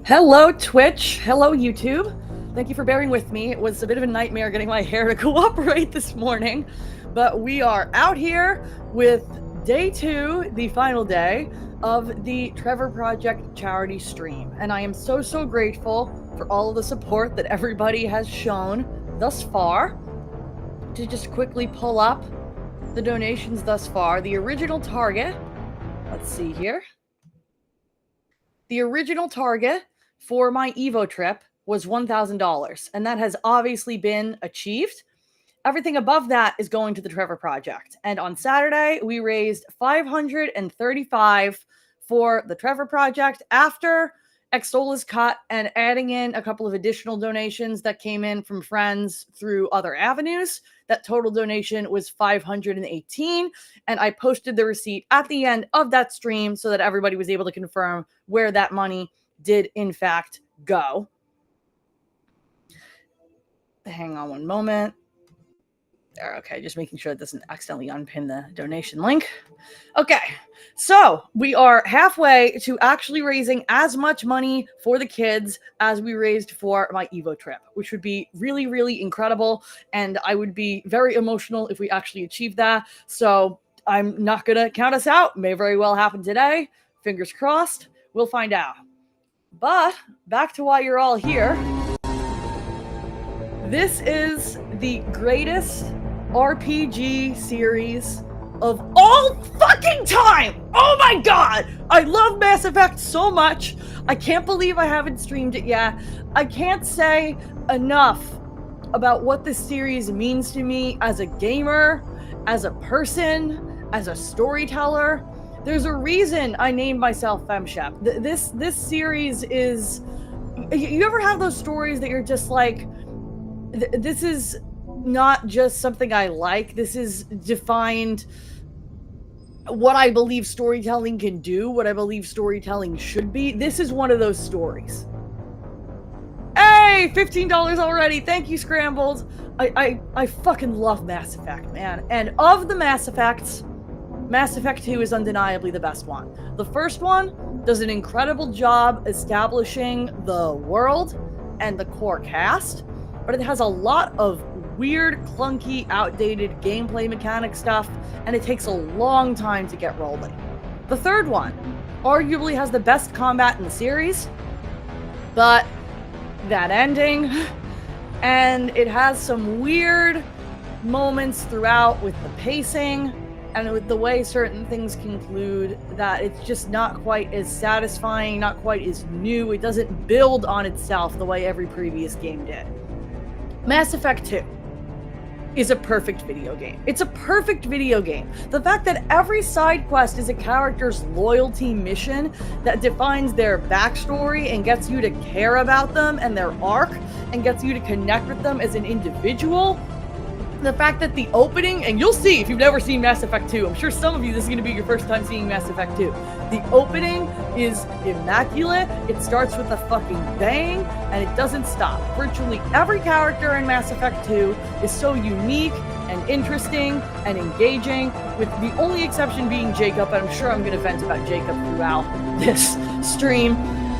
Hello, Twitch. Hello, YouTube. Thank you for bearing with me. It was a bit of a nightmare getting my hair to cooperate this morning, but we are out here with day 2, the final day of the TREVOR Project Charity stream. And I am so grateful for all of the support that everybody has shown thus far. To just quickly pull up the donations thus far, the original target, let's see here. The original target for my Evo trip was $1,000, and that has obviously been achieved. Everything above that is going to the TREVOR Project. And on Saturday, we raised $535 for the TREVOR Project after Extola's cut and adding in a couple of additional donations that came in from friends through other avenues. That total donation was $518, and I posted the receipt at the end of that stream so that everybody was able to confirm where that money did in fact go. Hang on one moment. There, okay, just making sure it doesn't accidentally unpin the donation link. Okay, so we are halfway to actually raising as much money for the kids as we raised for my Evo trip, which would be really incredible, and I would be very emotional if we actually achieved that. So I'm not gonna count us out. May very well happen today. Fingers crossed. We'll find out. But back to why you're all here. This is the greatest RPG series of all fucking time! Oh my god! I love Mass Effect so much. I can't believe I haven't streamed it yet. I can't say enough about what this series means to me as a gamer, as a person, as a storyteller. There's a reason I named myself FemShep. This series is... You ever have those stories that you're just like, this is not just something I like, this is defined what I believe storytelling can do, what I believe storytelling should be. This is one of those stories. Hey, $15 already. Thank you, Scrambled. I fucking love Mass Effect, man. And of the Mass Effects, Mass Effect 2 is undeniably the best one. The first one does an incredible job establishing the world and the core cast, but it has a lot of weird, clunky, outdated gameplay mechanic stuff, and it takes a long time to get rolling. The third one arguably has the best combat in the series, but that ending, and it has some weird moments throughout with the pacing and with the way certain things conclude, that it's just not quite as satisfying, not quite as new. It doesn't build on itself the way every previous game did. Mass Effect 2 is a perfect video game. It's a perfect video game. The fact that every side quest is a character's loyalty mission that defines their backstory and gets you to care about them and their arc and gets you to connect with them as an individual. The fact that the opening, and you'll see if you've never seen Mass Effect 2, I'm sure some of you, this is going to be your first time seeing Mass Effect 2. The opening is immaculate, it starts with a fucking bang, and it doesn't stop. Virtually every character in Mass Effect 2 is so unique and interesting and engaging, with the only exception being Jacob, and I'm sure I'm going to vent about Jacob throughout this stream,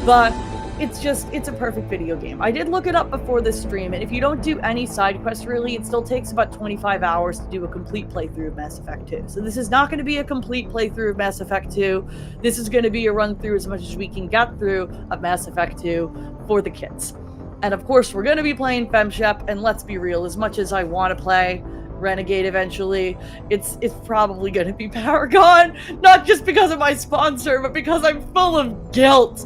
but it's a perfect video game. I did look it up before this stream, and if you don't do any side quests really, it still takes about 25 hours to do a complete playthrough of Mass Effect 2. So this is not going to be a complete playthrough of Mass Effect 2. This is going to be a run through as much as we can get through of Mass Effect 2 for the kids. And of course, we're going to be playing FemShep, and let's be real, as much as I want to play Renegade eventually, it's probably going to be Paragon, not just because of my sponsor, but because I'm full of guilt.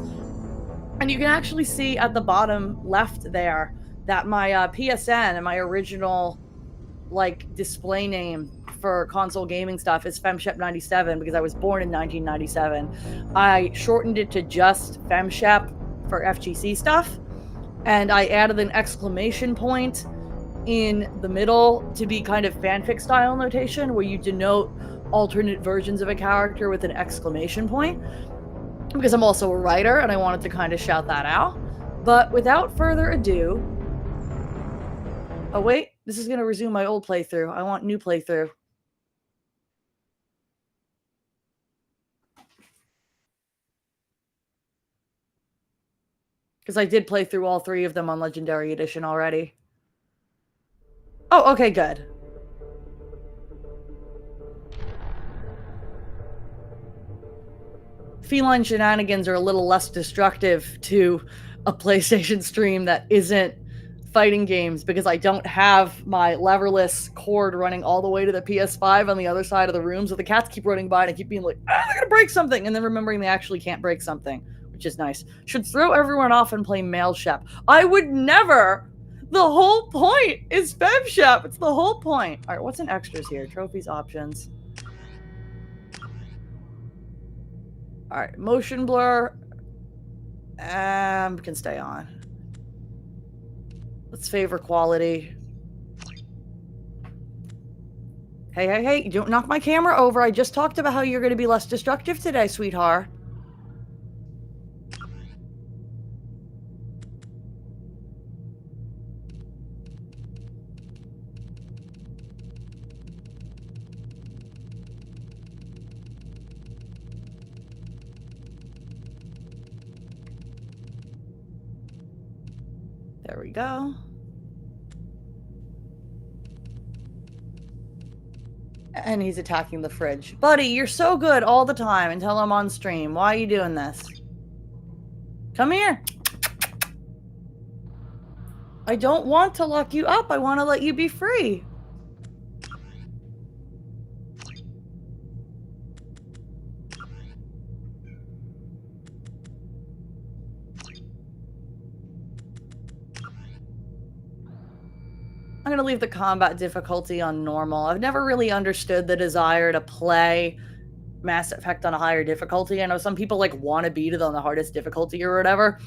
And you can actually see at the bottom left there that my PSN and my original display name for console gaming stuff is FemShep97 because I was born in 1997. I shortened it to just FemShep for FGC stuff, and I added an exclamation point in the middle to be kind of fanfic style notation where you denote alternate versions of a character with an exclamation point, because I'm also a writer and I wanted to kind of shout that out. But without further ado... Oh wait, this is going to resume my old playthrough. I want new playthrough. Because I did play through all 3 of them on Legendary Edition already. Oh, okay, good. Feline shenanigans are a little less destructive to a PlayStation stream that isn't fighting games, because I don't have my leverless cord running all the way to the PS5 on the other side of the room, so the cats keep running by and I keep being like, they're gonna break something, and then remembering they actually can't break something, which is nice. Should throw everyone off and play male shep. I would never! The whole point is fem shep! It's the whole point! Alright, what's in extras here? Trophies, options. Alright, motion blur. Can stay on. Let's favor quality. Hey, don't knock my camera over. I just talked about how you're going to be less destructive today, sweetheart. There we go. And he's attacking the fridge. Buddy, you're so good all the time until I'm on stream. Why are you doing this? Come here. I don't want to lock you up. I want to let you be free. I'm going to leave the combat difficulty on normal. I've never really understood the desire to play Mass Effect on a higher difficulty. I know some people like want to beat it on the hardest difficulty or whatever.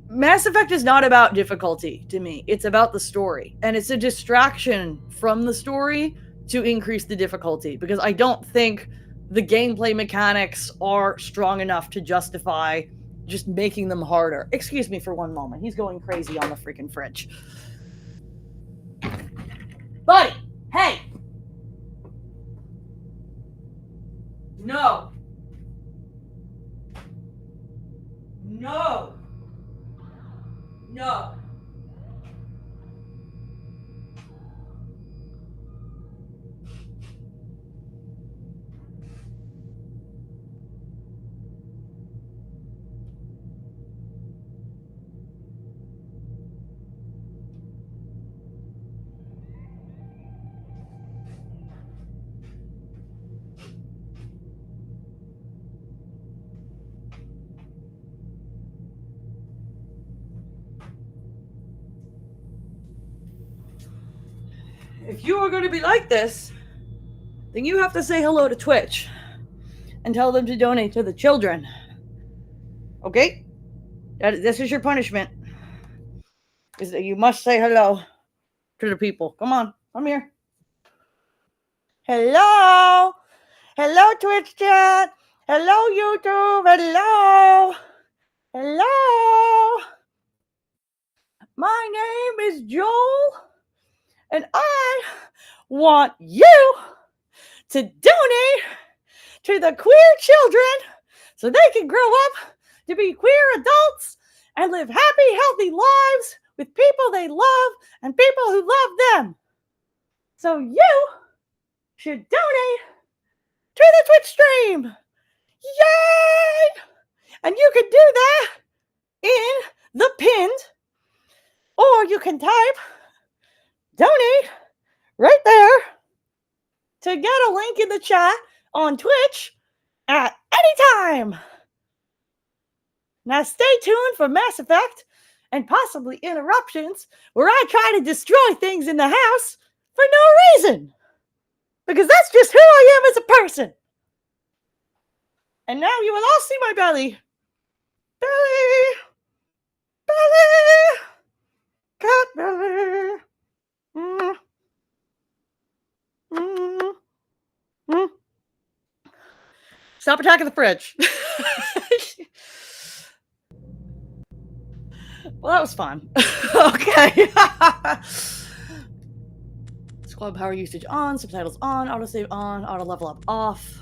Mass Effect is not about difficulty to me. It's about the story. And it's a distraction from the story to increase the difficulty, because I don't think the gameplay mechanics are strong enough to justify just making them harder. Excuse me for one moment. He's going crazy on the freaking fridge. Buddy! Hey! No! No! No! If you are going to be like this, then you have to say hello to Twitch and tell them to donate to the children. Okay? This is your punishment. Is that you must say hello to the people. Come on, come here. Hello! Hello, Twitch chat! Hello, YouTube! Hello! Hello! My name is Joel, and I want you to donate to the queer children so they can grow up to be queer adults and live happy, healthy lives with people they love and people who love them. So you should donate to the Twitch stream. Yay! And you can do that in the pinned, or you can type donate right there to get a link in the chat on Twitch at any time. Now stay tuned for Mass Effect and possibly Interruptions, where I try to destroy things in the house for no reason. Because that's just who I am as a person. And now you will all see my belly. Belly. Belly. Cat belly. Stop attacking the fridge. Well, that was fun. Okay. Squad power usage on, subtitles on, autosave on, auto level up off.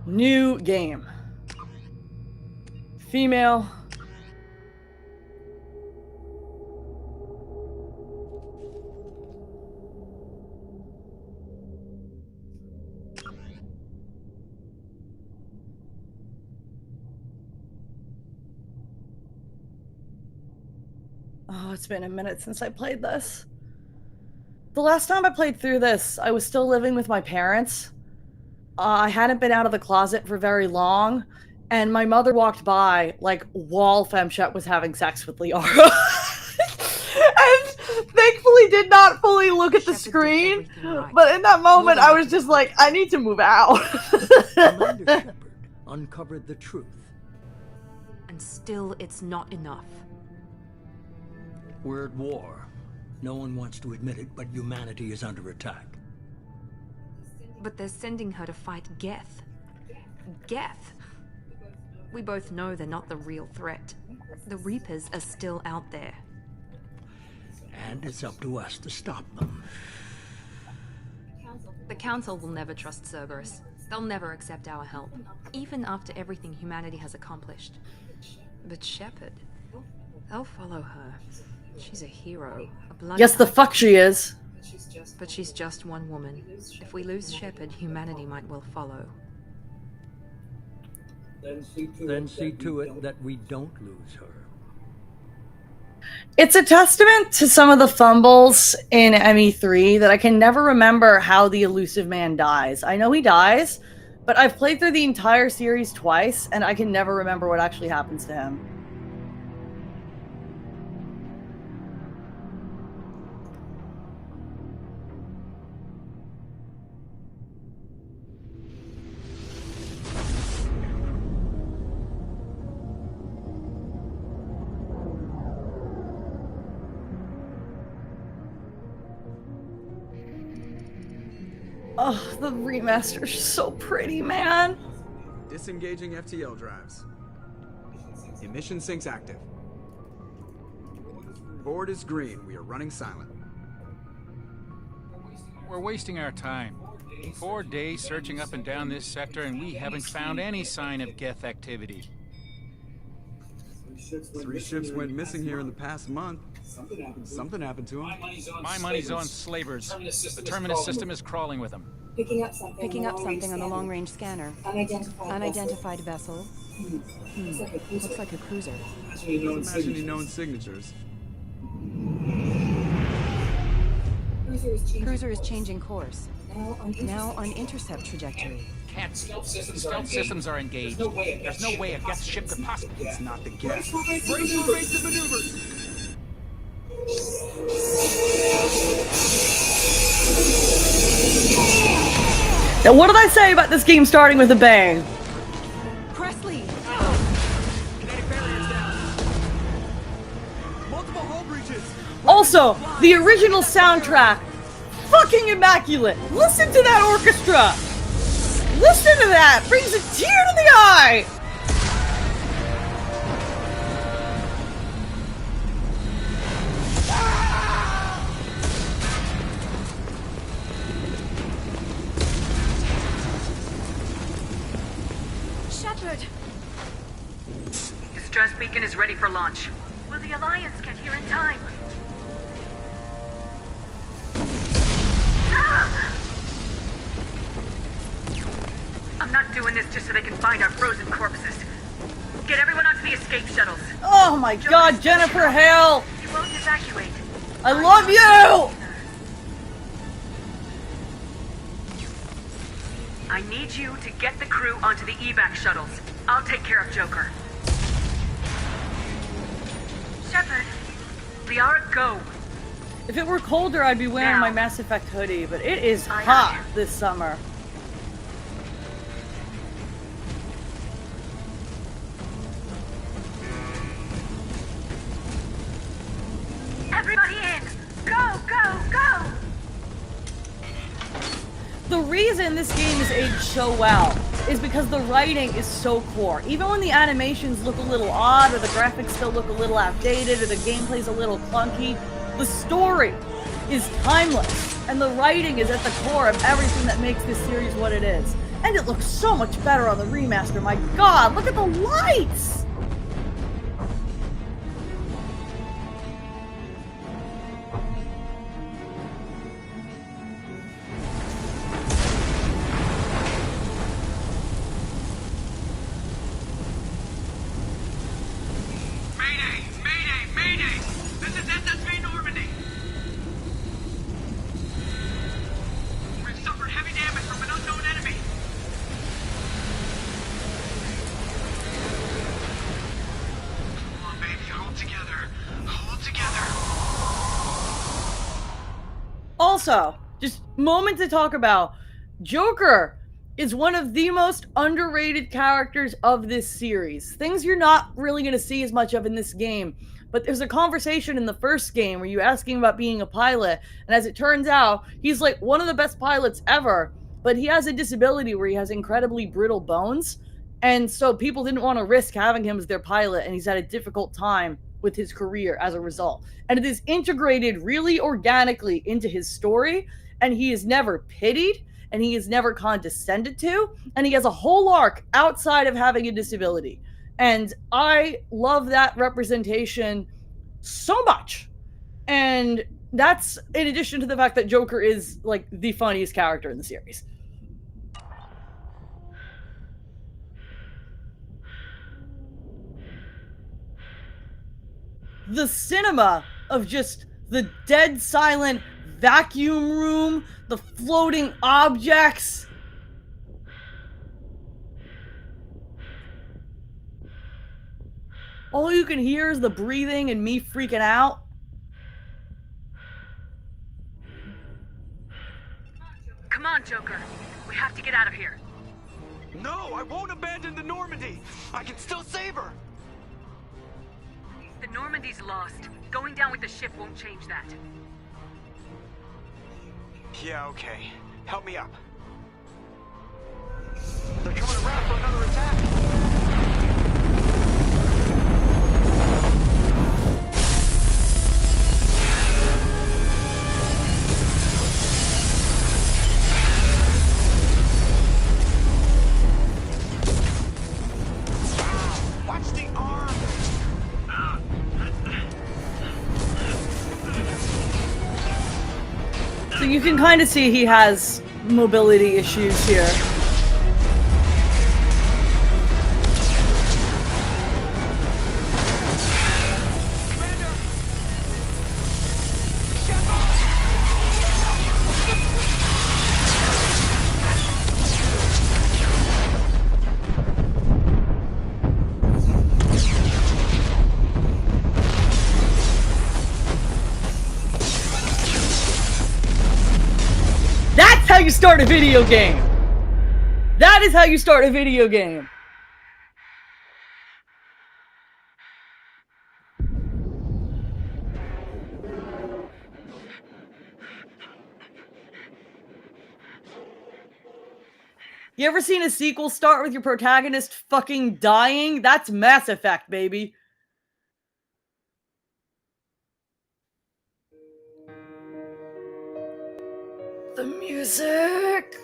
New game. Female. Oh, it's been a minute since I played this. The last time I played through this, I was still living with my parents. I hadn't been out of the closet for very long, and my mother walked by, like, while Femchet was having sex with Liara. And thankfully did not fully look at the screen, but in that moment I was just like, I need to move out. Commander Shepard uncovered the truth. And still, it's not enough. We're at war. No one wants to admit it, but humanity is under attack. But they're sending her to fight Geth. Geth! We both know they're not the real threat. The Reapers are still out there. And it's up to us to stop them. The Council will never trust Cerberus. They'll never accept our help, even after everything humanity has accomplished. But Shepard, they'll follow her. She's a hero, a blood. Yes, the fuck she is. But she's just one woman. If we lose Shepard, humanity might well follow. Then see to it that we don't lose her. It's a testament to some of the fumbles in ME3 that I can never remember how the elusive man dies. I know he dies, but I've played through the entire series twice, and I can never remember what actually happens to him. Oh, the remaster's so pretty, man. Disengaging FTL drives. Emission sinks active. Board is green. We are running silent. We're wasting our time. 4 days searching up and down this sector, and we haven't found any sign of Geth activity. 3 ships went missing here in the past month. Something happened to them. My money's on slavers. The Terminus system is crawling with them. Picking up something on the long-range scanner. Unidentified vessel. Looks like a cruiser. Imagine any known signatures. Cruiser is changing course. Now on intercept trajectory. Can't. Stealth systems are engaged. There's no way a Geth ship could possibly... It's not the Geth. Brace for evasive maneuvers! Now, what did I say about this game starting with a bang? Presley! Kinetic barriers down. Multiple hull breaches. Also, the original soundtrack, fucking immaculate. Listen to that orchestra. Listen to that. Brings a tear to the eye. Shepard! Distress beacon is ready for launch. Will the Alliance get here in time? I'm not doing this just so they can find our frozen corpses. Get everyone onto the escape shuttles. Oh my god, Jennifer Hale! You won't evacuate. I love you! I need you to get the crew onto the evac shuttles. I'll take care of Joker. Shepard, Liara, go. If it were colder, I'd be wearing my Mass Effect hoodie, but it is hot this summer. Everybody in! Go, go, go! The reason this game is aged so well is because the writing is so core. Even when the animations look a little odd, or the graphics still look a little outdated, or the gameplay's a little clunky, the story is timeless, and the writing is at the core of everything that makes this series what it is. And it looks so much better on the remaster. My god, look at the lights! Also, just moment to talk about, Joker is one of the most underrated characters of this series. Things you're not really going to see as much of in this game. But there's a conversation in the first game where you ask him about being a pilot, and as it turns out, he's like one of the best pilots ever, but he has a disability where he has incredibly brittle bones, and so people didn't want to risk having him as their pilot, and he's had a difficult time with his career as a result. And it is integrated really organically into his story, and he is never pitied, and he is never condescended to, and he has a whole arc outside of having a disability. And I love that representation so much. And that's in addition to the fact that Joker is like the funniest character in the series. The cinema of just the dead silent vacuum room, the floating objects. All you can hear is the breathing and me freaking out. Come on, Joker. We have to get out of here. No, I won't abandon the Normandy. I can still save her. The Normandy's lost. Going down with the ship won't change that. Yeah, okay. Help me up. They're coming around for another attack. Watch the arm. So you can kind of see he has mobility issues here. That's how you start a video game! That is how you start a video game! You ever seen a sequel start with your protagonist fucking dying? That's Mass Effect, baby. The music!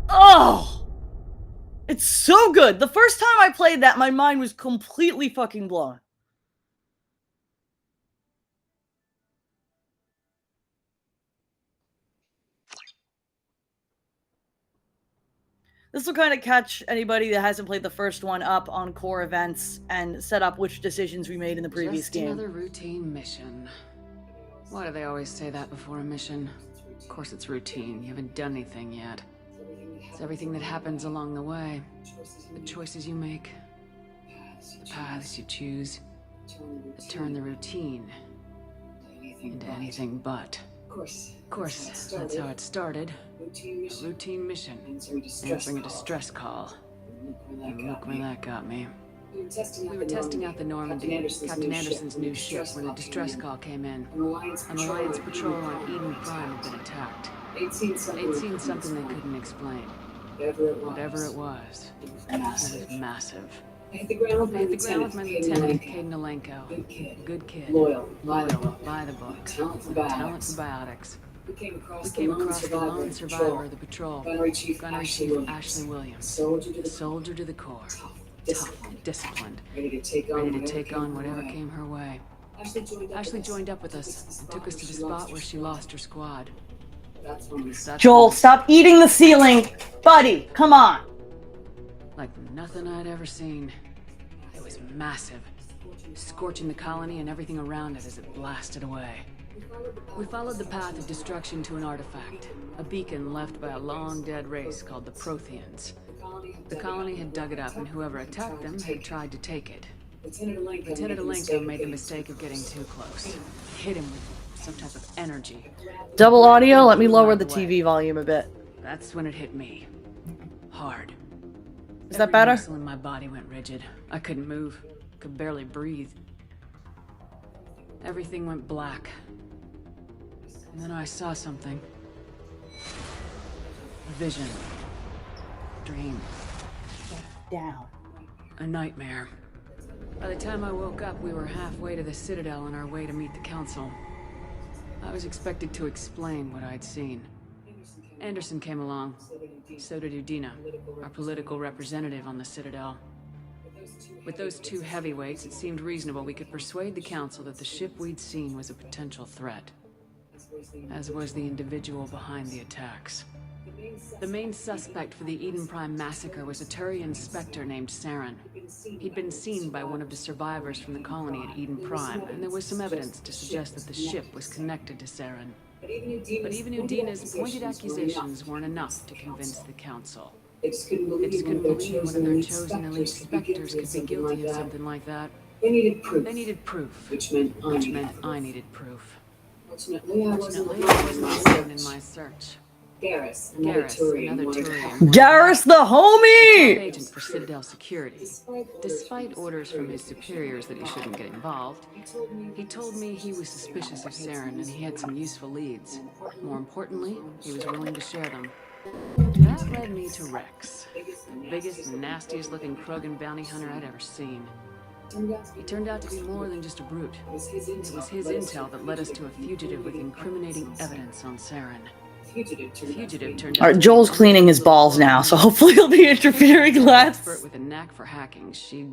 Oh! It's so good! The first time I played that, my mind was completely fucking blown. This will kind of catch anybody that hasn't played the first one up on core events and set up which decisions we made in the previous game. Just another routine mission. Why do they always say that before a mission? Of course it's routine. You haven't done anything yet. It's everything that happens along the way. The choices you make. The paths you choose. That turn the routine into anything but. Of course, that's how it started. A routine mission. Answering a distress call. And look where that got me. We were testing out the Normandy, Captain Anderson's new ship, when a distress call came in. An Alliance patrol on Eden Prime had been attacked. They'd seen something they couldn't explain. Whatever it was massive. I hit the ground with my lieutenant, Caden Alenko. Good kid. Loyal, by the book. Talent for biotics. We came across the lone survivor of the patrol, Gunnery Chief Ashley Williams. Soldier to the core. Tough, disciplined, ready to take on whatever came her way. Ashley joined up with us and took us to the spot where she lost her squad. Joel, stop eating the ceiling! Buddy, come on! Like nothing I'd ever seen. It was massive, scorching the colony and everything around it as it blasted away. We followed the path of destruction to an artifact, a beacon left by a long-dead race called the Protheans. The colony had dug it up, and whoever attacked them had tried to take it. Lieutenant Alenko made the mistake of getting too close. Hit him with some type of energy. Double audio, let me lower the TV volume a bit. That's when it hit me. Hard. Is that better? Every muscle in my body went rigid. I couldn't move. Could barely breathe. Everything went black. And then I saw something. A vision. Dream. Down. A nightmare. By the time I woke up, we were halfway to the Citadel on our way to meet the Council. I was expected to explain what I'd seen. Anderson came along. So did Udina, our political representative on the Citadel. With those two heavyweights, it seemed reasonable we could persuade the Council that the ship we'd seen was a potential threat. As was the individual behind the attacks. The main suspect for the Eden Prime massacre was a Turian Spectre named Saren. He'd been seen by one of the survivors from the colony at Eden Prime, and there was some evidence to suggest that the ship was connected to Saren. But even Udina's pointed accusations weren't enough to convince the Council. They just couldn't believe one of their chosen elite Spectres could be guilty of something like that. They needed proof. Which meant I needed proof. Fortunately, I wasn't alone in my search. Garrus, another Turian. Garrus the homie! Agent for Citadel Security. Despite orders from his superiors that he shouldn't get involved, he told me he was suspicious of Saren and he had some useful leads. More importantly, he was willing to share them. That led me to Rex, the biggest and nastiest looking Krogan bounty hunter I'd ever seen. He turned out to be more than just a brute. It was his intel that led us to a fugitive with incriminating evidence on Saren. Fugitive turned out. Alright, Joel's cleaning his balls now, so hopefully he'll be interfering less. Expert with a knack for hacking, she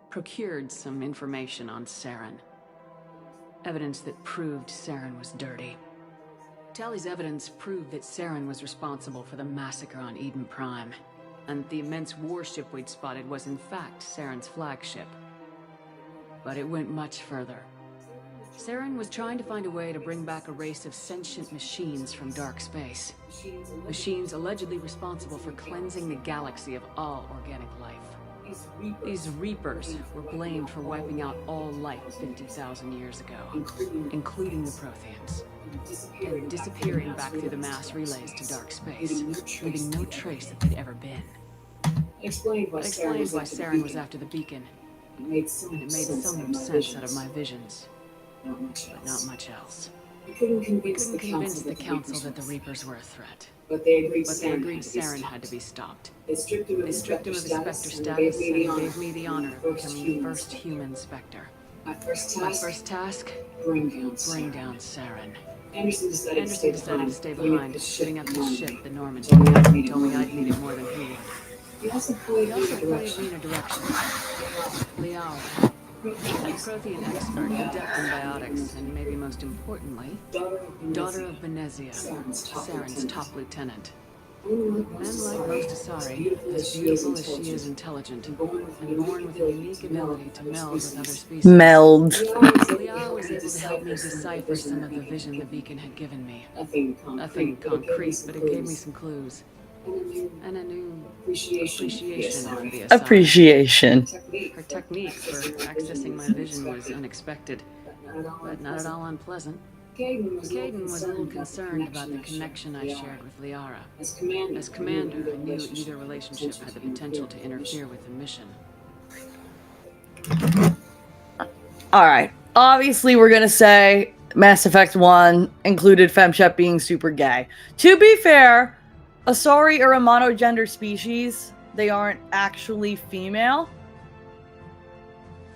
procured some information on Saren. Evidence that proved Saren was dirty. Tally's evidence proved that Saren was responsible for the massacre on Eden Prime, and the immense warship we'd spotted was in fact Saren's flagship. But it went much further. Saren was trying to find a way to bring back a race of sentient machines from dark space. Machines allegedly responsible for cleansing the galaxy of all organic life. These Reapers were blamed for wiping out all life 50,000 years ago, including the Protheans, and disappearing back through the mass relays to dark space, leaving no trace that they'd ever been. Explained why Saren was after the beacon, and it made some sense out of my visions. But not much else. We couldn't convince the Council that the Reapers were a threat. But they agreed Saren had to be stopped. They stripped him of his Spectre status and gave me the honor of becoming the first human Spectre. My first task? Bring down Saren. Anderson decided to stay behind, setting up his ship, the Normandy. He told me I'd need it more than he would. He also pointed me in a direction. Liara. A Prothean expert, adept in biotics, and maybe most importantly, daughter of Benezia, Saren's top lieutenant. Men like most Asari, as beautiful as she is intelligent, and born with a unique ability to meld with other species. Liara was able to help me decipher some of the vision the beacon had given me. Nothing concrete, but it gave me some clues. And a new appreciation for the Asari. Appreciation. Her technique for accessing my vision was unexpected, but not at all unpleasant. Caden was a little concerned about the connection I shared with Liara. As commander, I knew either relationship had the potential to interfere with the mission. Alright, obviously we're gonna say Mass Effect 1 included FemShep being super gay. To be fair, Asari are a monogender species. They aren't actually female.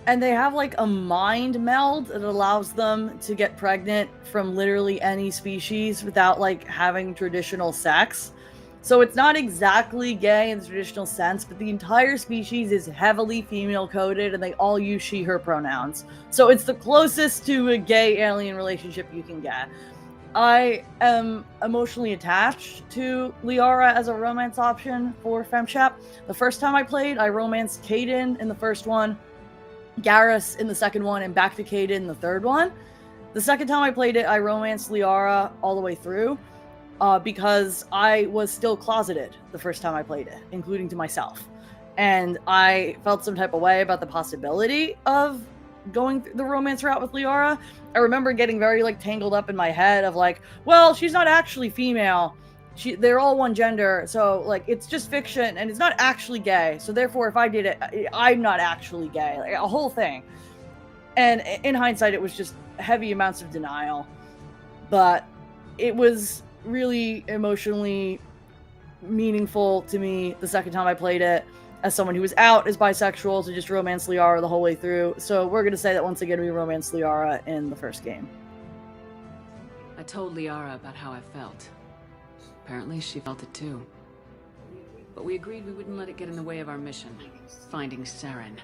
And they have like a mind meld that allows them to get pregnant from literally any species without like having traditional sex. So it's not exactly gay in the traditional sense, but the entire species is heavily female coded and they all use she, her pronouns. So it's the closest to a gay alien relationship you can get. I am emotionally attached to Liara as a romance option for FemChap. The first time I played, I romanced Kaden in the first one, Garrus in the second one, and back to Kaden in the third one. The second time I played it, I romanced Liara all the way through because I was still closeted the first time I played it, including to myself. And I felt some type of way about the possibility of going the romance route with Liara. I remember getting very like tangled up in my head of like, well, she's not actually female. They're all one gender, so like it's just fiction and it's not actually gay. So therefore, if I did it, I'm not actually gay. Like, a whole thing. And in hindsight, it was just heavy amounts of denial. But it was really emotionally meaningful to me the second time I played it, as someone who was out as bisexual, to just romance Liara the whole way through. So we're going to say that once again we romanced Liara in the first game. I told Liara about how I felt. Apparently she felt it too. But we agreed we wouldn't let it get in the way of our mission, finding Saren.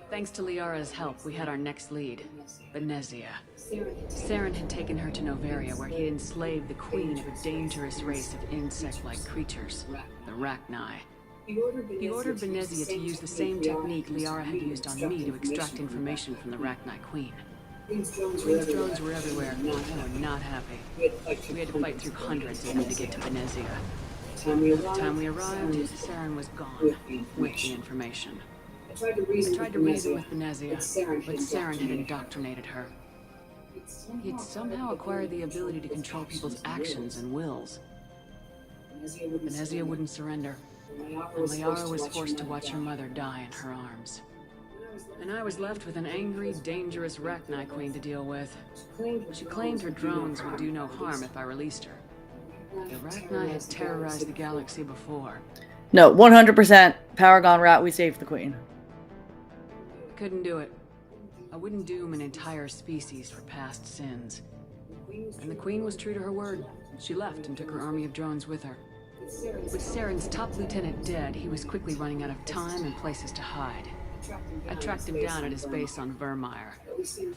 Thanks to Liara's help, we had our next lead, Venezia. Saren had taken her to Noveria, where he'd enslaved the queen of a dangerous race of insect-like creatures, the Rachni. He ordered Venezia to use the same technique Liara had used on me to extract information from the Rachni queen. Queen's drones were everywhere, and they were not happy. We had to fight through hundreds of them to get to Venezia. By the time we arrived, Saren was gone, with the information. I tried to reason with Venezia, but Saren had indoctrinated her. He'd somehow acquired the ability to control people's actions and wills. Venezia wouldn't surrender, and Liara was forced to watch her mother die in her arms. And I was left with an angry, dangerous Rachni queen to deal with. She claimed her drones would do no harm if I released her. The Rachni had terrorized the galaxy before. No, 100% Paragon route, we saved the queen. Couldn't do it. I wouldn't doom an entire species for past sins. And the queen was true to her word. She left and took her army of drones with her. With Saren's top lieutenant dead, he was quickly running out of time and places to hide. I tracked him down at his base on Vermeer,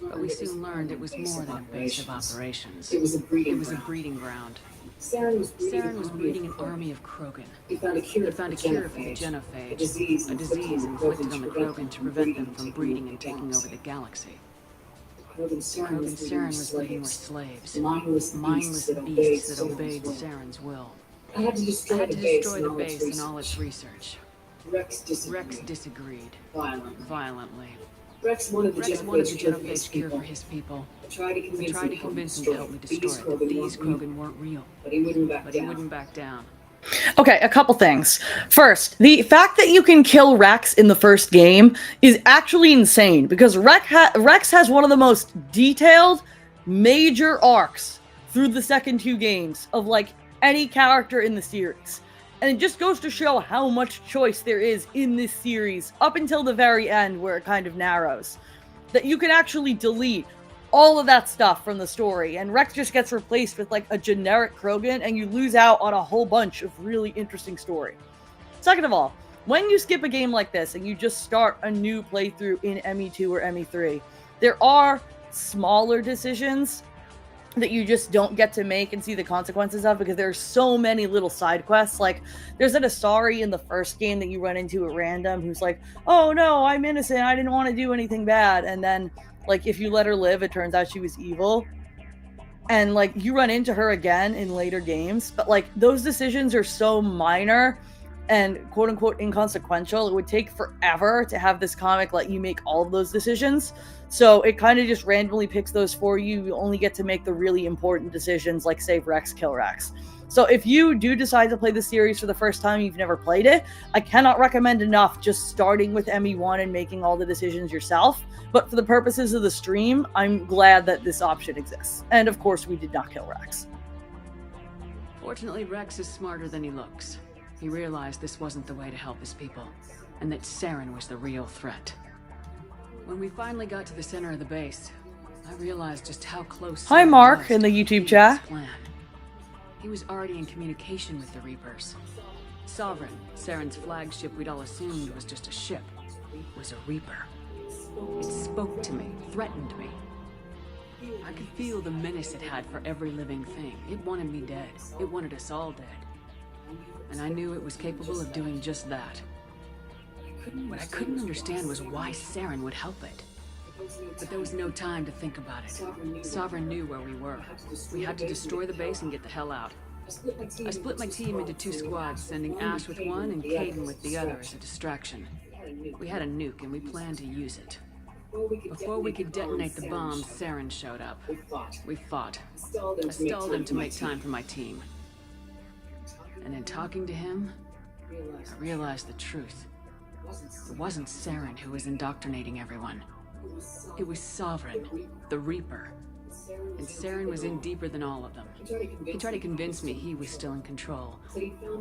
but we soon learned it was more than a base of operations. It was a breeding ground. Saren was breeding an army of Krogan. He found a cure for the genophage, a disease inflicted on the Krogan to prevent them from breeding and taking over the galaxy. The Krogan Saren was breeding were slaves, mindless beasts that obeyed Saren's will. I had to destroy the base and all its research. Rex disagreed. Violently. Rex wanted the genophage cure for his people. I tried to convince him to help me destroy it. These Krogan weren't real. But he wouldn't back down. Okay, a couple things. First, the fact that you can kill Rex in the first game is actually insane, because Rex has one of the most detailed, major arcs through the second two games of, like, any character in the series. And it just goes to show how much choice there is in this series, up until the very end where it kind of narrows. That you can actually delete all of that stuff from the story, and Rex just gets replaced with like a generic Krogan, and you lose out on a whole bunch of really interesting story. Second of all, when you skip a game like this and you just start a new playthrough in ME2 or ME3, there are smaller decisions that you just don't get to make and see the consequences of, because there's so many little side quests. Like, there's an Asari in the first game that you run into at random who's like, oh no, I'm innocent, I didn't want to do anything bad, and then, like, if you let her live, it turns out she was evil. And, like, you run into her again in later games, but, like, those decisions are so minor and quote-unquote inconsequential, it would take forever to have this comic let you make all of those decisions. So it kind of just randomly picks those for you. You only get to make the really important decisions, like save Rex, kill Rex. So if you do decide to play the series for the first time, you've never played it, I cannot recommend enough just starting with ME1 and making all the decisions yourself. But for the purposes of the stream, I'm glad that this option exists. And of course, we did not kill Rex. Fortunately, Rex is smarter than he looks. He realized this wasn't the way to help his people, and that Saren was the real threat. When we finally got to the center of the base, I realized just how close. Hi, Saren Mark, was in the to YouTube completing chat. his plan. He was already in communication with the Reapers. Sovereign, Saren's flagship we'd all assumed was just a ship, was a Reaper. It spoke to me, threatened me. I could feel the menace it had for every living thing. It wanted me dead. It wanted us all dead. And I knew it was capable of doing just that. What I couldn't understand was why Saren would help it. But there was no time to think about it. Sovereign knew where we were. We had to destroy the base and get the hell out. I split my team into 2 squads, sending Ash with one and Caden with the other as a distraction. We had a nuke and we planned to use it. Before we could detonate the bomb, Saren showed up. We fought. I stalled him to make time for my team. And in talking to him, I realized the truth. It wasn't Saren who was indoctrinating everyone. It was Sovereign, the Reaper. And Saren was in deeper than all of them. He tried to convince me he was still in control.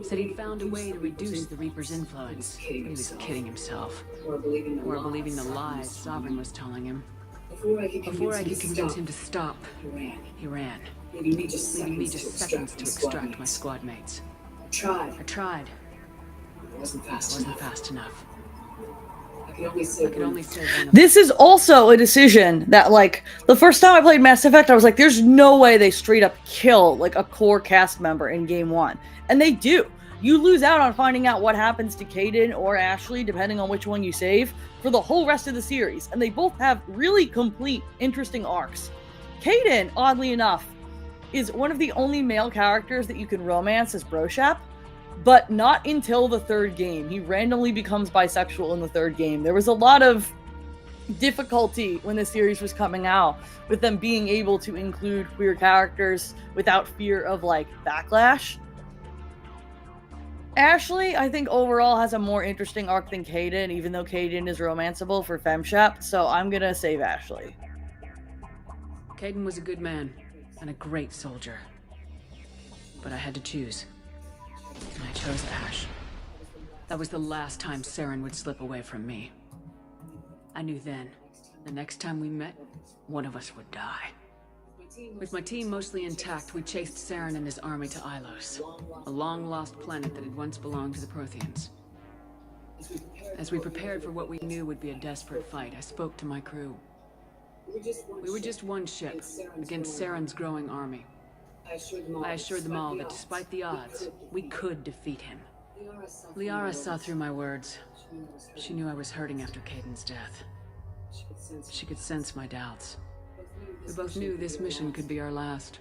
Said he'd found a way to reduce the Reaper's influence. But he was kidding himself. Or believing the lies Sovereign was telling him. Before I could convince him to stop, he ran. Leaving me just seconds to extract my squad mates. I tried. It wasn't fast enough. I could only say one of This is also a decision that, like, the first time I played Mass Effect, I was like, there's no way they straight up kill, like, a core cast member in Game 1. And they do. You lose out on finding out what happens to Caden or Ashley, depending on which one you save, for the whole rest of the series. And they both have really complete, interesting arcs. Caden, oddly enough, is one of the only male characters that you can romance as Broshap. But not until the 3rd game. He randomly becomes bisexual in the 3rd game. There was a lot of difficulty when the series was coming out with them being able to include queer characters without fear of, like, backlash. Ashley, I think, overall has a more interesting arc than Caden, even though Caden is romanceable for FemShep, so I'm gonna save Ashley. Caden was a good man, and a great soldier. But I had to choose. And I chose Ash. That was the last time Saren would slip away from me. I knew then, the next time we met, one of us would die. With my team mostly intact, we chased Saren and his army to Ilos, a long-lost planet that had once belonged to the Protheans. As we prepared for what we knew would be a desperate fight, I spoke to my crew. We were just one ship, against Saren's growing army. I assured them all that despite the odds, we could defeat him. Liara saw through my words. She knew I was hurting after Caden's death. She could sense my doubts. We both knew this mission could be our last.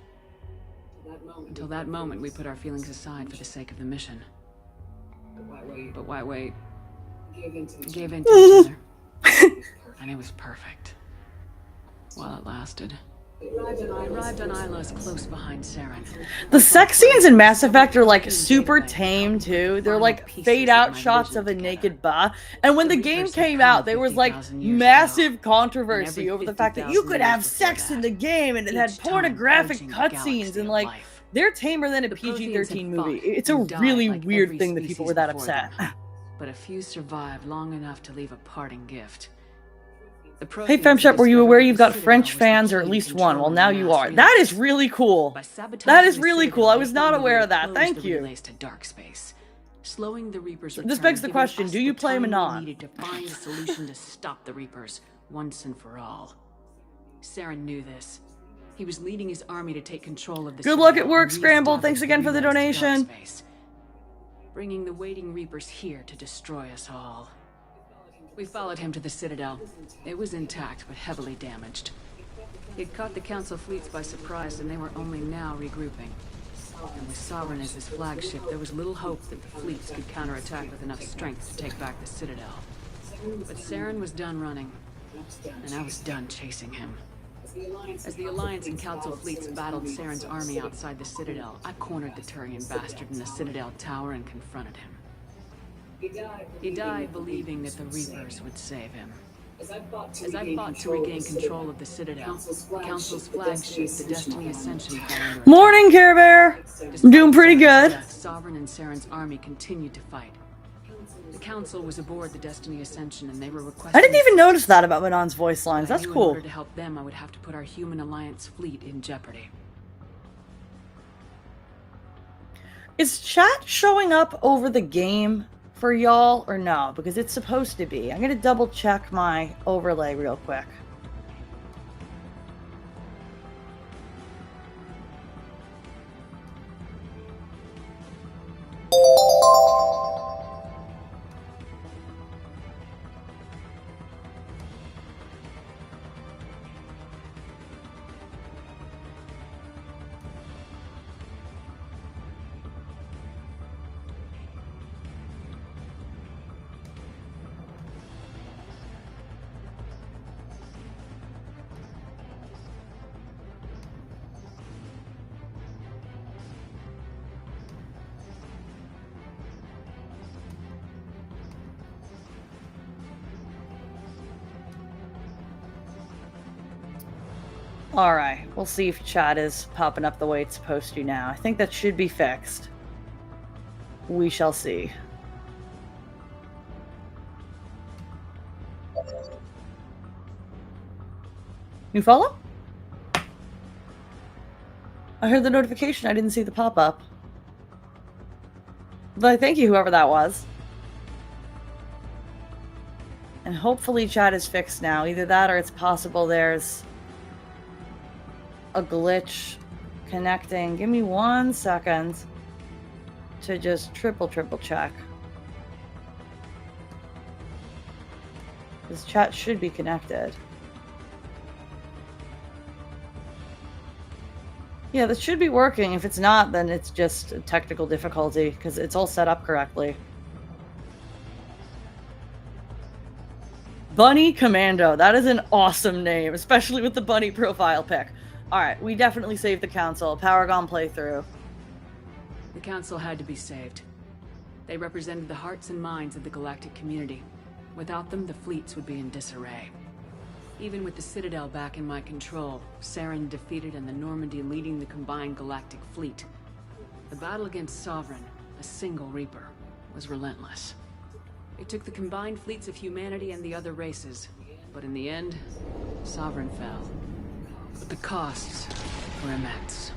Until that moment, we put our feelings aside for the sake of the mission. But why wait? We gave in to each other. And it was perfect. While it lasted. We arrived on Ilos close behind Saren. The sex scenes in Mass Effect are, like, super tame, too. They're, like, fade-out shots of a naked ba. And when the game came out, there was, like, massive controversy over the fact that you could have sex in the game, and it had pornographic cutscenes, and, like, they're tamer than a PG-13 movie. It's a really weird thing that people were that upset. But a few survived long enough to leave a parting gift. Hey FemShep, were you aware you've got French fans, or at least one? Well, now you are. That is really cool. That is really cool. I was not aware of that. Thank you. This begs the question, do you play Manon? Needed to find a solution to stop the Reapers once and for all. Saren knew this. He was leading his army to take control of the Good luck at work, Scrambled. Thanks again for the donation. Bringing the waiting Reapers here to destroy us all. We followed him to the Citadel. It was intact, but heavily damaged. He'd caught the Council fleets by surprise, and they were only now regrouping. And with Sovereign as his flagship, there was little hope that the fleets could counterattack with enough strength to take back the Citadel. But Saren was done running, and I was done chasing him. As the Alliance and Council fleets battled Saren's army outside the Citadel, I cornered the Turian bastard in the Citadel tower and confronted him. He died believing that the Reapers would save him. As I fought to regain control of the Citadel, the Council's flagship, the Destiny Ascension, fell under attack. Morning, Care Bear! I'm doing pretty good. Sovereign and Saren's army continued to fight. The Council was aboard the Destiny Ascension, and they were requesting... I didn't even notice that about Manon's voice lines. That's cool. In order to help them, I would have to put our Human Alliance fleet in jeopardy. Is chat showing up over the game for y'all or no? Because it's supposed to be. I'm gonna double check my overlay real quick. Alright, we'll see if chat is popping up the way it's supposed to now. I think that should be fixed. We shall see. New follow? I heard the notification, I didn't see the pop-up. But thank you, whoever that was. And hopefully chat is fixed now. Either that or it's possible there's a glitch connecting. Give me 1 second to just triple check. This chat should be connected. Yeah, this should be working. If it's not, then it's just a technical difficulty because it's all set up correctly. Bunny Commando. That is an awesome name, especially with the bunny profile pic. Alright, we definitely saved the Council. Paragon playthrough. The Council had to be saved. They represented the hearts and minds of the galactic community. Without them, the fleets would be in disarray. Even with the Citadel back in my control, Saren defeated and the Normandy leading the combined galactic fleet. The battle against Sovereign, a single Reaper, was relentless. It took the combined fleets of humanity and the other races, but in the end, Sovereign fell. But the costs were immense.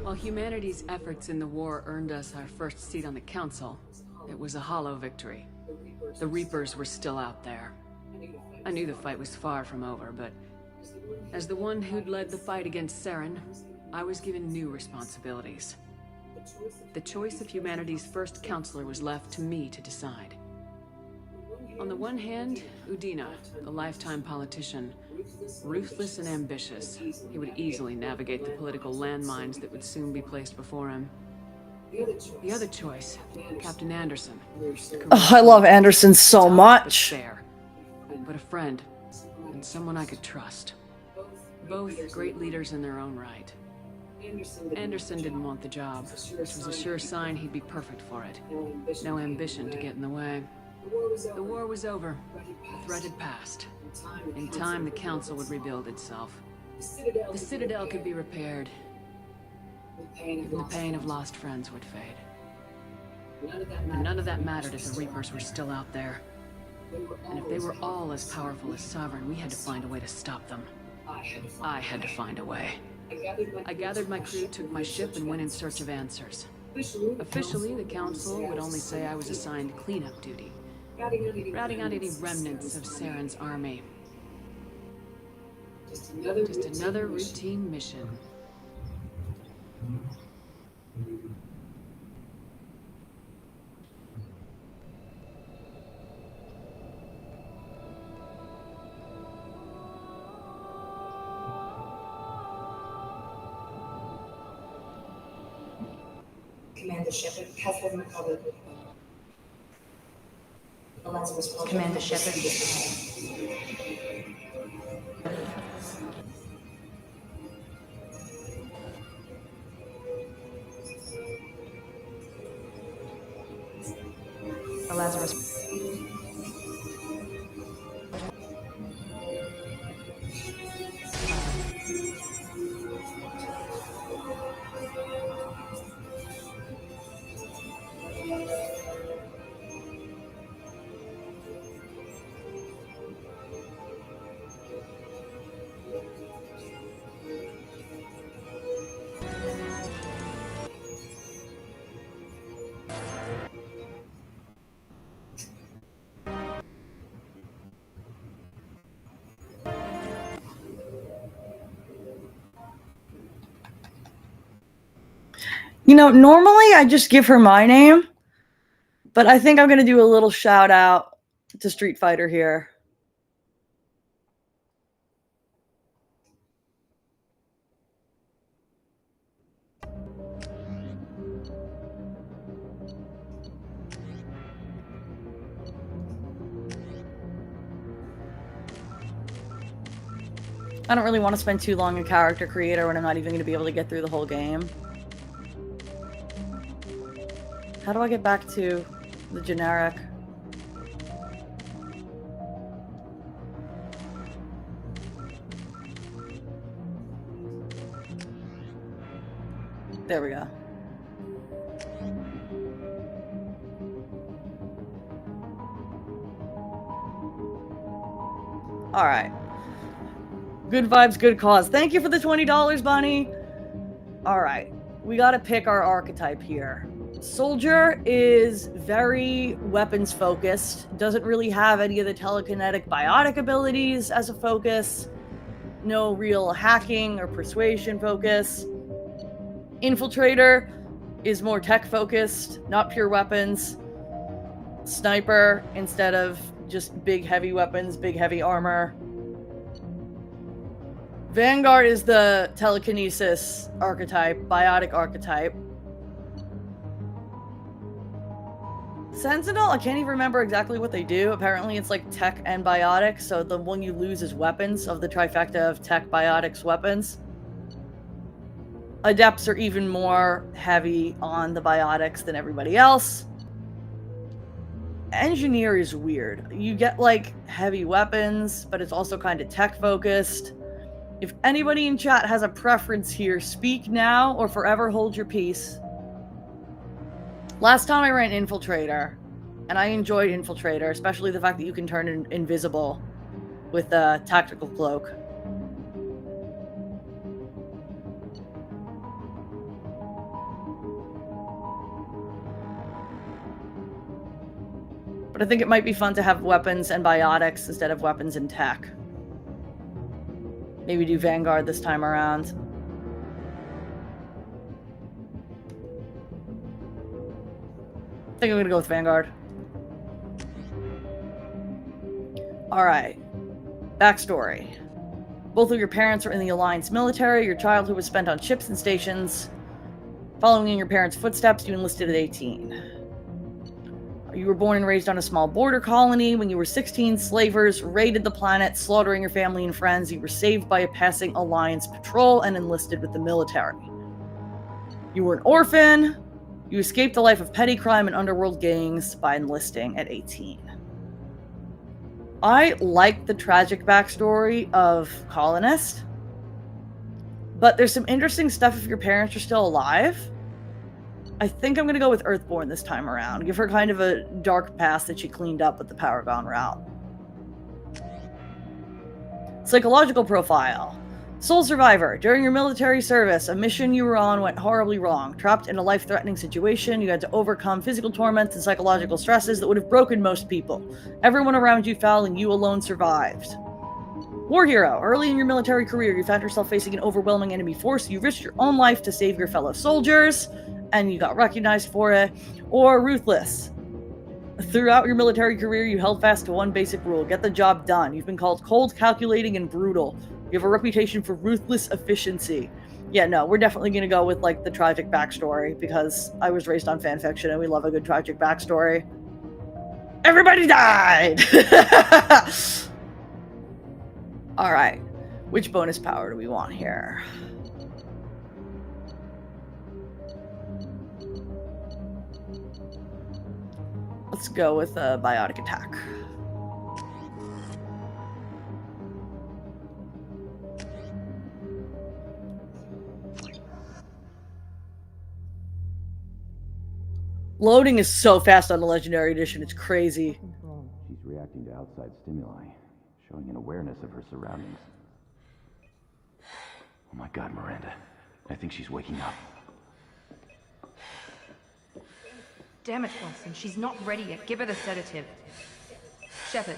While humanity's efforts in the war earned us our first seat on the Council, it was a hollow victory. The Reapers were still out there. I knew the fight was far from over, but as the one who'd led the fight against Saren, I was given new responsibilities. The choice of humanity's first counselor was left to me to decide. On the one hand, Udina, a lifetime politician, ruthless and ambitious. He would easily navigate the political landmines that would soon be placed before him. The other choice, Captain Anderson. Oh, I love Anderson so much. Fair, but a friend, and someone I could trust. Both great leaders in their own right. Anderson didn't want the job, which was a sure sign he'd be perfect for it. No ambition to get in the way. The war was over. The threat had passed. In time, the Council would rebuild itself. The Citadel could be repaired. Even the pain of lost friends would fade. But none of that mattered if the Reapers were still out there. And if they were all as powerful as Sovereign, we had to find a way to stop them. I had to find a way. I gathered my crew, took my ship, and went in search of answers. Officially, the Council would only say I was assigned cleanup duty, routing out any remnants of Saren's army. Just another routine mission. Commander Shepard has been recovered. Commander Shepard. You know, normally I just give her my name, but I think I'm going to do a little shout out to Street Fighter here. I don't really want to spend too long a character creator when I'm not even going to be able to get through the whole game. How do I get back to the generic? There we go. All right. Good vibes, good cause. Thank you for the $20, Bunny. All right. We got to pick our archetype here. Soldier is very weapons focused. Doesn't really have any of the telekinetic biotic abilities as a focus. No real hacking or persuasion focus. Infiltrator is more tech focused, not pure weapons. Sniper instead of just big heavy weapons, big heavy armor. Vanguard is the telekinesis archetype, biotic archetype. Sentinel, I can't even remember exactly what they do. Apparently it's like tech and biotic, so the one you lose is weapons of the trifecta of tech, biotics, weapons. Adepts are even more heavy on the biotics than everybody else. Engineer is weird. You get like heavy weapons, but it's also kind of tech focused. If anybody in chat has a preference here, speak now or forever hold your peace. Last time I ran Infiltrator, and I enjoyed Infiltrator, especially the fact that you can turn invisible with a tactical cloak. But I think it might be fun to have weapons and biotics instead of weapons and tech. Maybe do Vanguard this time around. I think I'm gonna go with Vanguard. Alright. Backstory. Both of your parents are in the Alliance military. Your childhood was spent on ships and stations. Following in your parents' footsteps, you enlisted at 18. You were born and raised on a small border colony. When you were 16, slavers raided the planet, slaughtering your family and friends. You were saved by a passing Alliance patrol and enlisted with the military. You were an orphan. You escaped the life of petty crime and underworld gangs by enlisting at 18. I like the tragic backstory of Colonist, but there's some interesting stuff if your parents are still alive. I think I'm going to go with Earthborn this time around. Give her kind of a dark past that she cleaned up with the Paragon route. Psychological profile. Soul survivor. During your military service, a mission you were on went horribly wrong. Trapped in a life-threatening situation, you had to overcome physical torments and psychological stresses that would have broken most people. Everyone around you fell and you alone survived. War hero. Early in your military career, you found yourself facing an overwhelming enemy force. You risked your own life to save your fellow soldiers, and you got recognized for it. Or ruthless. Throughout your military career, you held fast to one basic rule: get the job done. You've been called cold, calculating, and brutal. You have a reputation for ruthless efficiency. Yeah, no, we're definitely going to go with, like, the tragic backstory, because I was raised on fanfiction, and we love a good tragic backstory. Everybody died! Alright. Which bonus power do we want here? Let's go with a biotic attack. Loading is so fast on the Legendary Edition, it's crazy. She's reacting to outside stimuli, showing an awareness of her surroundings. Oh my god, Miranda. I think she's waking up. Damn it, Wilson. She's not ready yet. Give her the sedative. Shepard,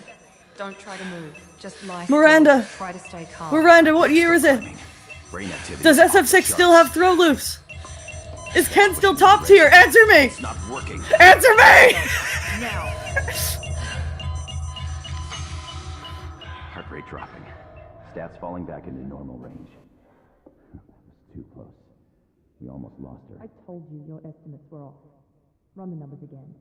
don't try to move. Just lie still. Miranda! Try to stay calm. Miranda, what year is it? Brain activity. Does SF6 still have throw loops? Is Ken still top tier? Answer me! It's not working. Answer me! Now. Heart rate dropping. Stats falling back into normal range. That was too close. We almost lost her. I told you your estimates were off. Run the numbers again.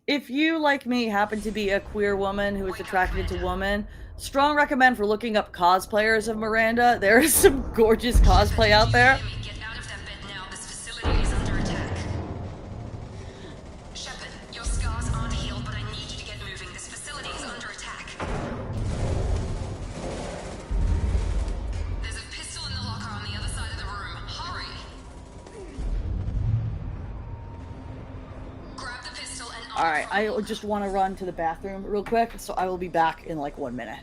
If you, like me, happen to be a queer woman who is attracted to women, strong recommend for looking up cosplayers of Miranda. There is some gorgeous cosplay out there. Get out of that bed now. This facility is under attack. Shepard, your scars aren't healed, but I need you to get moving. This facility is under attack. There's a pistol in the locker on the other side of the room. Hurry! Grab the pistol and... Alright, I just want to run to the bathroom real quick, so I will be back in like 1 minute.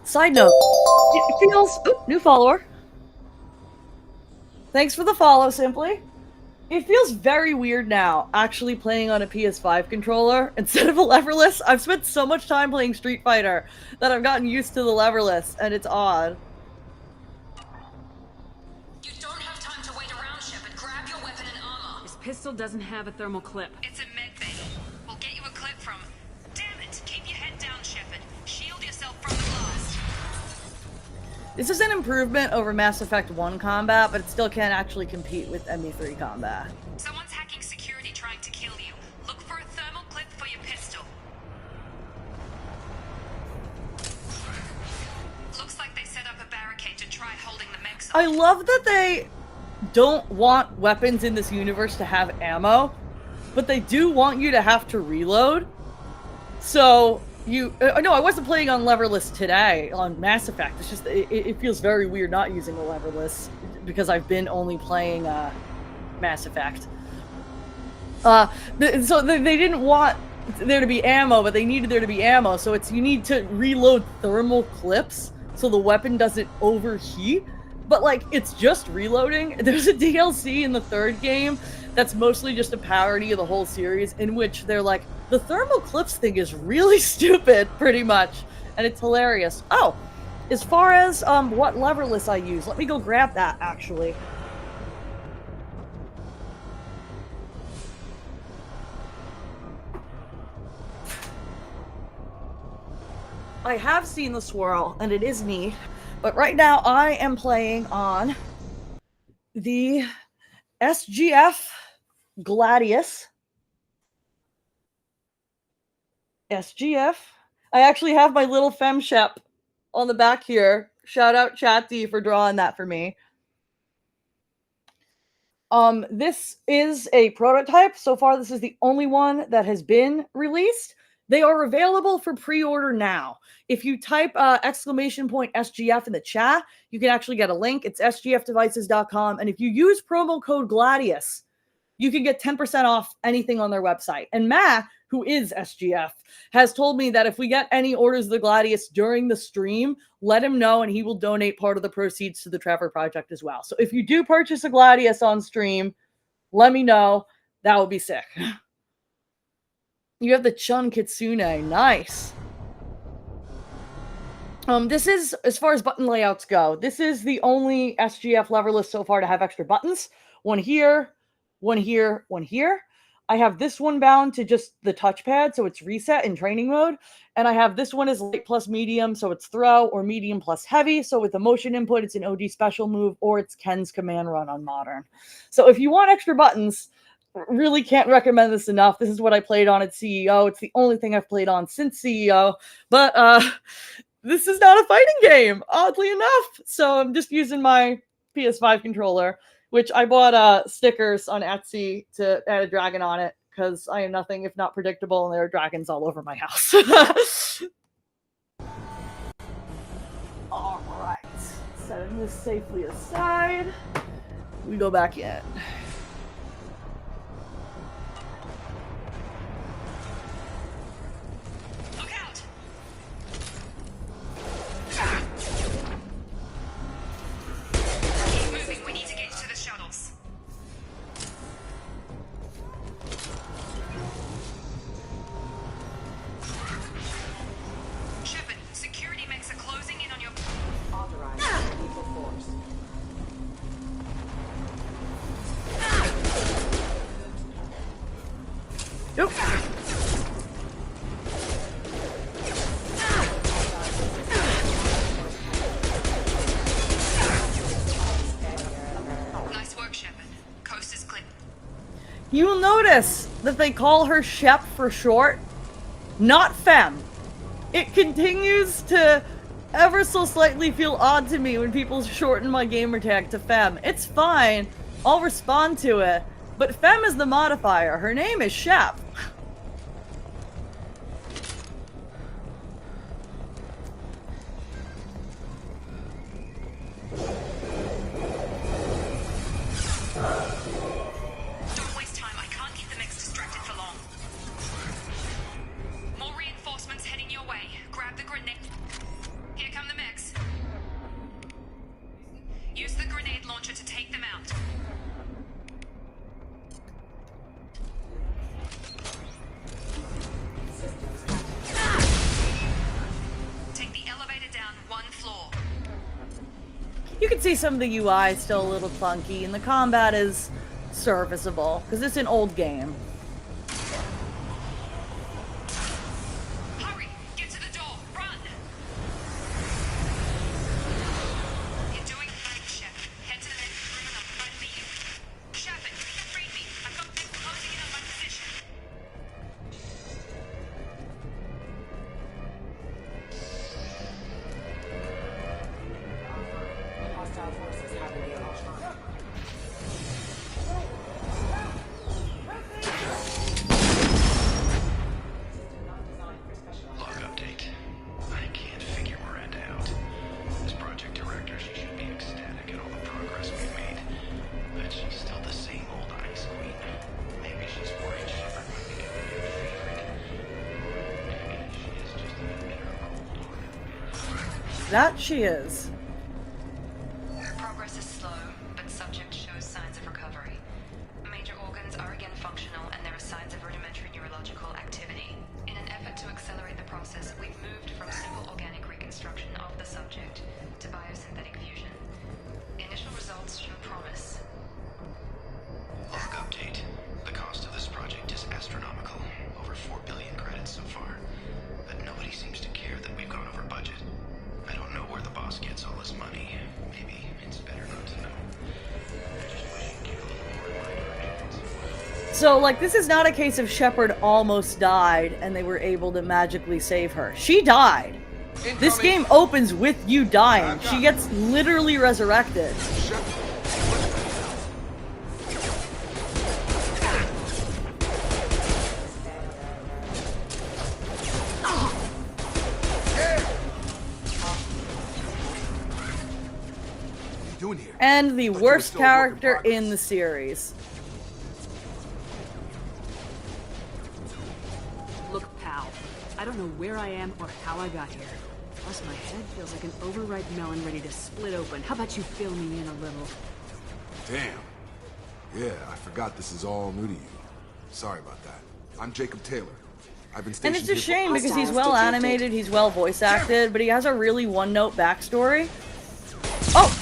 Side note, it feels... Oop, new follower. Thanks for the follow, Simply. It feels very weird now, actually playing on a PS5 controller instead of a leverless. I've spent so much time playing Street Fighter that I've gotten used to the leverless, and it's odd. You don't have time to wait around, Shepard. Grab your weapon and armor. This pistol doesn't have a thermal clip. It's a med bay. We'll get you a clip from... Damn it! Keep your head down, Shepard. Shield yourself from the blast. This is an improvement over Mass Effect 1 combat, but it still can't actually compete with ME3 combat. Someone's hacking security trying to kill you. Look for a thermal clip for your pistol. Looks like they set up a barricade to try holding the mechs off. I love that they don't want weapons in this universe to have ammo, but they do want you to have to reload. So... no, I wasn't playing on leverless today on Mass Effect. It's just it feels very weird not using a leverless because I've been only playing Mass Effect. So they didn't want there to be ammo, but they needed there to be ammo. So you need to reload thermal clips so the weapon doesn't overheat. But like it's just reloading. There's a DLC in the third game that's mostly just a parody of the whole series in which they're like, the thermal clips thing is really stupid, pretty much, and it's hilarious. Oh, as far as what leverless I use, let me go grab that, actually. I have seen the swirl, and it is neat, but right now I am playing on the SGF Gladius. SGF. I actually have my little femshep on the back here. Shout out Chatty for drawing that for me. This is a prototype. So far, this is the only one that has been released. They are available for pre-order now. If you type !SGF in the chat, you can actually get a link. It's sgfdevices.com. And if you use promo code Gladius, you can get 10% off anything on their website. And Matt, who is SGF, has told me that if we get any orders of the Gladius during the stream, let him know and he will donate part of the proceeds to the Trevor Project as well. So if you do purchase a Gladius on stream, let me know. That would be sick. You have the Chun Kitsune. Nice. This is, as far as button layouts go, this is the only SGF lever list so far to have extra buttons. One here, one here, one here. I have this one bound to just the touchpad, so it's reset in training mode. And I have this one as light plus medium, so it's throw, or medium plus heavy. So with the motion input, it's an OD special move, or it's Ken's command run on modern. So if you want extra buttons, really can't recommend this enough. This is what I played on at CEO. It's the only thing I've played on since CEO. But this is not a fighting game, oddly enough. So I'm just using my PS5 controller, which I bought stickers on Etsy to add a dragon on it, because I am nothing if not predictable, and there are dragons all over my house. All right. Setting this safely aside. We go back in. Nope. Nice work, Shepard. Coast is clear. You will notice that they call her Shep for short, not Fem. It continues to ever so slightly feel odd to me when people shorten my gamer tag to Fem. It's fine. I'll respond to it. But Fem is the modifier. Her name is Shep. Don't waste time. I can't keep the mix distracted for long. More reinforcements heading your way. Grab the grenade. Here come the mechs. Use the grenade launcher to take them out. Take the elevator down one floor. You can see some of the UI is still a little clunky, and the combat is serviceable, because it's an old game. Hurry! Get to the door! Run! You're doing fine, Shep. Head to the next room and I'll try to meet you. Shepard, read me. I've got them closing in on my position. Hostile forces have engaged. Log update. I can't figure Miranda out. As project director, she should be ecstatic at all the progress we've made. But she's still the same old ice queen. Maybe she's worried Shepard might become a new favorite. Maybe she is just an emitter of cold. That she is. Progress is slow, but subject shows signs of recovery. Major organs are again functional, and there are signs of rudimentary neurological activity. In an effort to accelerate the process, we've moved from simple organic reconstruction of the subject to biosynthetic fusion. Initial results show promise. Log update. The cost of this project is astronomical. Over 4 billion credits so far. But nobody seems to care that we've gone over budget. I don't know where the boss gets all this money. Maybe it's better not to know. I just wish he'd give a little more in my directions. So, like, this is not a case of Shepard almost died and they were able to magically save her. She died. This game opens with you dying. She gets literally resurrected. and the worst character in the series. Look, pal, I don't know where I am or how I got here. Plus, my head feels like an overripe melon ready to split open. How about you fill me in a little? Damn. Yeah, I forgot this is all new to you. Sorry about that. I'm Jacob Taylor. I've been stationed And it's a here shame because he's well animated, he's well voice acted, but he has a really one-note backstory. Oh!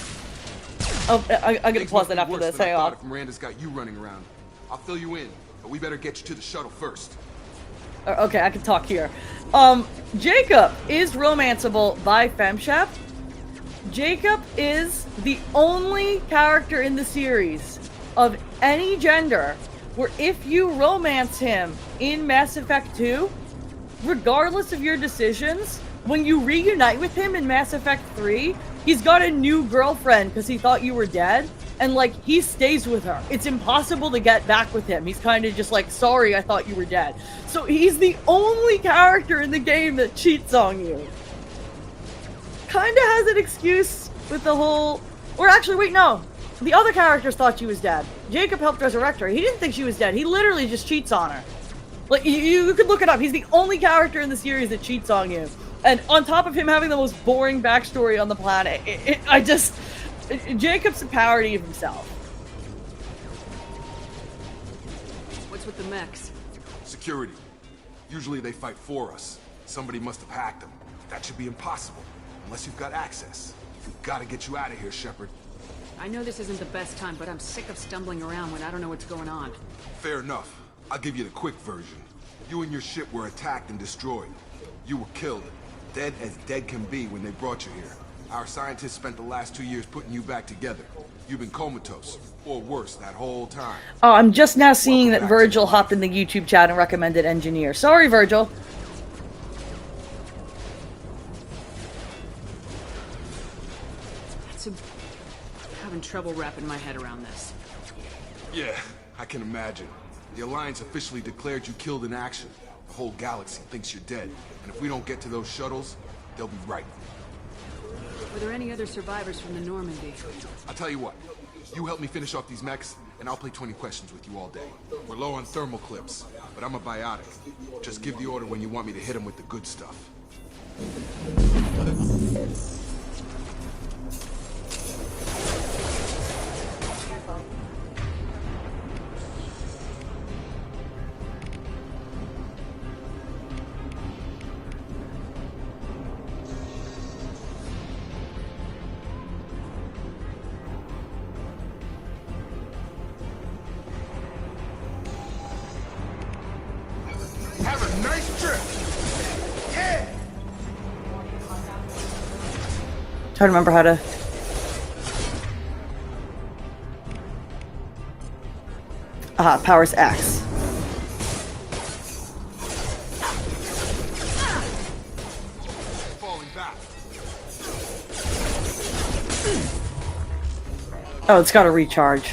Oh, I gotta pause that after this. Hang on. If Miranda's got you running around, I'll fill you in, but we better get you to the shuttle first. Okay, I can talk here. Jacob is romanceable by FemShep. Jacob is the only character in the series of any gender where if you romance him in Mass Effect 2, regardless of your decisions, when you reunite with him in Mass Effect 3, he's got a new girlfriend because he thought you were dead, and, like, he stays with her. It's impossible to get back with him. He's kind of just like, sorry, I thought you were dead. So he's the only character in the game that cheats on you. Kind of has an excuse with the whole... Or actually, wait, no. The other characters thought she was dead. Jacob helped resurrect her. He didn't think she was dead. He literally just cheats on her. Like, you could look it up. He's the only character in the series that cheats on you. And on top of him having the most boring backstory on the planet, Jacob's a parody of himself. What's with the mechs? Security. Usually they fight for us. Somebody must have hacked them. That should be impossible, unless you've got access. We've got to get you out of here, Shepard. I know this isn't the best time, but I'm sick of stumbling around when I don't know what's going on. Fair enough. I'll give you the quick version. You and your ship were attacked and destroyed. You were killed. Dead as dead can be when they brought you here. Our scientists spent the last 2 years putting you back together. You've been comatose, or worse, that whole time. Oh, I'm just now seeing that Virgil hopped in the YouTube chat and recommended Engineer. Sorry, Virgil. I'm having trouble wrapping my head around this. Yeah, I can imagine. The Alliance officially declared you killed in action. The whole galaxy thinks you're dead. And if we don't get to those shuttles, they'll be right. Were there any other survivors from the Normandy? I'll tell you what. You help me finish off these mechs, and I'll play 20 questions with you all day. We're low on thermal clips, but I'm a biotic. Just give the order when you want me to hit them with the good stuff. Have a nice trip. Yeah. Trying to remember how to. Powers X. Falling back. Oh, it's got to recharge.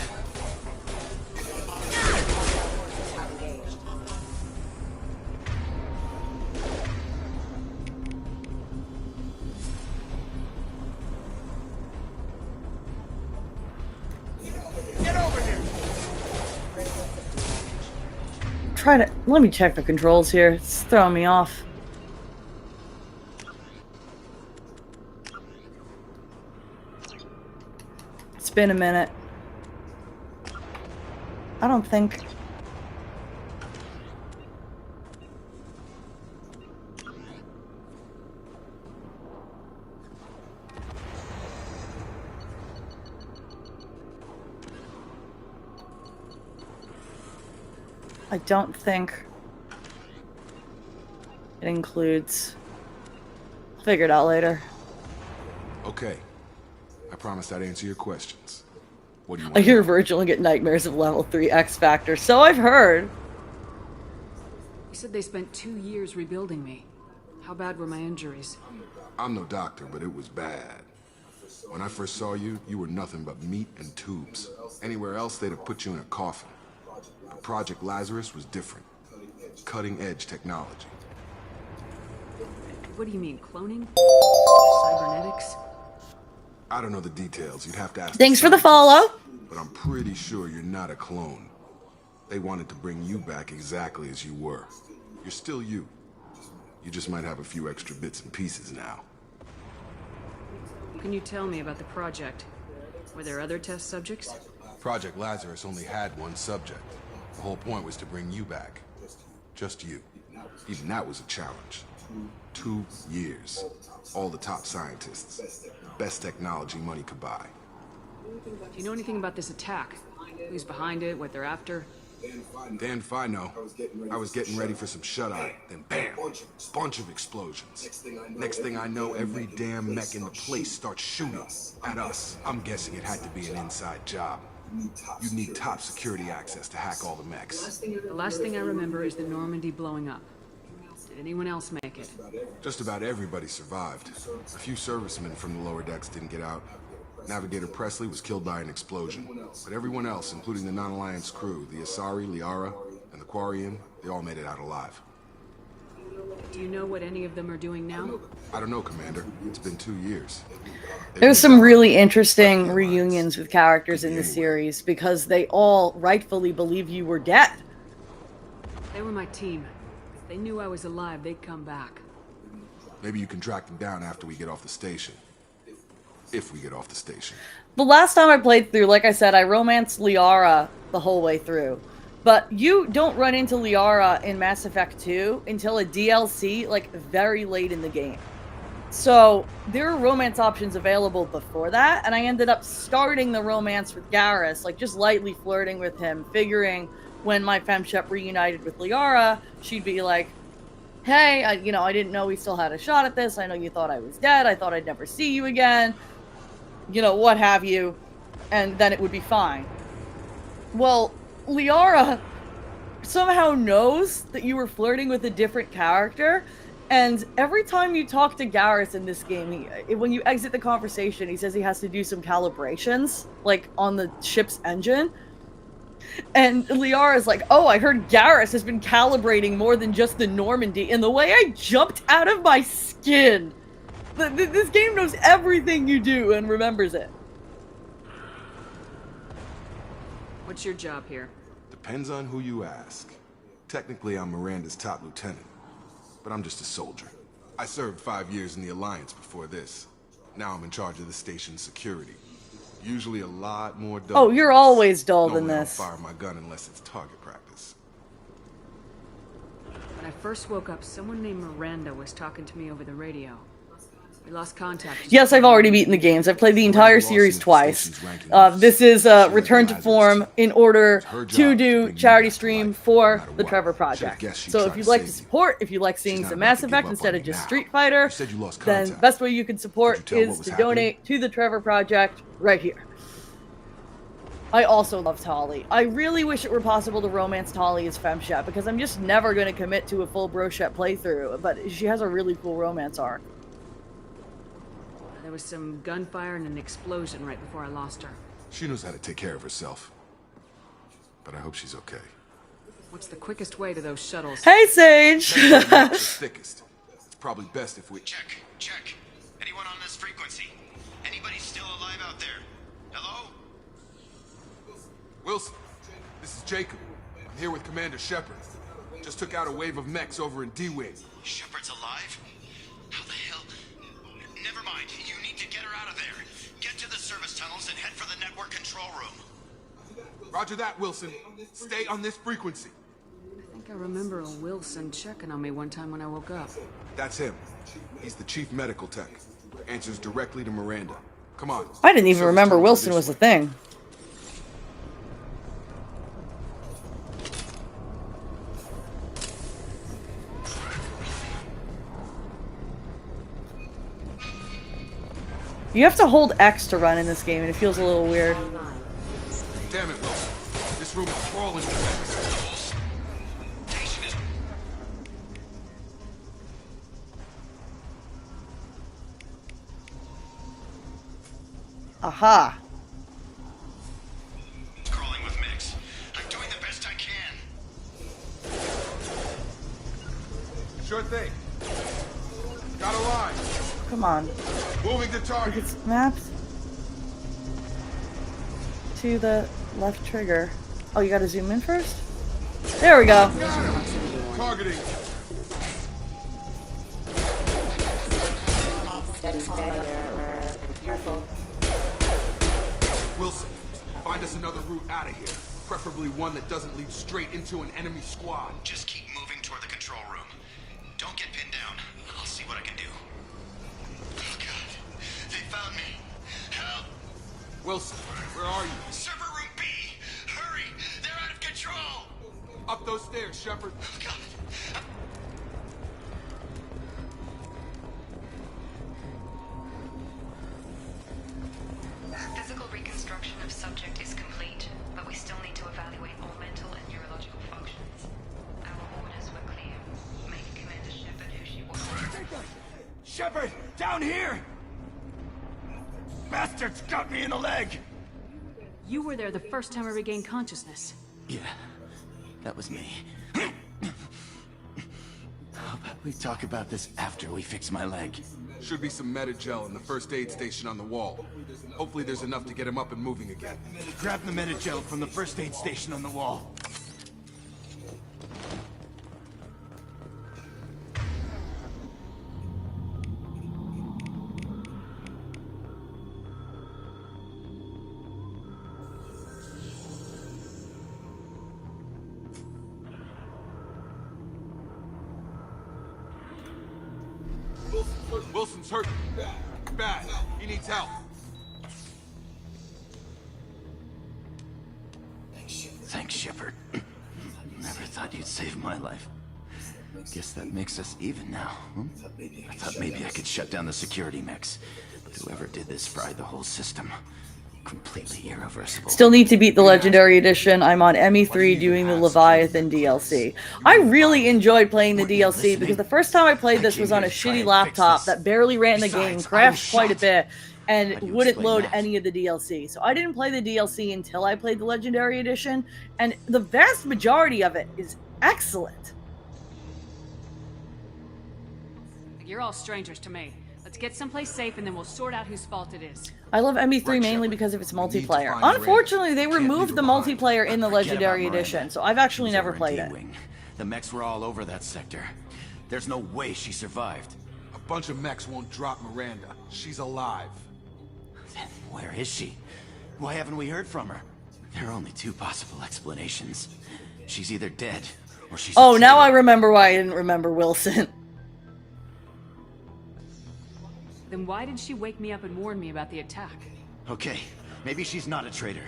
Let me check the controls here. It's throwing me off. It's been a minute. I don't think... I don't think it includes. I'll figure it out later. Okay. I promise I'd answer your questions. What do you I want? hear Virgil and get nightmares of level 3 X Factor, so I've heard. You said they spent 2 years rebuilding me. How bad were my injuries? I'm no doctor, but it was bad. When I first saw you, you were nothing but meat and tubes. Anywhere else, they'd have put you in a coffin. But Project Lazarus was different. Cutting-edge technology. What do you mean, cloning? Cybernetics? I don't know the details. You'd have to ask. Thanks for the follow. But I'm pretty sure you're not a clone. They wanted to bring you back exactly as you were. You're still you. You just might have a few extra bits and pieces now. What can you tell me about the project? Were there other test subjects? Project Lazarus only had one subject. The whole point was to bring you back. Just you. Even that was a challenge. 2 years. All the top scientists. Best technology money could buy. Do you know anything about this attack? Who's behind it, what they're after? Dan Fino. I was getting ready for some shut-eye, then bam! Bunch of explosions. Next thing I know, every damn mech in the place starts shooting at us. I'm guessing it had to be an inside job. You'd need top security access to hack all the mechs. The last thing I remember is the Normandy blowing up. Did anyone else make it? Just about everybody survived. A few servicemen from the lower decks didn't get out. Navigator Presley was killed by an explosion. But everyone else, including the non-Alliance crew, the Asari, Liara, and the Quarian, they all made it out alive. Do you know what any of them are doing now? I don't know, Commander. It's been 2 years. There's some really interesting reunions with characters in the series because they all rightfully believe you were dead. They were my team. If they knew I was alive, they'd come back. Maybe you can track them down after we get off the station. If we get off the station. The last time I played through, like I said, I romanced Liara the whole way through. But you don't run into Liara in Mass Effect 2 until a DLC, like, very late in the game. So, there are romance options available before that, and I ended up starting the romance with Garrus, like, just lightly flirting with him, figuring when my femshep reunited with Liara, she'd be like, hey, I didn't know we still had a shot at this, I know you thought I was dead, I thought I'd never see you again, what have you, and then it would be fine. Well, Liara somehow knows that you were flirting with a different character, and every time you talk to Garrus in this game, when you exit the conversation, he says he has to do some calibrations, like, on the ship's engine. And Liara's like, oh, I heard Garrus has been calibrating more than just the Normandy, and the way I jumped out of my skin! This game knows everything you do and remembers it. What's your job here? Depends on who you ask. Technically, I'm Miranda's top lieutenant. But I'm just a soldier. I served 5 years in the Alliance before this. Now I'm in charge of the station's security. Usually a lot more dull. Oh, you're always dull than Normally this. I don't fire my gun unless it's target practice. When I first woke up, someone named Miranda was talking to me over the radio. We lost contact. Yes, I've already beaten the games. I've played the entire series twice. This is Return to Form in order to do charity stream for the Trevor Project. So if you'd like to support, if you like seeing some Mass Effect instead of just Street Fighter, then the best way you can support is to donate to the Trevor Project right here. I also love Tali. I really wish it were possible to romance Tali as femshep, because I'm just never going to commit to a full broshep playthrough, but she has a really cool romance arc. There was some gunfire and an explosion right before I lost her. She knows how to take care of herself. But I hope she's okay. What's the quickest way to those shuttles? Hey, Sage! The thickest. It's probably best if we... Check. Anyone on this frequency? Anybody still alive out there? Hello? Wilson, this is Jacob. I'm here with Commander Shepard. Just took out a wave of mechs over in D-Wing. Shepard's alive? How the hell? Never mind. You need to get her out of there. Get to the service tunnels and head for the network control room. Roger that, Wilson. Stay on this frequency. I think I remember a Wilson checking on me one time when I woke up. That's him. He's the chief medical tech. Answers directly to Miranda. Come on. I didn't even remember Wilson was a thing. You have to hold X to run in this game, and it feels a little weird. Damn it, Wilson. This room is crawling with mechs. Aha. Crawling with mechs. I'm doing the best I can. Sure thing. Got a line. Come on. Moving to target. Look at maps. to the left trigger. Oh, you gotta zoom in first? There we go. Targeting. Wilson, find us another route out of here. Preferably one that doesn't lead straight into an enemy squad. Just keep moving toward the control room. Don't get pinned down. I'll see what I can do. Oh God, they found me. Help! Wilson, where are you? Server room B! Hurry! They're out of control! Up those stairs, Shepard. Oh God. Physical reconstruction of subject is complete, but we still need to evaluate all mental and neurological functions. Our orders were clear. Make Commander Shepard who she was. Shepard, down here! Bastards got me in the leg! You were there the first time I regained consciousness. Yeah, that was me. How about we talk about this after we fix my leg? Should be some medi-gel in the first aid station on the wall. Hopefully there's enough to get him up and moving again. Grab the medi-gel from the first aid station on the wall. Wilson's hurt. Bad. He needs help. Thanks, Shepard. Never thought you'd save my life. Guess that makes us even now. I thought maybe I could shut down the security mechs, but whoever did this fried the whole system. Completely irreversible. Still need to beat the Legendary Edition. I'm on ME3 doing the Leviathan DLC. I really enjoyed playing the DLC because the first time I played this was on a shitty laptop that barely ran the game, crashed quite a bit, and wouldn't load any of the DLC. So I didn't play the DLC until I played the Legendary Edition, and the vast majority of it is excellent. You're all strangers to me. Let's get someplace safe and then we'll sort out whose fault it is. I love ME3 mainly because of its multiplayer. Unfortunately, they removed the multiplayer in the Legendary Edition, so I've actually never played it. The mechs were all over that sector. There's no way she survived. A bunch of mechs won't drop Miranda. She's alive. Then where is she? Why haven't we heard from her? There are only two possible explanations. She's either dead, or she's... Oh, now I remember why I didn't remember Wilson. Then why did she wake me up and warn me about the attack? Okay, maybe she's not a traitor,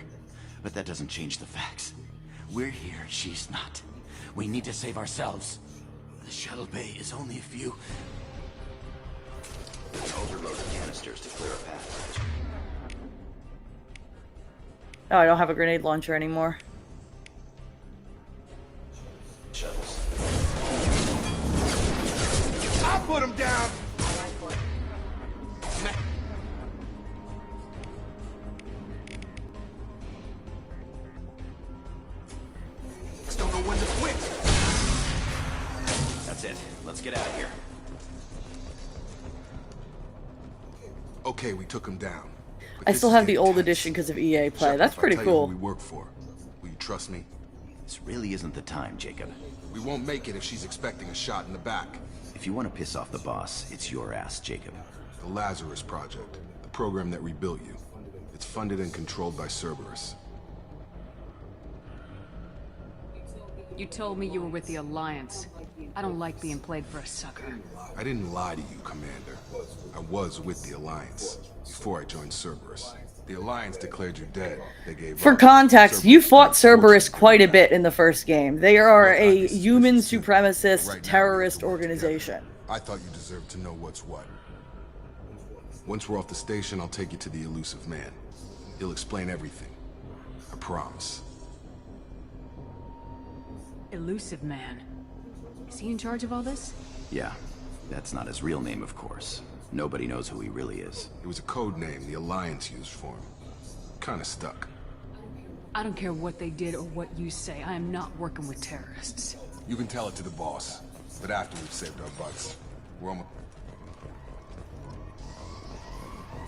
but that doesn't change the facts. We're here, she's not. We need to save ourselves. The shuttle bay is only a few... Overload the canisters to clear a path. Oh, I don't have a grenade launcher anymore. Shuttles. I put him down! Don't know when to quit. That's it. Let's get out of here. Okay, we took him down. I still have the old edition because of EA Play. That's pretty cool. We work for. Will you trust me? This really isn't the time, Jacob. We won't make it if she's expecting a shot in the back. If you want to piss off the boss, it's your ass, Jacob. The Lazarus Project, the program that rebuilt you. It's funded and controlled by Cerberus. You told me you were with the Alliance. I don't like being played for a sucker. I didn't lie to you, Commander. I was with the Alliance before I joined Cerberus. The Alliance declared you dead. They gave For context, you fought Cerberus quite a bit in the first game. They are a human supremacist terrorist organization. I thought you deserved to know what's what. Once we're off the station, I'll take you to the elusive man. He'll explain everything. I promise. Elusive Man. Is he in charge of all this? Yeah. That's not his real name, of course. Nobody knows who he really is. It was a code name the Alliance used for him. Kinda stuck. I don't care what they did or what you say. I am not working with terrorists. You can tell it to the boss. But after we've saved our butts. We're almost...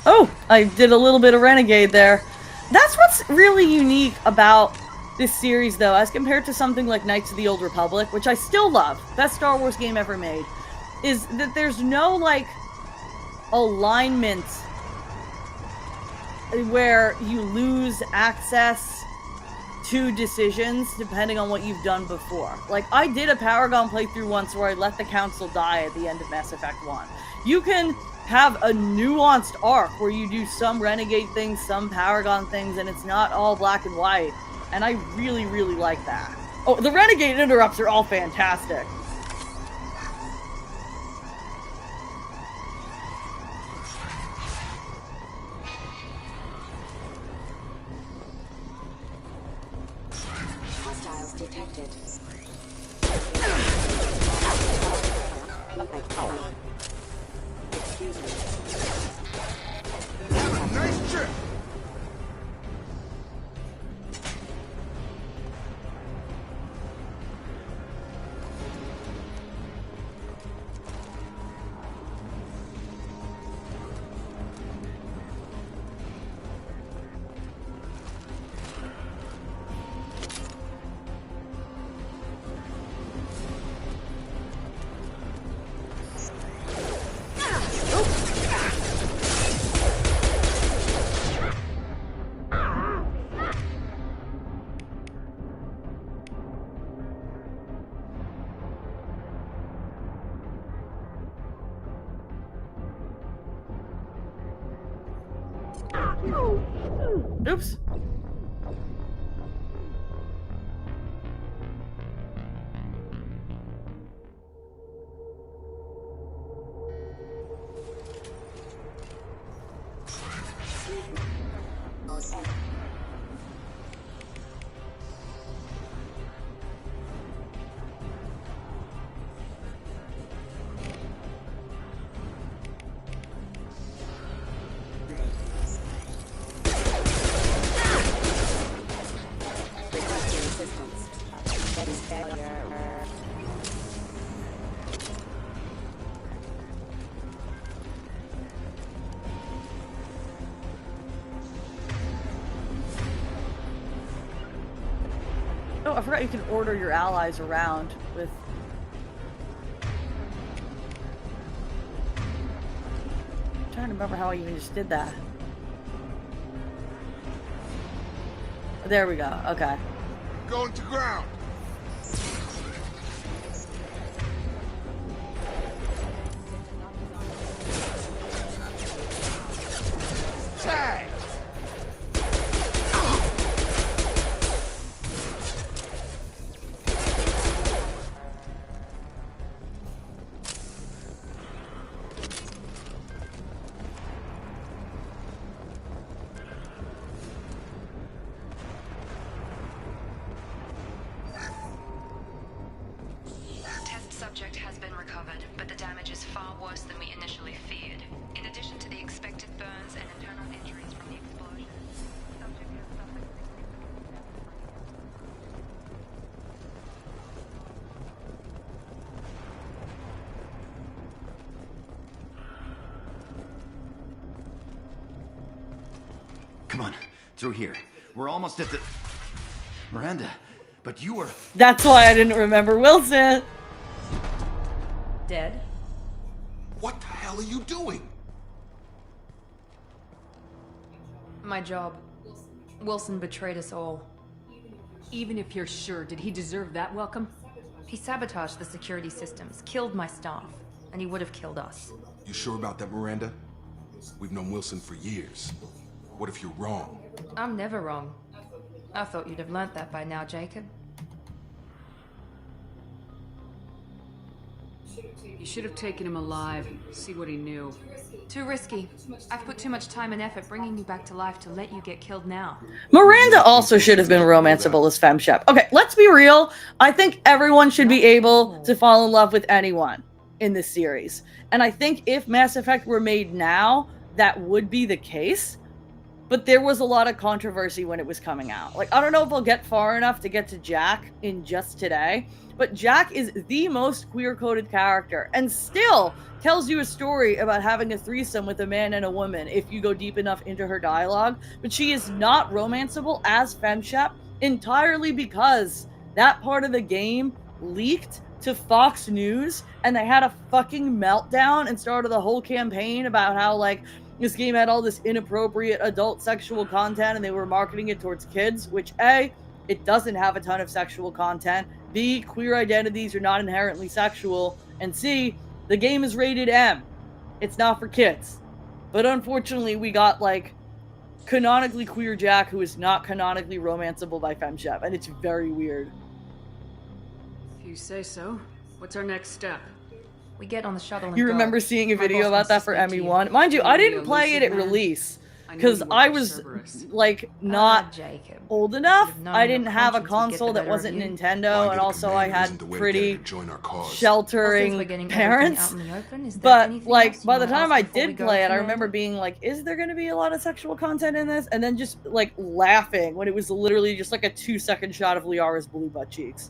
Oh, I did a little bit of Renegade there. That's what's really unique about this series, though, as compared to something like Knights of the Old Republic, which I still love, best Star Wars game ever made, is that there's no, like, alignment where you lose access to decisions depending on what you've done before. Like, I did a Paragon playthrough once where I let the Council die at the end of Mass Effect 1. You can have a nuanced arc where you do some Renegade things, some Paragon things, and it's not all black and white. And I really, really like that. Oh, the Renegade interrupts are all fantastic. Hostiles detected. Excuse me. Have a nice trip. Oops. Oh, I forgot you can order your allies around with... I'm trying to remember how I even just did that. There we go, okay. Going to ground. Tag. Subject has been recovered, but the damage is far worse than we initially feared. In addition to the expected burns and internal injuries from the explosion, subject has suffered Come on, through here. We're almost at the... Miranda, but you were... That's why I didn't remember Wilson! Dead? What the hell are you doing? My job. Wilson betrayed us all. Even if you're sure, did he deserve that welcome? He sabotaged the security systems, killed my staff, and he would have killed us. You sure about that, Miranda? We've known Wilson for years. What if you're wrong? I'm never wrong. I thought you'd have learnt that by now, Jacob. You should have taken him alive, see what he knew. Too risky. I've put too much time and effort bringing you back to life to let you get killed now. Miranda also should have been romanceable as FemShep. Okay, let's be real. I think everyone should be able to fall in love with anyone in this series. And I think if Mass Effect were made now, that would be the case. but there was a lot of controversy when it was coming out. Like, I don't know if I'll get far enough to get to Jack in just today, but Jack is the most queer-coded character, and still tells you a story about having a threesome with a man and a woman if you go deep enough into her dialogue, but she is not romanceable as FemShep entirely because that part of the game leaked to Fox News, and they had a fucking meltdown and started the whole campaign about how, like, this game had all this inappropriate adult sexual content and they were marketing it towards kids, which A, it doesn't have a ton of sexual content, B, queer identities are not inherently sexual, and C, the game is rated M. It's not for kids. But unfortunately, we got, like, canonically queer Jack who is not canonically romanceable by FemShep, and it's very weird. If you say so. What's our next step? We get on the shuttle and You go. remember seeing a My video boss about wants that to for speak to you. ME1? Mind you, I didn't play it at Elusive man. release, I know because you work I for was, Cerberus. like, not Jacob. old enough. known I your didn't have a conscience would get the console that better wasn't of you. Nintendo, and also I had pretty sheltering Well, since we're getting everything parents. out in the open, is there But, anything like, else you by the wanna time ask I before we did go, play it, I Commander? remember being like, is there going to be a lot of sexual content in this? And then just, like, laughing when it was literally just, like, a 2-second shot of Liara's blue butt cheeks.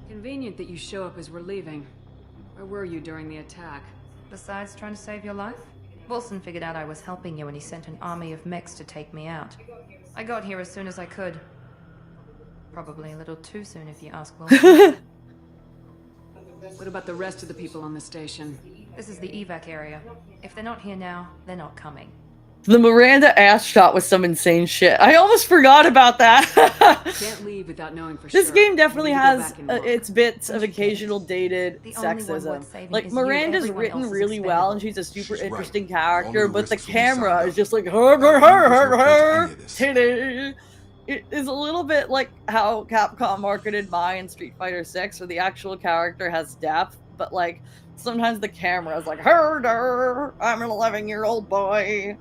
Convenient that you show up as we're leaving. Where were you during the attack? Besides trying to save your life, Wilson figured out I was helping you when he sent an army of mechs to take me out. I got here as soon as I could. Probably a little too soon if you ask Wilson. What about the rest of the people on the station? This is the evac area. If they're not here now, they're not coming. The Miranda ass shot was some insane shit. I almost forgot about that. Can't leave without knowing for This sure. game definitely We need to go has back and look. its bits of occasional dated The only one sexism. worth saving Like, is you. Miranda's Everyone written else is really well, and she's a She's super right. interesting The character, only but the risks will be camera signed is up. just like, titty. It is a little bit like how Capcom marketed Mai in Street Fighter 6, where the actual character has depth, but, like, sometimes the camera is like, herder, I'm an 11-year-old boy.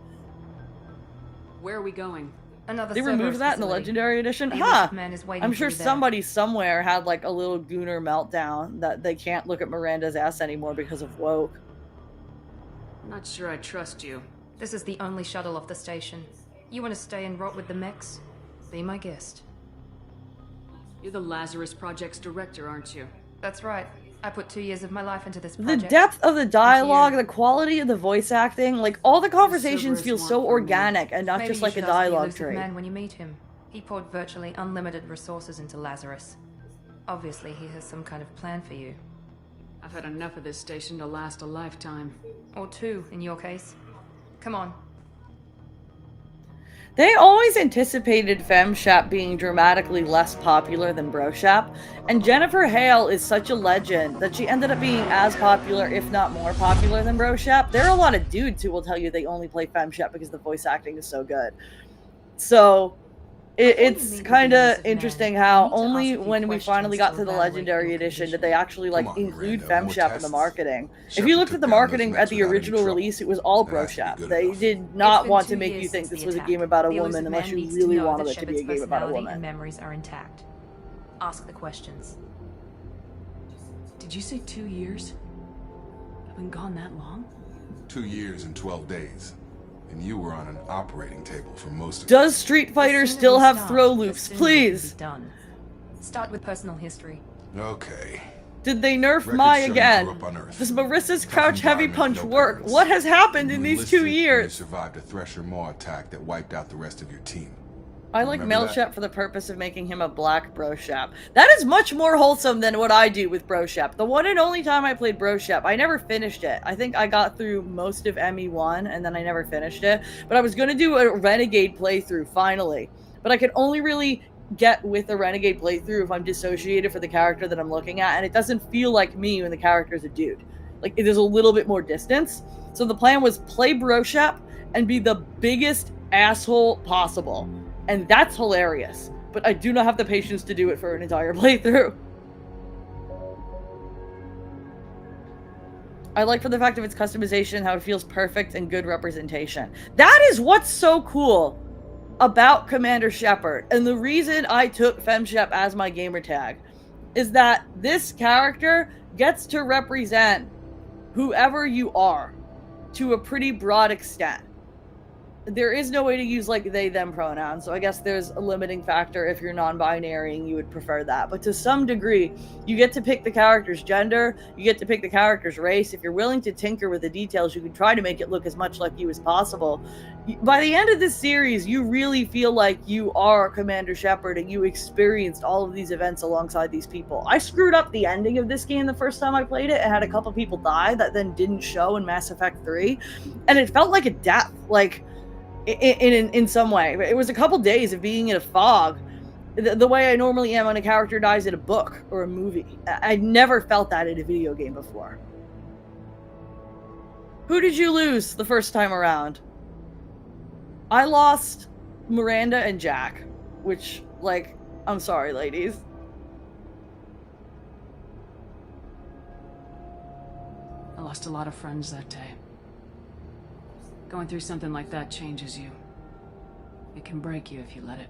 Where are we going? Another They removed Cerberus that in the facility. Legendary Edition? The Huh. elusive man is waiting I'm for sure you there. somebody somewhere had, like, a little gooner meltdown that they can't look at Miranda's ass anymore because of woke. I'm not sure I trust you. This is the only shuttle off the station. You want to stay and rot with the mechs? Be my guest. You're the Lazarus Project's director, aren't you? That's right. I put 2 years of my life into this The project. depth of the dialogue, the quality of the voice acting, like, all the conversations feel so organic and not Maybe just you like a should ask the dialogue elusive trait. man when you meet him. He poured virtually unlimited resources into Lazarus. Obviously, he has some kind of plan for you. I've had enough of this station to last a lifetime. Or 2, in your case. Come on. They always anticipated FemShep being dramatically less popular than BroShep, and Jennifer Hale is such a legend that she ended up being as popular, if not more popular, than BroShep. There are a lot of dudes who will tell you they only play FemShep because the voice acting is so good. So, it's kind of interesting how only when we finally got to the Legendary Edition did they actually, like, include FemShep in the marketing. If you looked at the marketing at the original release, it was all BroShep. They did not want to make you think this was a game about a woman unless you really wanted it to be a game about a woman. And memories are intact. Ask the questions. Did you say 2 years? I've been gone that long? 2 years and 12 days. And you were on an operating table for most of it. Does Street Fighter still have throw loops? Please! Done. Start with personal history. Okay. Did they nerf Records Mai show you again? grew up on Earth. Does Marissa's Tough crouch heavy environment, punch no work? parents. What has happened in You these enlisted 2 and You years? survived a Thresher Maw attack that wiped out the rest of your team. I like Remember that? Melchep for the purpose of making him a black BroShep. That is much more wholesome than what I do with BroShep. The one and only time I played BroShep, I never finished it. I think I got through most of ME1 and then I never finished it. But I was going to do a Renegade playthrough, finally. But I could only really get with a Renegade playthrough if I'm dissociated for the character that I'm looking at. And it doesn't feel like me when the character's a dude. Like, there's a little bit more distance. So the plan was play BroShep and be the biggest asshole possible. And that's hilarious, but I do not have the patience to do it for an entire playthrough. I like for the fact of its customization, how it feels perfect and good representation. That is what's so cool about Commander Shepard, and the reason I took FemShep as my gamertag is that this character gets to represent whoever you are. to a pretty broad extent. There is no way to use like they them pronouns, so I guess there's a limiting factor if you're non-binary and you would prefer that. But to some degree, you get to pick the character's gender, you get to pick the character's race. If you're willing to tinker with the details, you can try to make it look as much like you as possible. By the end of this series, you really feel like you are Commander Shepard and you experienced all of these events alongside these people. I screwed up the ending of this game the first time I played it and had a couple people die that then didn't show in Mass Effect 3, and it felt like a death, like in some way. It was a couple days of being in a fog, the way I normally am when a character dies in a book or a movie. I'd never felt that in a video game before. Who did you lose the first time around? I lost Miranda and Jack, which, like, I'm sorry, ladies. I lost a lot of friends that day. Going through something like that changes you. It can break you if you let it.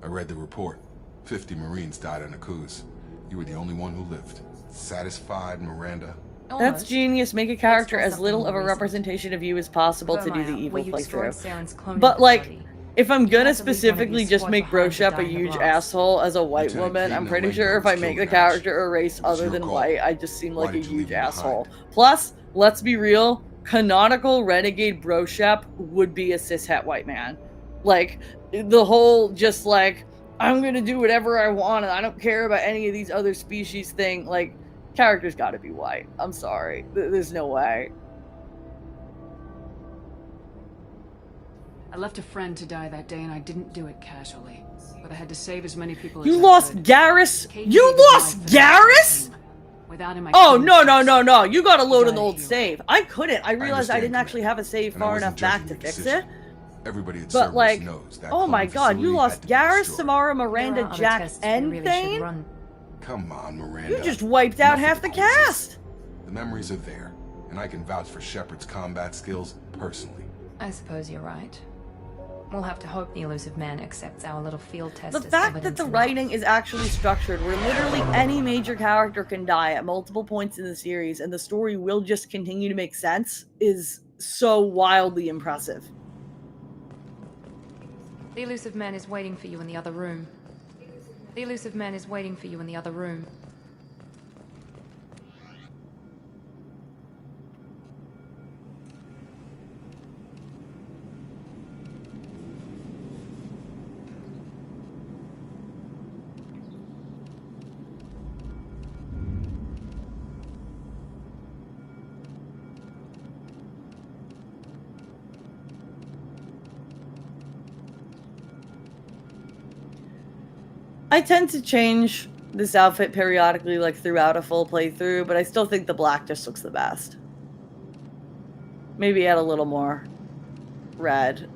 I read the report. 50 Marines died on Akuz. You were the only one who lived. Satisfied, Miranda? That's genius. Make a character as little of a representation of you as possible to do the evil playthrough. But, like, if I'm gonna specifically just make Broshep a huge asshole as a white woman, I'm pretty sure if I make the character a race other than white, I just seem like a huge asshole. Plus, let's be real, canonical renegade Broshep would be a cishet white man. Like, the whole just like, I'm gonna do whatever I want and I don't care about any of these other species thing, like, character's gotta be white. I'm sorry. There's no way. I left a friend to die that day and I didn't do it casually. But I had to save as many people as You I lost could. Garrus? You lost Garrus? Without him, I Oh, couldn't. no. You gotta load an old save. I couldn't. I realized I didn't actually have a save far enough back to fix it. Everybody at But, Cerberus like, knows that oh my clone god, you facility lost had to be Garrus, destroyed. Samara, Miranda, Jack, and Thane? Come on, Miranda. You just wiped out half the cast! The memories are there, and I can vouch for Shepard's combat skills personally. I suppose you're right. We'll have to hope the elusive man accepts our little field test The as fact that evidence the enough. writing is actually structured where literally any major character can die at multiple points in the series and the story will just continue to make sense is so wildly impressive. The elusive man is waiting for you in the other room. The elusive man is waiting for you in the other room. I tend to change this outfit periodically, like throughout a full playthrough, but I still think the black just looks the best. Maybe add a little more red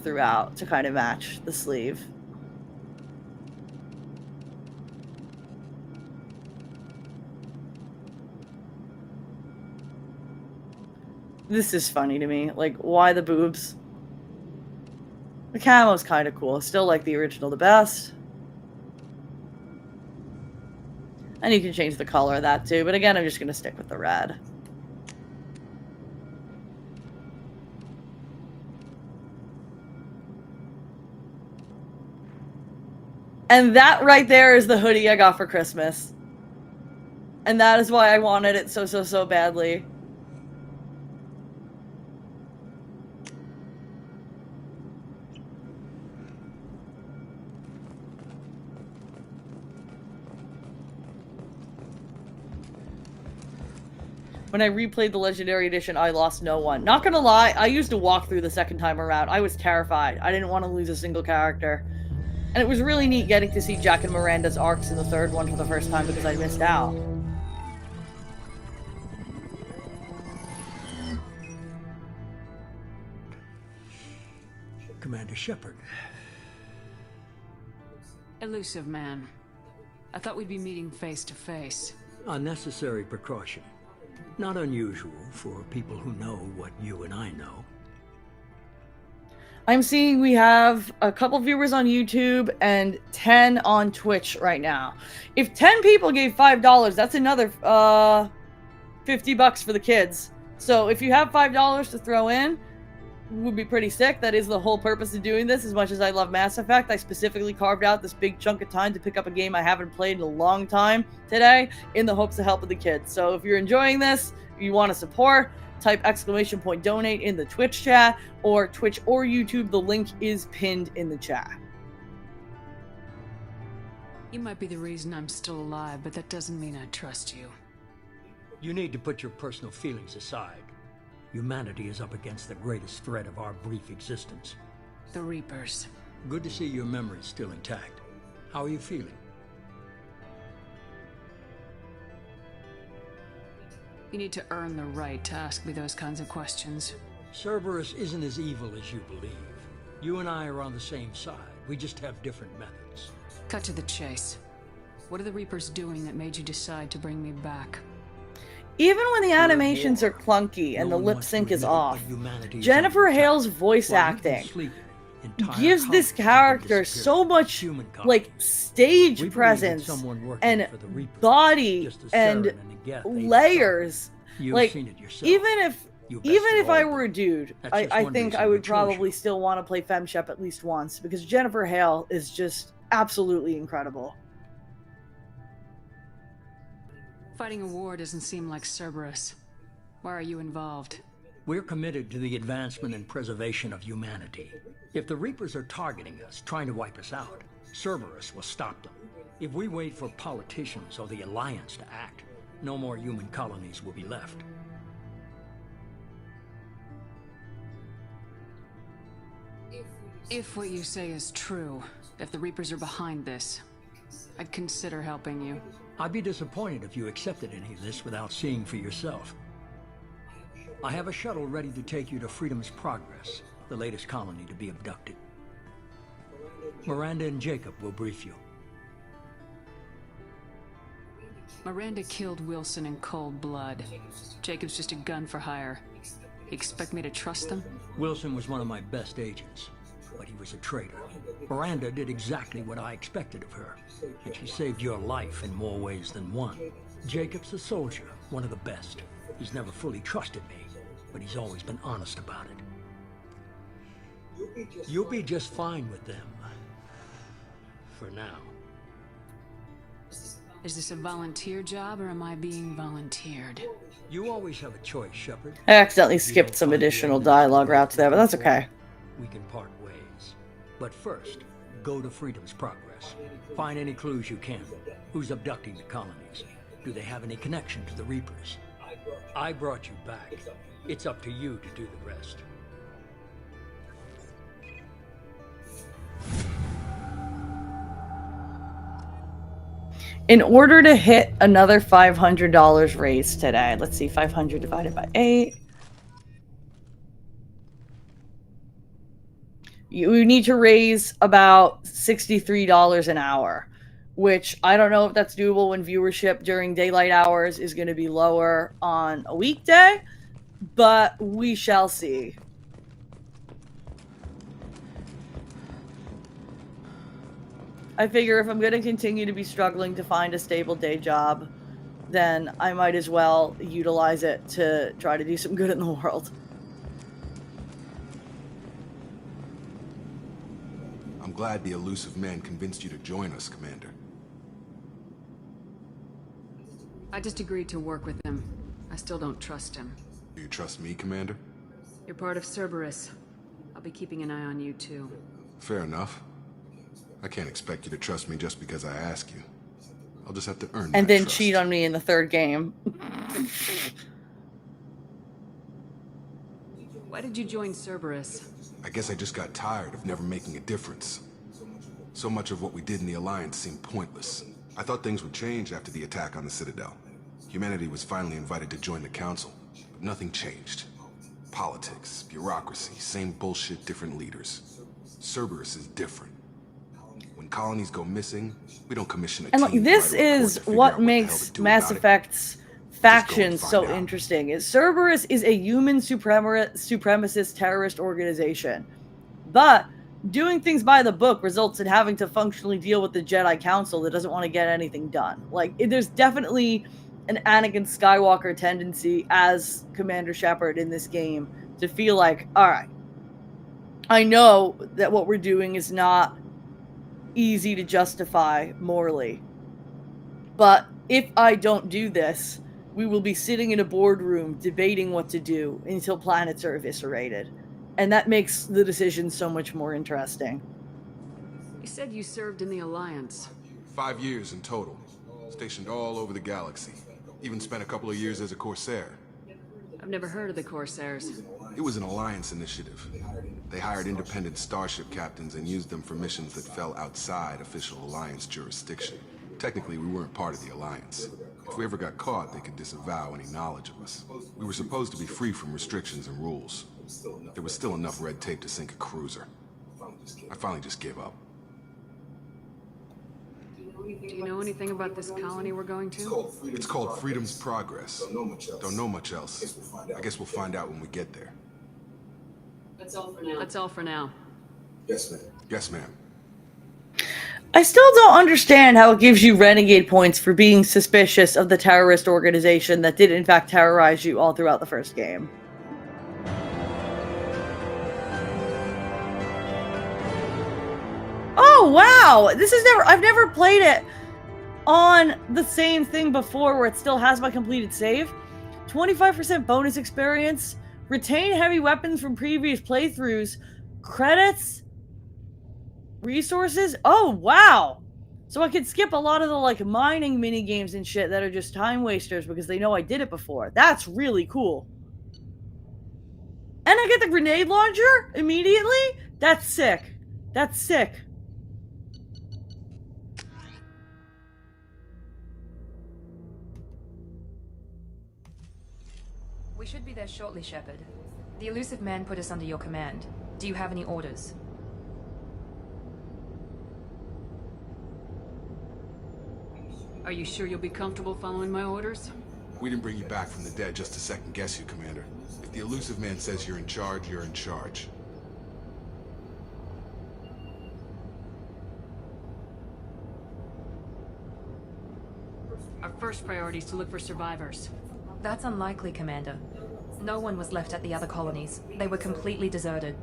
throughout to kind of match the sleeve. This is funny to me. Like, why the boobs? The camo's kind of cool. Still like the original the best. And you can change the color of that too, but again, I'm just going to stick with the red. And that right there is the hoodie I got for Christmas. And that is why I wanted it so badly. When I replayed the Legendary Edition, I lost no one. Not gonna lie, I used a walkthrough the second time around. I was terrified. I didn't want to lose a single character. And it was really neat getting to see Jack and Miranda's arcs in the third one for the first time because I missed out. Commander Shepard. Elusive man. I thought we'd be meeting face to face. A necessary precaution. Not unusual for people who know what you and I know. I'm seeing we have a couple viewers on YouTube and 10 on Twitch right now. If 10 people gave $5, that's another $50 for the kids. So if you have $5 to throw in, would be pretty sick. That is the whole purpose of doing this. As much as I love Mass Effect, I specifically carved out this big chunk of time to pick up a game I haven't played in a long time today in the hopes of helping the kids. So if you're enjoying this, you want to support, type !donate in the Twitch chat, or Twitch or YouTube. The link is pinned in the chat. You might be the reason I'm still alive, but that doesn't mean I trust you. You need to put your personal feelings aside. Humanity is up against the greatest threat of our brief existence. The Reapers. Good to see your memory's still intact. How are you feeling? You need to earn the right to ask me those kinds of questions. Cerberus isn't as evil as you believe. You and I are on the same side. We just have different methods. Cut to the chase. What are the Reapers doing that made you decide to bring me back? Even when the animations are clunky and the lip sync is off, Jennifer Hale's voice acting gives this character so much, like, stage presence and body and layers. Like, even if I were a dude, I think I would probably still want to play FemShep at least once, because Jennifer Hale is just absolutely incredible. Fighting a war doesn't seem like Cerberus. Why are you involved? We're committed to the advancement and preservation of humanity. If the Reapers are targeting us, trying to wipe us out, Cerberus will stop them. If we wait for politicians or the Alliance to act, no more human colonies will be left. If what you say is true, if the Reapers are behind this, I'd consider helping you. I'd be disappointed if you accepted any of this without seeing for yourself. I have a shuttle ready to take you to Freedom's Progress, the latest colony to be abducted. Miranda and Jacob will brief you. Miranda killed Wilson in cold blood. Jacob's just a gun for hire. You expect me to trust them? Wilson was one of my best agents, but he was a traitor. Miranda did exactly what I expected of her, and she saved your life in more ways than one. Jacob's a soldier, one of the best. He's never fully trusted me, but he's always been honest about it. You'll be just fine with them. For now. Is this a volunteer job, or am I being volunteered? You always have a choice, Shepard. I accidentally skipped some additional dialogue routes there, but that's okay. We can part ways. But first, go to Freedom's Progress. Find any clues you can. Who's abducting the colonies? Do they have any connection to the Reapers? I brought you back. It's up to you to do the rest. In order to hit another $500 raised today, let's see, 500 divided by 8. You need to raise about $63 an hour, which I don't know if that's doable when viewership during daylight hours is going to be lower on a weekday, but we shall see. I figure if I'm going to continue to be struggling to find a stable day job, then I might as well utilize it to try to do some good in the world. I'm glad the elusive man convinced you to join us, Commander. I just agreed to work with him. I still don't trust him. Do you trust me, Commander? You're part of Cerberus. I'll be keeping an eye on you, too. Fair enough. I can't expect you to trust me just because I ask you. I'll just have to earn that and then trust. cheat on me in the third game. Why did you join Cerberus? I guess I just got tired of never making a difference. So much of what we did in the Alliance seemed pointless. I thought things would change after the attack on the Citadel. Humanity was finally invited to join the Council, but nothing changed. Politics, bureaucracy, same bullshit, different leaders. Cerberus is different. When colonies go missing, we don't commission a team. And look, this is what makes Mass Effect's factions so interesting. Is Cerberus is a human supremacist terrorist organization, but doing things by the book results in having to functionally deal with the Jedi Council that doesn't want to get anything done. Like, there's definitely an Anakin Skywalker tendency as Commander Shepard in this game to feel like, all right, I know that what we're doing is not easy to justify morally, but if I don't do this, we will be sitting in a boardroom debating what to do until planets are eviscerated. And that makes the decision so much more interesting. You said you served in the Alliance. 5 years in total. Stationed all over the galaxy. Even spent a couple of years as a Corsair. I've never heard of the Corsairs. It was an Alliance initiative. They hired independent starship captains and used them for missions that fell outside official Alliance jurisdiction. Technically, we weren't part of the Alliance. If we ever got caught, they could disavow any knowledge of us. We were supposed to be free from restrictions and rules. There was still enough red tape to sink a cruiser. I finally just gave up. Do you know anything about this colony we're going to? It's called Freedom's Progress. Don't know much else. I guess we'll find out when we get there. That's all for now. That's all for now. Yes, ma'am. Yes, ma'am. I still don't understand how it gives you renegade points for being suspicious of the terrorist organization that did in fact terrorize you all throughout the first game. Oh wow! I've never played it on the same thing before where it still has my completed save. 25% bonus experience, retain heavy weapons from previous playthroughs, credits, resources. Oh wow! So I could skip a lot of the like mining mini games and shit that are just time wasters because they know I did it before. That's really cool. And I get the grenade launcher immediately? That's sick. That's sick. We should be there shortly, Shepard. The elusive man put us under your command. Do you have any orders? Are you sure you'll be comfortable following my orders? We didn't bring you back from the dead just to second guess you, Commander. If the elusive man says you're in charge, you're in charge. Our first priority is to look for survivors. That's unlikely, Commander. No one was left at the other colonies. They were completely deserted.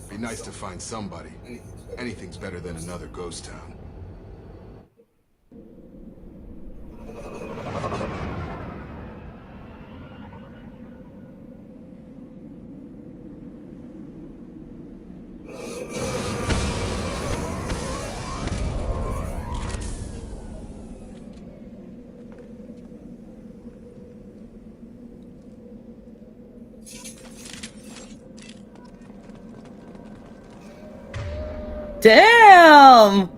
Be nice to find somebody. Anything's better than another ghost town. Damn!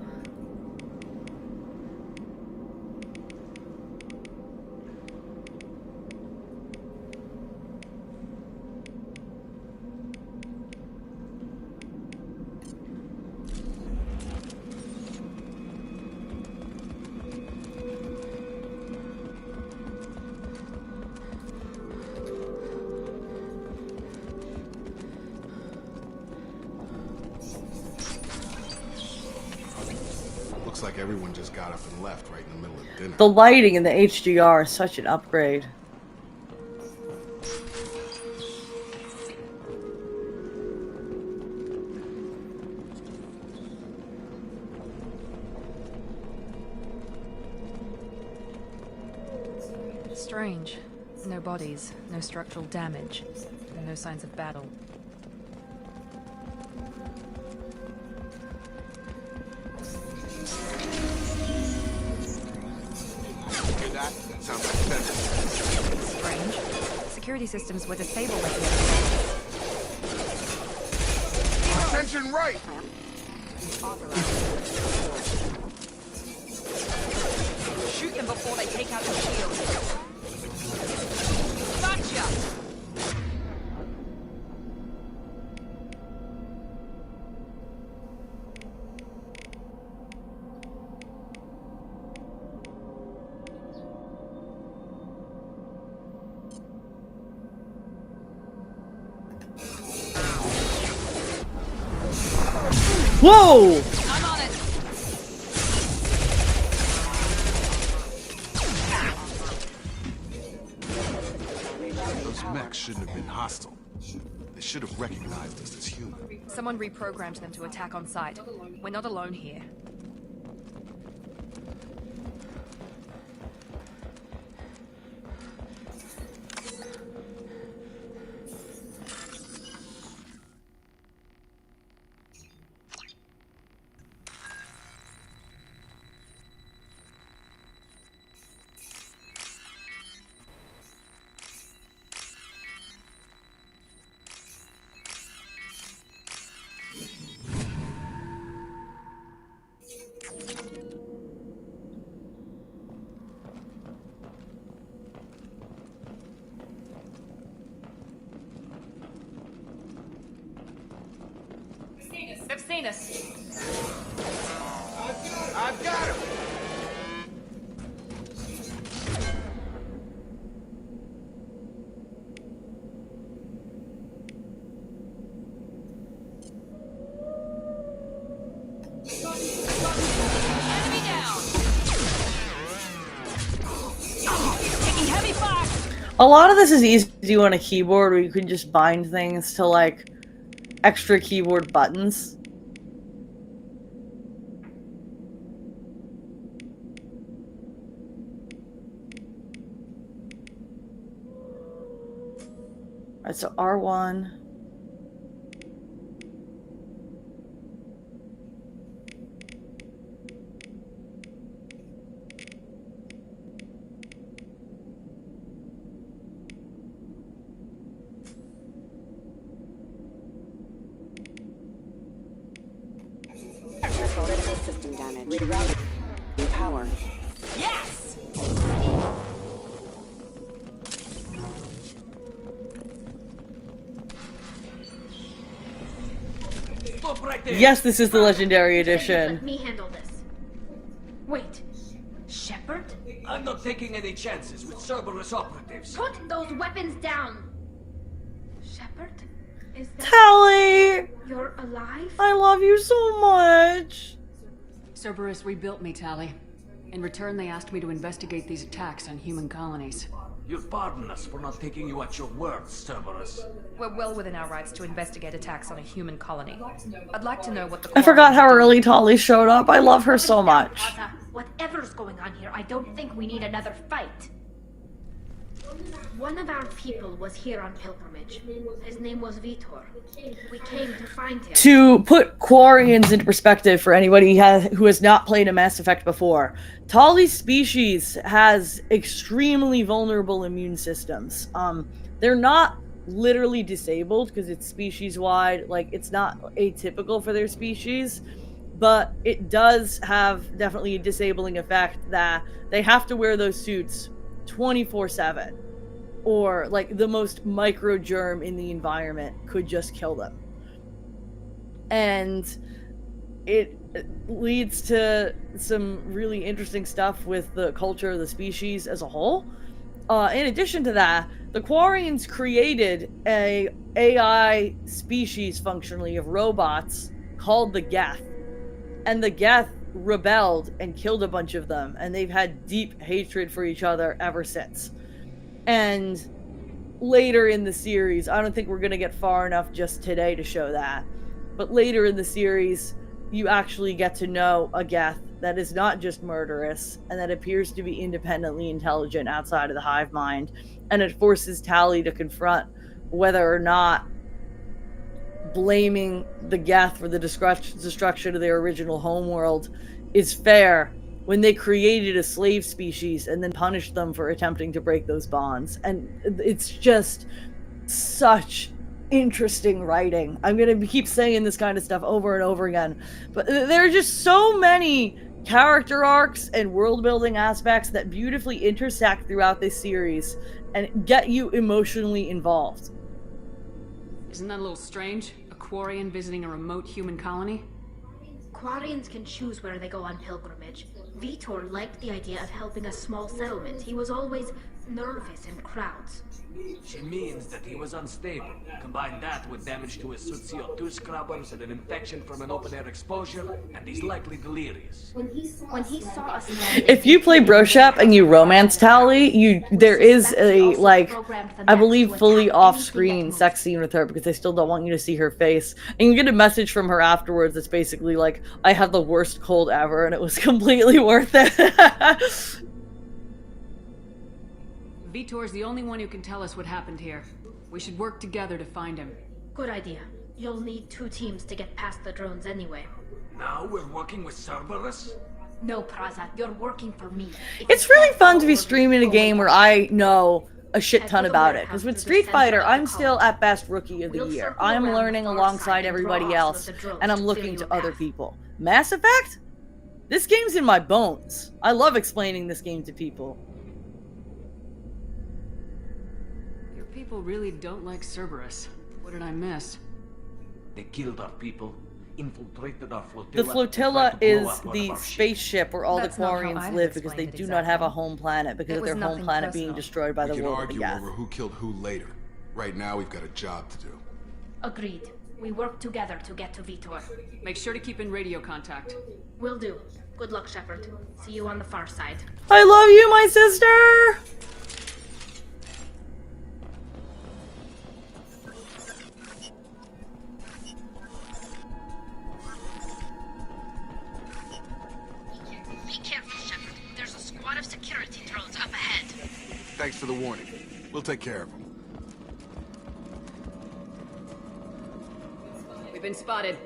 Looks like everyone just got up and left right in the middle of dinner. The lighting in the HDR is such an upgrade. Strange. No bodies, no structural damage, and no signs of battle. Hear that? Sounds like fence. Strange. Security systems were disabled at the Attention right! Shoot them before they take out the shield. Gotcha! Whoa! I'm on it. artifacts shouldn't have been hostile. They should have recognized us as human. Someone reprogrammed them to attack on sight. We're not alone here. They've seen us. I've got him! Enemy down! Taking heavy fire! A lot of this is easy to do on a keyboard where you can just bind things to, like, extra keyboard buttons. Alright, so R1. System damage. Rerouting. Power. Yes! Yes, this is the Legendary Edition. Let me handle this. Wait. Shepard? I'm not taking any chances with Cerberus operatives. Put those weapons down! Shepard? Is that... Tally! You're alive? I love you so much! Cerberus rebuilt me, Tally. In return, they asked me to investigate these attacks on human colonies. You'll pardon us for not taking you at your word, Cerberus. We're well within our rights to investigate attacks on a human colony. I'd like to know what the... I forgot how early Tali showed up. I love her so much. Whatever's going on here, I don't think we need another fight. One of our people was here on pilgrimage. His name was Vitor. We came to find him. To put Quarians into perspective for anybody who has not played a Mass Effect before, Tali's species has extremely vulnerable immune systems. They're not literally disabled because it's species-wide. Like, it's not atypical for their species, but it does have definitely a disabling effect that they have to wear those suits 24/7. Or, like, the most micro germ in the environment could just kill them. And it leads to some really interesting stuff with the culture of the species as a whole. In addition to that, the Quarians created a AI species, functionally, of robots called the Geth. And the Geth rebelled and killed a bunch of them, and they've had deep hatred for each other ever since. And later in the series, I don't think we're going to get far enough just today to show that, but later in the series, you actually get to know a Geth that is not just murderous, and that appears to be independently intelligent outside of the hive mind, and it forces Tali to confront whether or not blaming the Geth for the destruction of their original homeworld is fair, when they created a slave species and then punished them for attempting to break those bonds. And it's just such interesting writing. I'm going to keep saying this kind of stuff over and over again, but there are just so many character arcs and world-building aspects that beautifully intersect throughout this series and get you emotionally involved. Isn't that a little strange? A Quarian visiting a remote human colony? Quarians can choose where they go on pilgrimage. Vitor liked the idea of helping a small settlement. He was always nervous in crowds. She means that he was unstable. Combine that with damage to his suit CO2 scrubbers and an infection from an open-air exposure, and he's likely delirious. When he saw us... If you play Broshap and you romance Tally, there is a, like, I believe fully off-screen sex scene with her because they still don't want you to see her face. And you get a message from her afterwards that's basically like, I had the worst cold ever and it was completely worth it. Vitor's the only one who can tell us what happened here. We should work together to find him. Good idea. You'll need 2 teams to get past the drones anyway. Now we're working with Cerberus? No, Praza, you're working for me. It's really fun to be streaming a game where I know a shit ton about it. Because with Street Fighter, I'm still at best Rookie of the Year. I'm learning alongside everybody else, and I'm looking to other people. Mass Effect? This game's in my bones. I love explaining this game to people. People really don't like Cerberus. What did I miss? They killed our people, infiltrated our flotilla. The flotilla is the spaceship where all the Quarians live because they do not have a home planet because of their home planet being destroyed by the World of the Geth. We can argue over who killed who later. Right now, we've got a job to do. Agreed. We work together to get to Vitor. Make sure to keep in radio contact. Will do. Good luck, Shepard. See you on the far side. I love you, my sister! Thanks for the warning. We'll take care of them. We've been spotted.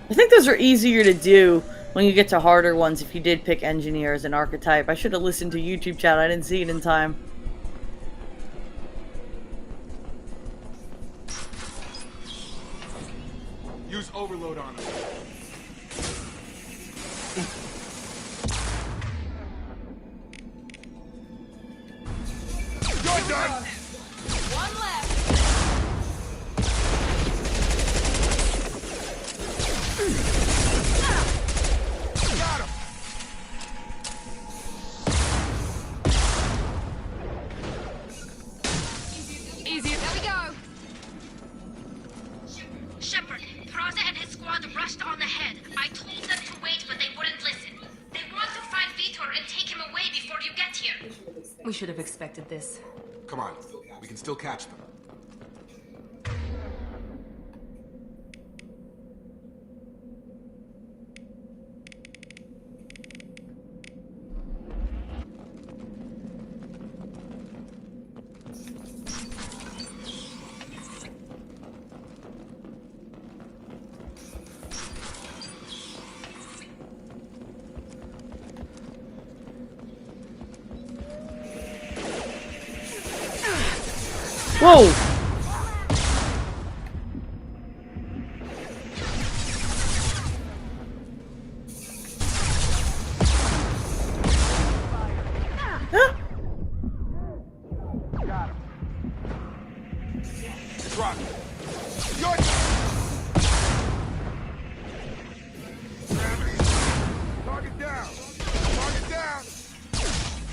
I think those are easier to do when you get to harder ones if you did pick engineer as an archetype. I should have listened to YouTube chat, I didn't see it in time. Use overload on them. You're done! One left! Got him! Easy, there we go! Shepard, Praza and his squad rushed on ahead. I told them to wait, but they wouldn't listen. They want to find Vitor and take him away before you get here. We should have expected this. Come on, we can still catch them. Whoa! Got him. It's rocking. You're... Target down. Target down.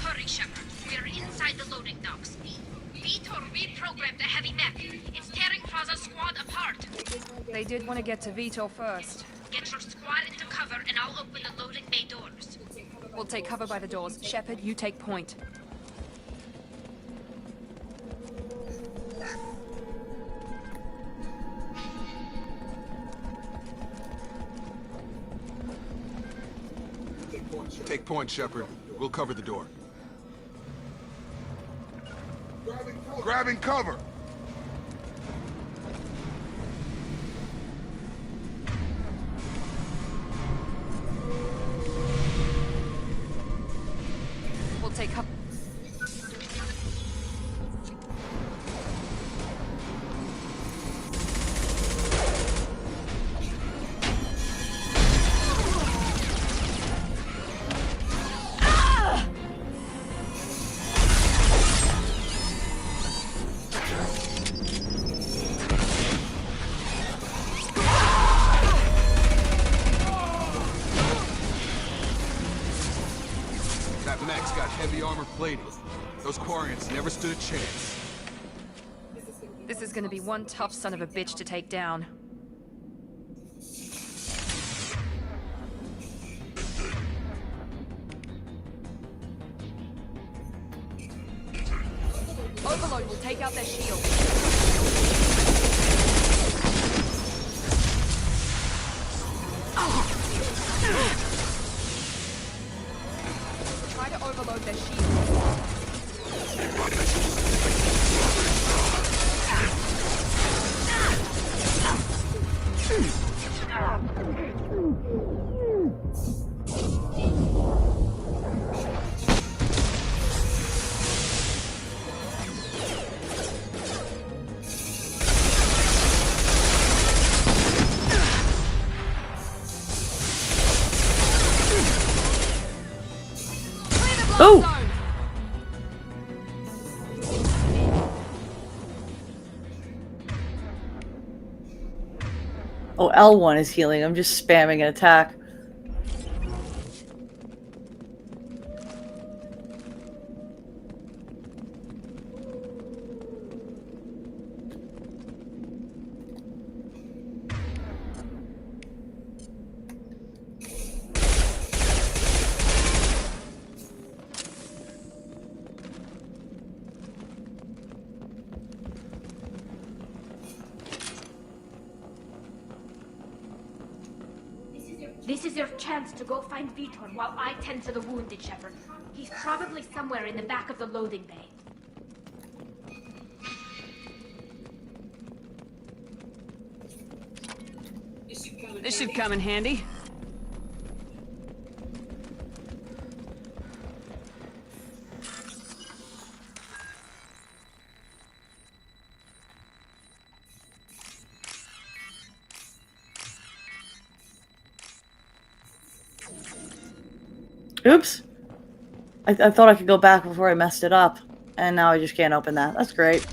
Hurry, Shepard. We're inside the loading docks. Vitor reprogrammed the heavy mech. It's tearing Praza's squad apart. They did want to get to Vitor first. Get your squad into cover and I'll open the loading bay doors. We'll take cover by the doors. Shepard, you take point. Take point, Shepard. We'll cover the door. Grabbing cover! We'll take cover. armor-plated. Those Quarians never stood a chance. This is gonna be one tough son of a bitch to take down. Overload will take out their shield. Try to overload their shield. Oh! Oh, L1 is healing. I'm just spamming an attack. This is your chance to go find Vitor while I tend to the wounded, Shepard. He's probably somewhere in the back of the loading bay. This should come in handy. Oops. I thought I could go back before I messed it up. And now I just can't open that. That's great.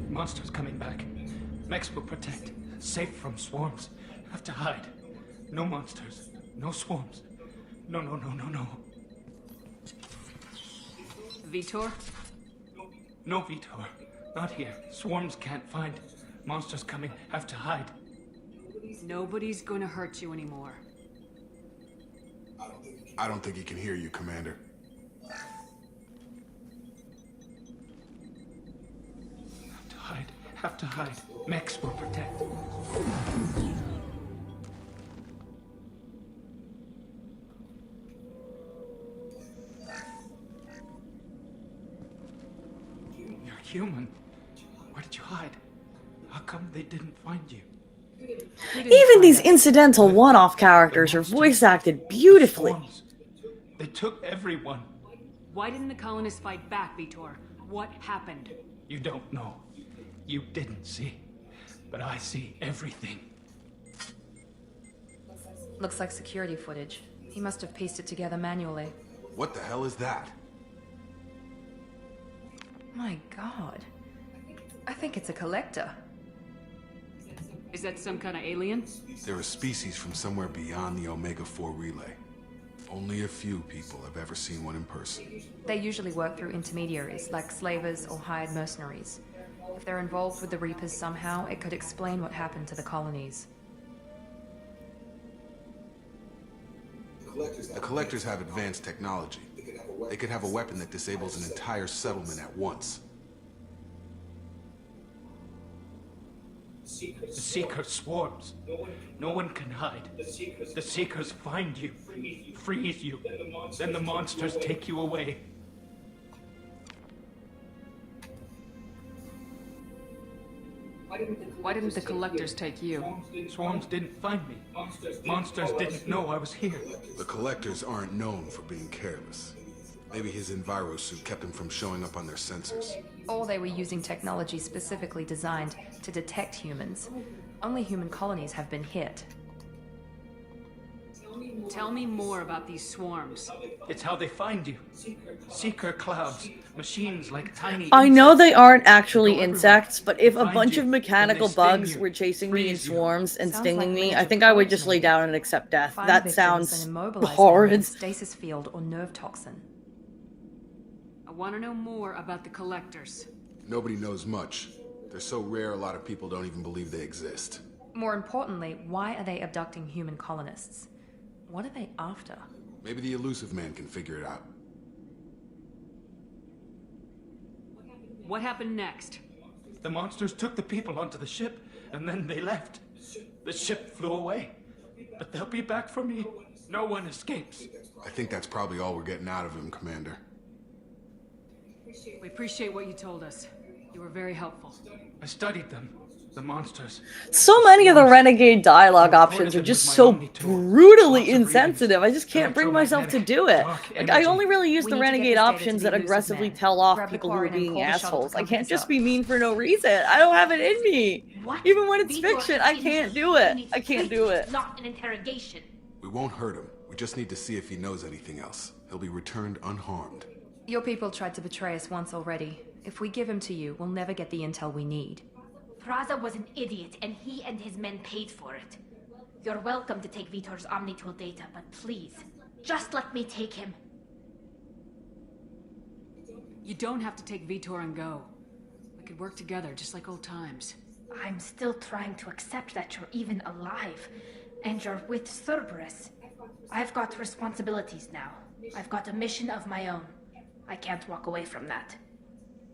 Monsters coming back. Mechs will protect. Safe from swarms. Have to hide. No monsters. No swarms. No. Vitor? No, Vitor. Not here. Swarms can't find. Monsters coming. Have to hide. Nobody's gonna hurt you anymore. I don't think he can hear you, Commander. Have to hide. Mechs will protect. You're human. Where did you hide? How come they didn't find you? Even these incidental one-off characters are voice acted beautifully. They took everyone. Why didn't the colonists fight back, Vitor? What happened? You don't know. You didn't see. But I see everything. Looks like security footage. He must have pieced it together manually. What the hell is that? My god. I think it's a collector. Is that some kind of alien? They're a species from somewhere beyond the Omega-4 relay. Only a few people have ever seen one in person. They usually work through intermediaries, like slavers or hired mercenaries. If they're involved with the Reapers somehow, it could explain what happened to the colonies. The Collectors have advanced technology. They could have a weapon that disables an entire settlement at once. The Seeker swarms. No one can hide. The Seekers find you, freeze you, then the monsters take you away. Why didn't the Collectors take you? Swarms didn't find me. Monsters didn't know I was here. The Collectors aren't known for being careless. Maybe his enviro suit kept him from showing up on their sensors. Or they were using technology specifically designed to detect humans. Only human colonies have been hit. Tell me more about these swarms. It's how they find you. Seeker clouds. Machines like tiny I know insects. they aren't actually insects, but if a Find bunch you, of then they mechanical sting bugs you, were chasing me in freeze you. swarms and Sounds stinging like me, major I think I would just poison. lay down and accept death. Find That victims sounds and immobilize them with horrid. a stasis field or nerve toxin. I want to know more about the collectors. Nobody knows much. They're so rare, a lot of people don't even believe they exist. More importantly, why are they abducting human colonists? What are they after? Maybe the elusive man can figure it out. What happened next? The monsters took the people onto the ship, and then they left. The ship flew away. But they'll be back for me. No one escapes. I think that's probably all we're getting out of him, Commander. We appreciate what you told us. You were very helpful. I studied them. The monsters. So many of the Renegade dialogue options are just so brutally insensitive. I just can't bring myself to do it. Like, I only really use the Renegade options that aggressively tell off people who are being assholes. I can't just be mean for no reason. I don't have it in me. Even when it's fiction, I can't do it. I can't do it. Not an interrogation. We won't hurt him. We just need to see if he knows anything else. He'll be returned unharmed. Your people tried to betray us once already. If we give him to you, we'll never get the intel we need. Praza was an idiot, and he and his men paid for it. You're welcome to take Vitor's Omnitool data, but please, just let me take him. You don't have to take Vitor and go. We could work together, just like old times. I'm still trying to accept that you're even alive, and you're with Cerberus. I've got responsibilities now. I've got a mission of my own. I can't walk away from that.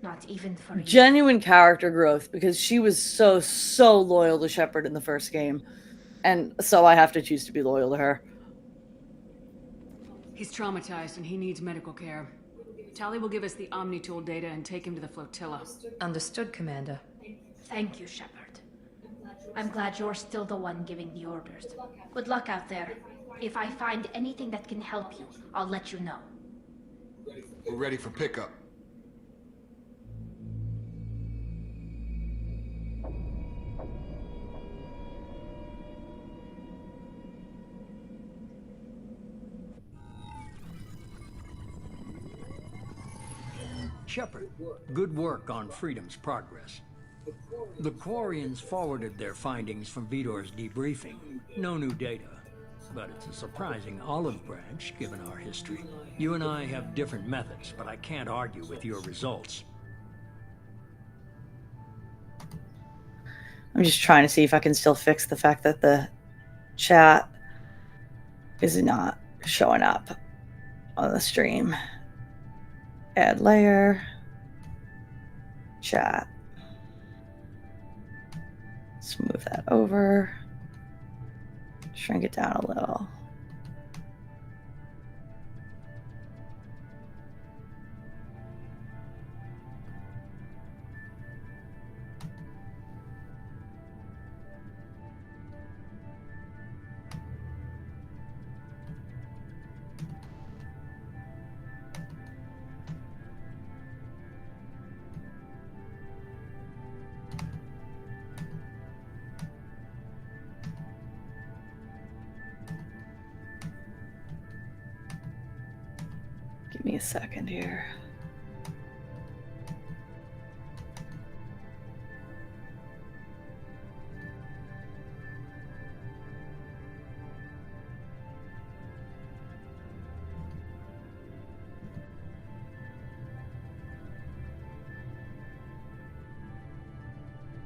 Not even for you. Genuine character growth, because she was so loyal to Shepard in the first game. And so I have to choose to be loyal to her. He's traumatized and he needs medical care. Tali will give us the Omnitool data and take him to the flotilla. Understood, Commander. Thank you, Shepard. I'm glad you're still the one giving the orders. Good luck out there. If I find anything that can help you, I'll let you know. We're ready for pickup. Shepard, good work on Freedom's progress. The Quarians forwarded their findings from Vitor's debriefing. No new data, but it's a surprising olive branch given our history. You and I have different methods, but I can't argue with your results. I'm just trying to see if I can still fix the fact that the chat is not showing up on the stream. Add layer. Chat. Smooth that over. Shrink it down a little. Give me a second here.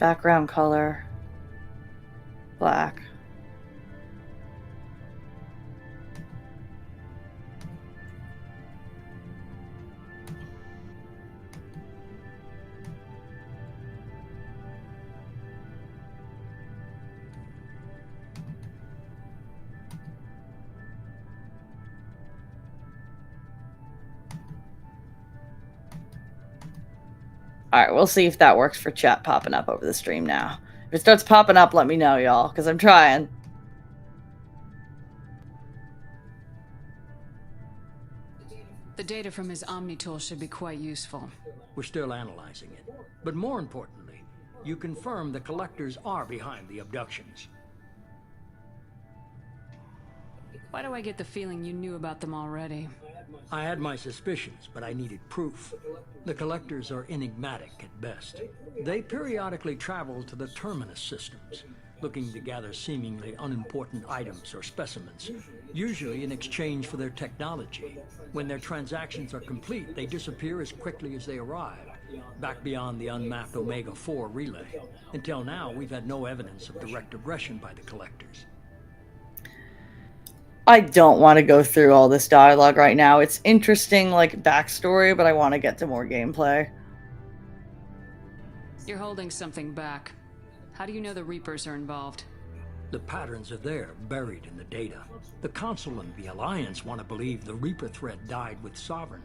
Background color, black. Alright, we'll see if that works for chat popping up over the stream now. If it starts popping up, let me know, y'all, because I'm trying. The data from his Omnitool should be quite useful. We're still analyzing it. But more importantly, you confirm the collectors are behind the abductions. Why do I get the feeling you knew about them already? I had my suspicions, but I needed proof. The collectors are enigmatic at best. They periodically travel to the terminus systems, looking to gather seemingly unimportant items or specimens, usually in exchange for their technology. When their transactions are complete, they disappear as quickly as they arrived, back beyond the unmapped Omega-4 relay. Until now, we've had no evidence of direct aggression by the collectors. I don't want to go through all this dialogue right now. It's interesting, like, backstory, but I want to get to more gameplay. You're holding something back. How do you know the Reapers are involved? The patterns are there, buried in the data. The Council and the Alliance want to believe the Reaper threat died with Sovereign.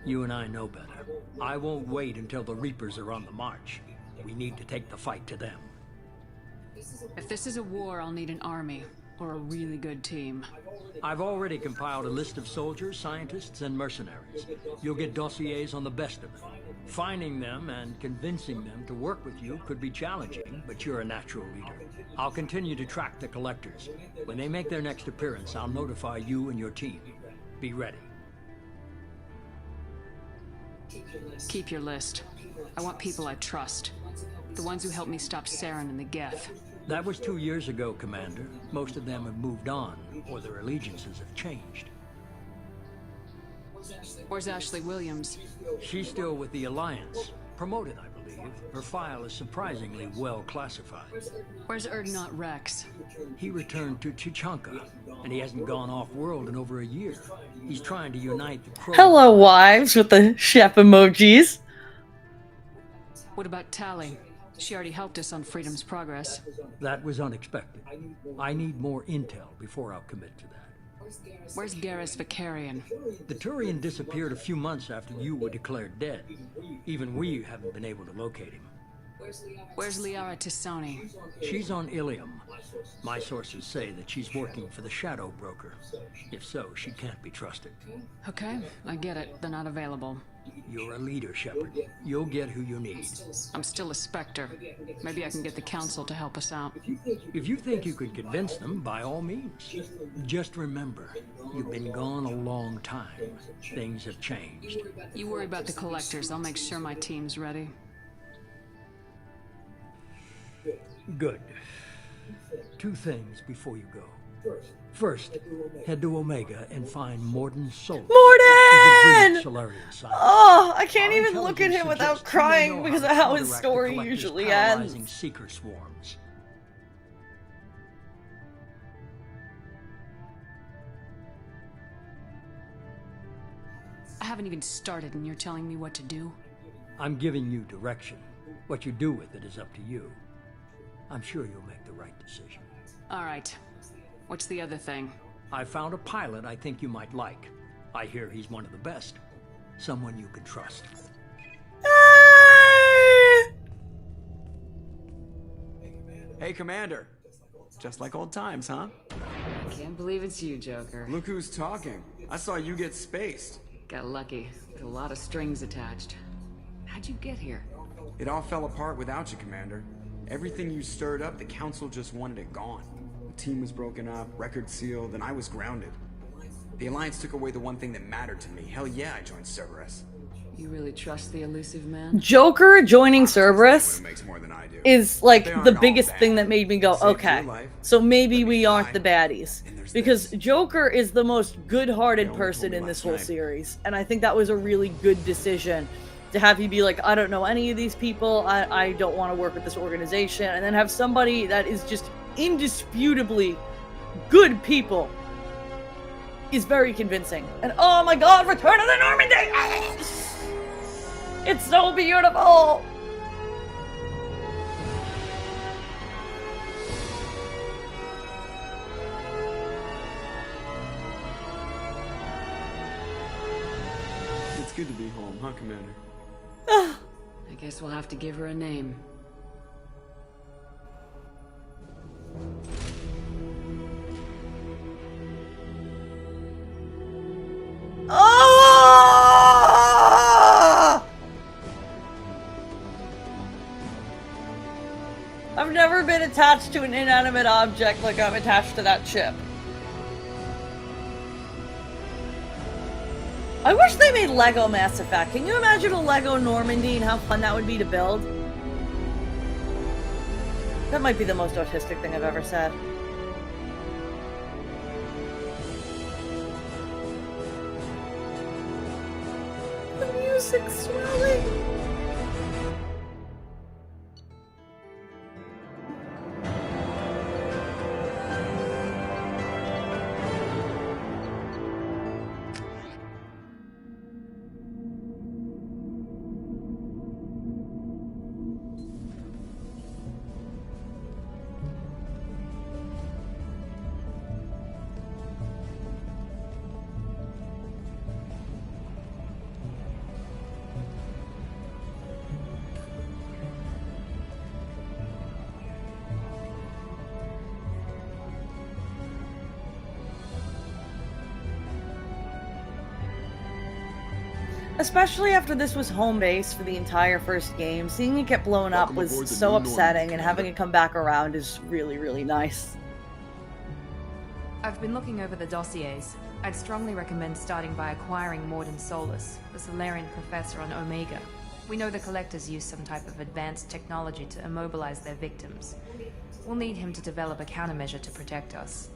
You and I know better. I won't wait until the Reapers are on the march. We need to take the fight to them. If this is a war, I'll need an army, or a really good team. I've already compiled a list of soldiers, scientists, and mercenaries. You'll get dossiers on the best of them. Finding them and convincing them to work with you could be challenging, but you're a natural leader. I'll continue to track the collectors. When they make their next appearance, I'll notify you and your team. Be ready. Keep your list. I want people I trust. The ones who helped me stop Saren and the Geth. That was 2 years ago, Commander. Most of them have moved on, or their allegiances have changed. Where's Ashley Williams? She's still with the Alliance. Promoted, I believe. Her file is surprisingly well classified. Where's Erdnot Rex? He returned to Chichanka, and he hasn't gone off-world in over a year. He's trying to unite the Crow... Hello, wives, with the chef emojis. What about Tally? She already helped us on Freedom's Progress. That was unexpected. I need more intel before I'll commit to that. Where's Garrus Vicarian? The Turian disappeared a few months after you were declared dead. Even we haven't been able to locate him. Where's Liara Tisoni? She's on Ilium. My sources say that she's working for the Shadow Broker. If so, she can't be trusted. Okay, I get it. They're not available. You're a leader, Shepard. You'll get who you need. I'm still a Spectre. Maybe I can get the Council to help us out. If you think you could convince them, by all means. Just remember, you've been gone a long time. Things have changed. You worry about the Collectors. I'll make sure my team's ready. Good. 2 things before you go. First, head to Omega and find Morden Sol. Morden! Oh, I can't even look at him without crying because of how his story usually ends. Seeker swarms. I haven't even started and you're telling me what to do? I'm giving you direction. What you do with it is up to you. I'm sure you'll make the right decision. All right. What's the other thing? I found a pilot I think you might like. I hear he's one of the best. Someone you can trust. Hey, Commander. Just like old times, huh? I can't believe it's you, Joker. Look who's talking. I saw you get spaced. Got lucky. With a lot of strings attached. How'd you get here? It all fell apart without you, Commander. Everything you stirred up, the Council just wanted it gone. The team was broken up, record sealed, and I was grounded. The Alliance took away the one thing that mattered to me. Hell yeah, I joined Cerberus. You really trust the elusive man? Joker joining Cerberus is like the biggest thing that made me go, okay, so maybe we aren't the baddies. Because Joker is the most good-hearted person in this whole series, and I think that was a really good decision. To have you be like, I don't know any of these people, I don't want to work with this organization, and then have somebody that is just indisputably good people is very convincing. And oh my god, Return of the Normandy! It's so beautiful! It's good to be home, huh, Commander? I guess we'll have to give her a name. Oh! I've never been attached to an inanimate object like I'm attached to that ship. I wish they made Lego Mass Effect. Can you imagine a Lego Normandy and how fun that would be to build? That might be the most autistic thing I've ever said. The music's swelling. Especially after this was home base for the entire first game, seeing it get blown up was so upsetting, and having it come back around is really, really nice. I've been looking over the dossiers. I'd strongly recommend starting by acquiring Morden Solus, the Solarian professor on Omega. We know the Collectors use some type of advanced technology to immobilize their victims. We'll need him to develop a countermeasure to protect us.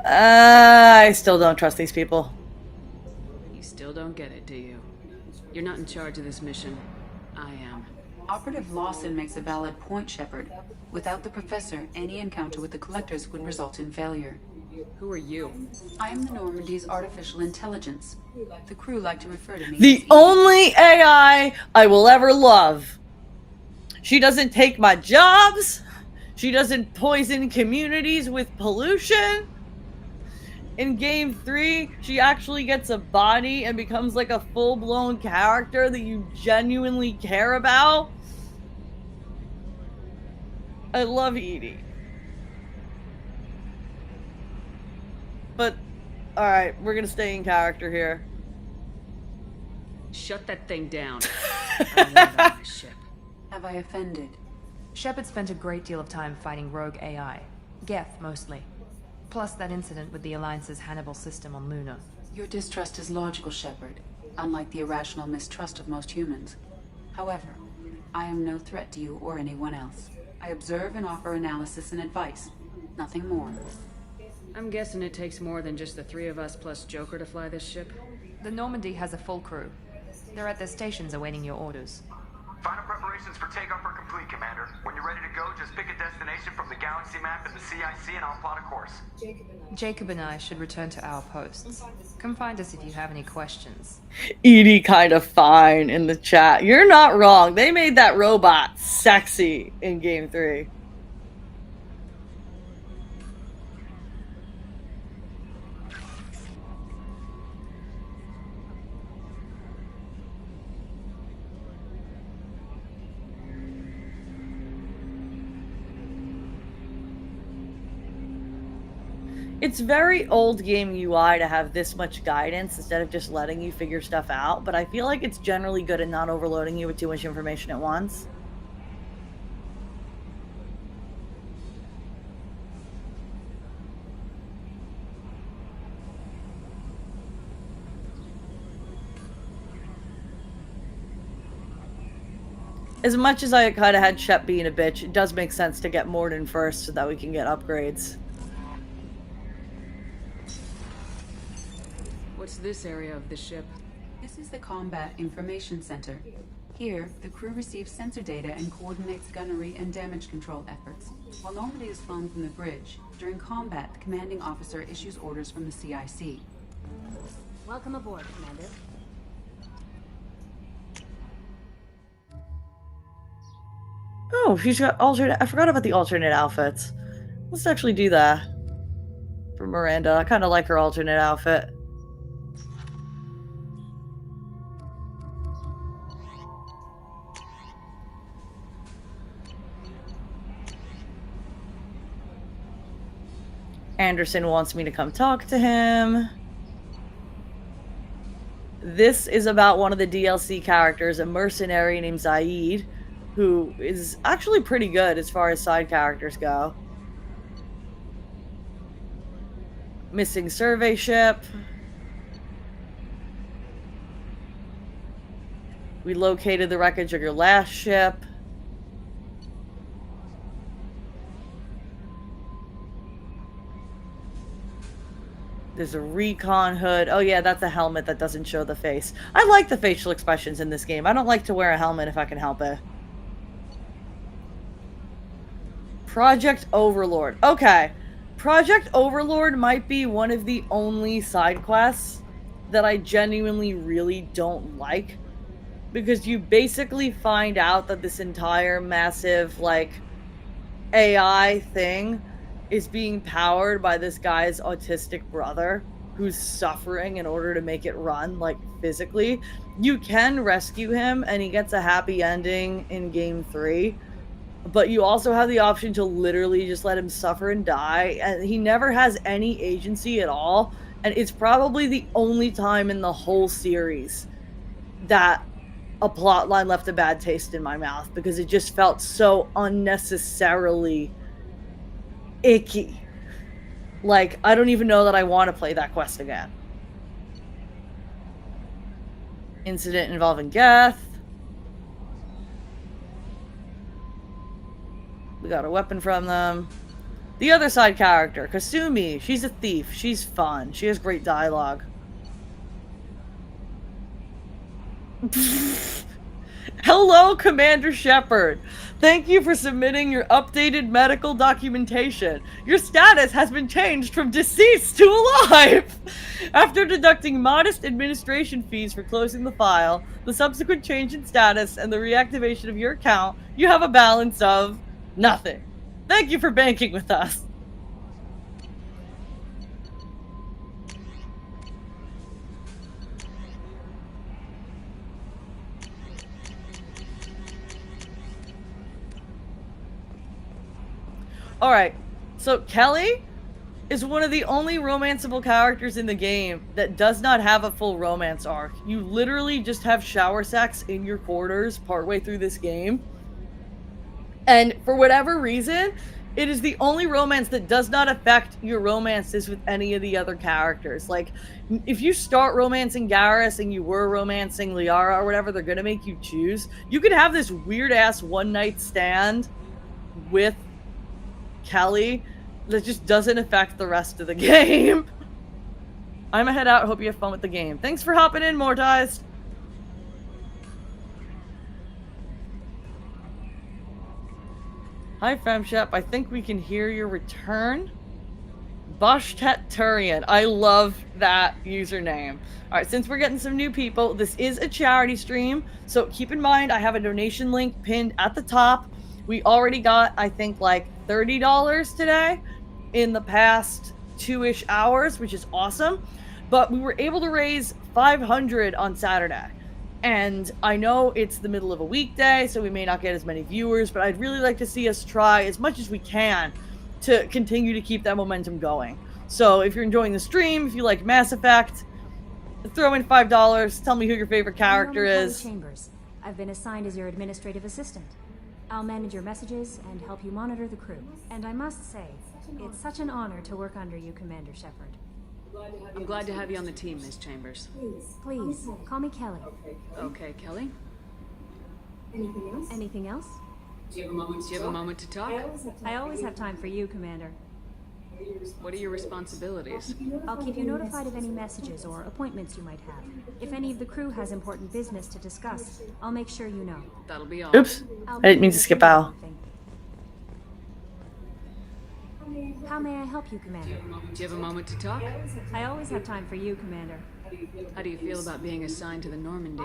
I still don't trust these people. You still don't get it, do you? You're not in charge of this mission. I am. Operative Lawson makes a valid point, Shepard. Without the Professor, any encounter with the Collectors would result in failure. Who are you? I am the Normandy's artificial intelligence. The crew like to refer to me The only AI I will ever love. She doesn't take my jobs. She doesn't poison communities with pollution. In Game 3, she actually gets a body and becomes like a full-blown character that you genuinely care about. I love Edie. But, alright, we're gonna stay in character here. Shut that thing down. I don't want it on my ship. Have I offended? Shepard spent a great deal of time fighting rogue AI. Geth, mostly. Plus that incident with the Alliance's Hannibal system on Luna. Your distrust is logical, Shepard, unlike the irrational mistrust of most humans. However, I am no threat to you or anyone else. I observe and offer analysis and advice. Nothing more. I'm guessing it takes more than just the three of us plus Joker to fly this ship. The Normandy has a full crew. They're at their stations awaiting your orders. Final preparations for takeoff are complete, Commander. When you're ready to go, just pick a destination from the galaxy map and the CIC and I'll plot a course. Jacob and I should return to our posts. Come find us if you have any questions. Edie kind of fine in the chat. You're not wrong. They made that robot sexy in Game 3. It's very old game UI to have this much guidance instead of just letting you figure stuff out, but I feel like it's generally good at not overloading you with too much information at once. As much as I kind of had Shep being a bitch, it does make sense to get Morden first so that we can get upgrades. What's this area of the ship? This is the Combat Information Center. Here, the crew receives sensor data and coordinates gunnery and damage control efforts. While Normandy is flown from the bridge, during combat, the commanding officer issues orders from the CIC. Welcome aboard, Commander. Oh, she's got alternate. I forgot about the alternate outfits. Let's actually do that. For Miranda, I kind of like her alternate outfit. Anderson wants me to come talk to him. This is about one of the DLC characters, a mercenary named Zaid, who is actually pretty good as far as side characters go. Missing survey ship. We located the wreckage of your last ship. There's a recon hood. Oh yeah, that's a helmet that doesn't show the face. I like the facial expressions in this game. I don't like to wear a helmet if I can help it. Project Overlord. Okay. Project Overlord might be one of the only side quests that I genuinely really don't like. Because you basically find out that this entire massive, like, AI thing is being powered by this guy's autistic brother who's suffering in order to make it run, like, physically. You can rescue him, and he gets a happy ending in Game 3. But you also have the option to literally just let him suffer and die, and he never has any agency at all, and it's probably the only time in the whole series that a plotline left a bad taste in my mouth, because it just felt so unnecessarily icky. Like, I don't even know that I want to play that quest again. Incident involving Geth. We got a weapon from them. The other side character, Kasumi. She's a thief. She's fun. She has great dialogue. Hello, Commander Shepard. Thank you for submitting your updated medical documentation. Your status has been changed from deceased to alive. After deducting modest administration fees for closing the file, the subsequent change in status, and the reactivation of your account, you have a balance of nothing. Thank you for banking with us. Alright, so Kelly is one of the only romanceable characters in the game that does not have a full romance arc. You literally just have shower sex in your quarters partway through this game. And for whatever reason, it is the only romance that does not affect your romances with any of the other characters. Like, if you start romancing Garrus and you were romancing Liara or whatever, they're gonna make you choose. You could have this weird-ass one-night stand with Kelly that just doesn't affect the rest of the game. I'm gonna head out. Hope you have fun with the game. Thanks for hopping in, Mortized. Hi, Femshep. I think we can hear your return. Boshtet Turian. I love that username. Alright, since we're getting some new people, this is a charity stream, so keep in mind I have a donation link pinned at the top. We already got, I think, like $30 today in the past 2-ish hours, which is awesome. But we were able to raise $500 on Saturday. And I know it's the middle of a weekday, so we may not get as many viewers, but I'd really like to see us try as much as we can to continue to keep that momentum going. So if you're enjoying the stream, if you like Mass Effect, throw in $5, tell me who your favorite character is. Chambers. I've been assigned as your administrative assistant. I'll manage your messages and help you monitor the crew. And I must say, it's such an honor to work under you, Commander Shepard. I'm glad to have you on the team, Miss Chambers. Please, call me Kelly. Okay, Kelly. Anything else? Do you have a moment to talk? I always have time for you, Commander. What are your responsibilities? I'll keep you notified of any messages or appointments you might have. If any of the crew has important business to discuss, I'll make sure you know. That'll be all. Oops. I didn't mean to skip out. How may I help you, Commander? Do you have a moment to talk? I always have time for you, Commander. How do you feel about being assigned to the Normandy?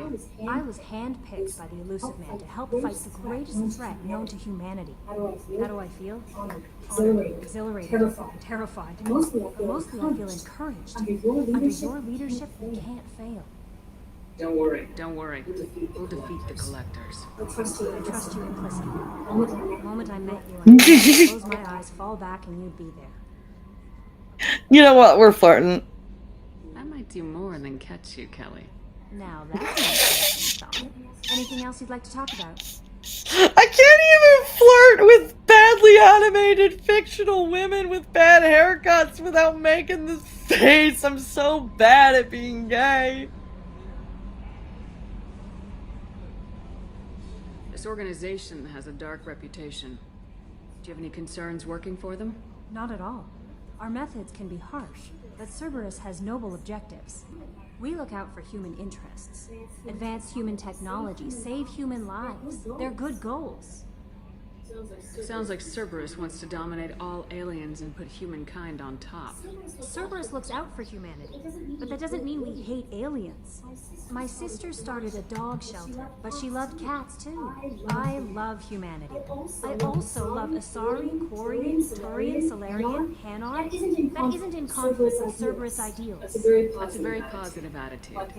I was handpicked by the Elusive Man to help fight the greatest threat known to humanity. How do I feel? Honored, exhilarated, terrified. Mostly I feel encouraged. Under your leadership, we can't fail. Don't worry. Don't worry. We'll defeat the Collectors. I trust you implicitly. The moment I met you, I close my eyes, fall back, and you'd be there. You know what? We're flirting. I might do more than catch you, Kelly. Now that's nice. Anything else you'd like to talk about? I can't even flirt with badly animated fictional women with bad haircuts without making this face. I'm so bad at being gay. This organization has a dark reputation. Do you have any concerns working for them? Not at all. Our methods can be harsh, but Cerberus has noble objectives. We look out for human interests. Advance human technology, save human lives. They're good goals. Sounds like Cerberus wants to dominate all aliens and put humankind on top. Cerberus looks out for humanity, but that doesn't mean we hate aliens. My sister started a dog shelter, but she loved cats too. I love humanity. I also love Asari, Quarian, Turian, Solarian, Hanar. That isn't in conflict with Cerberus ideals. That's a very positive attitude. What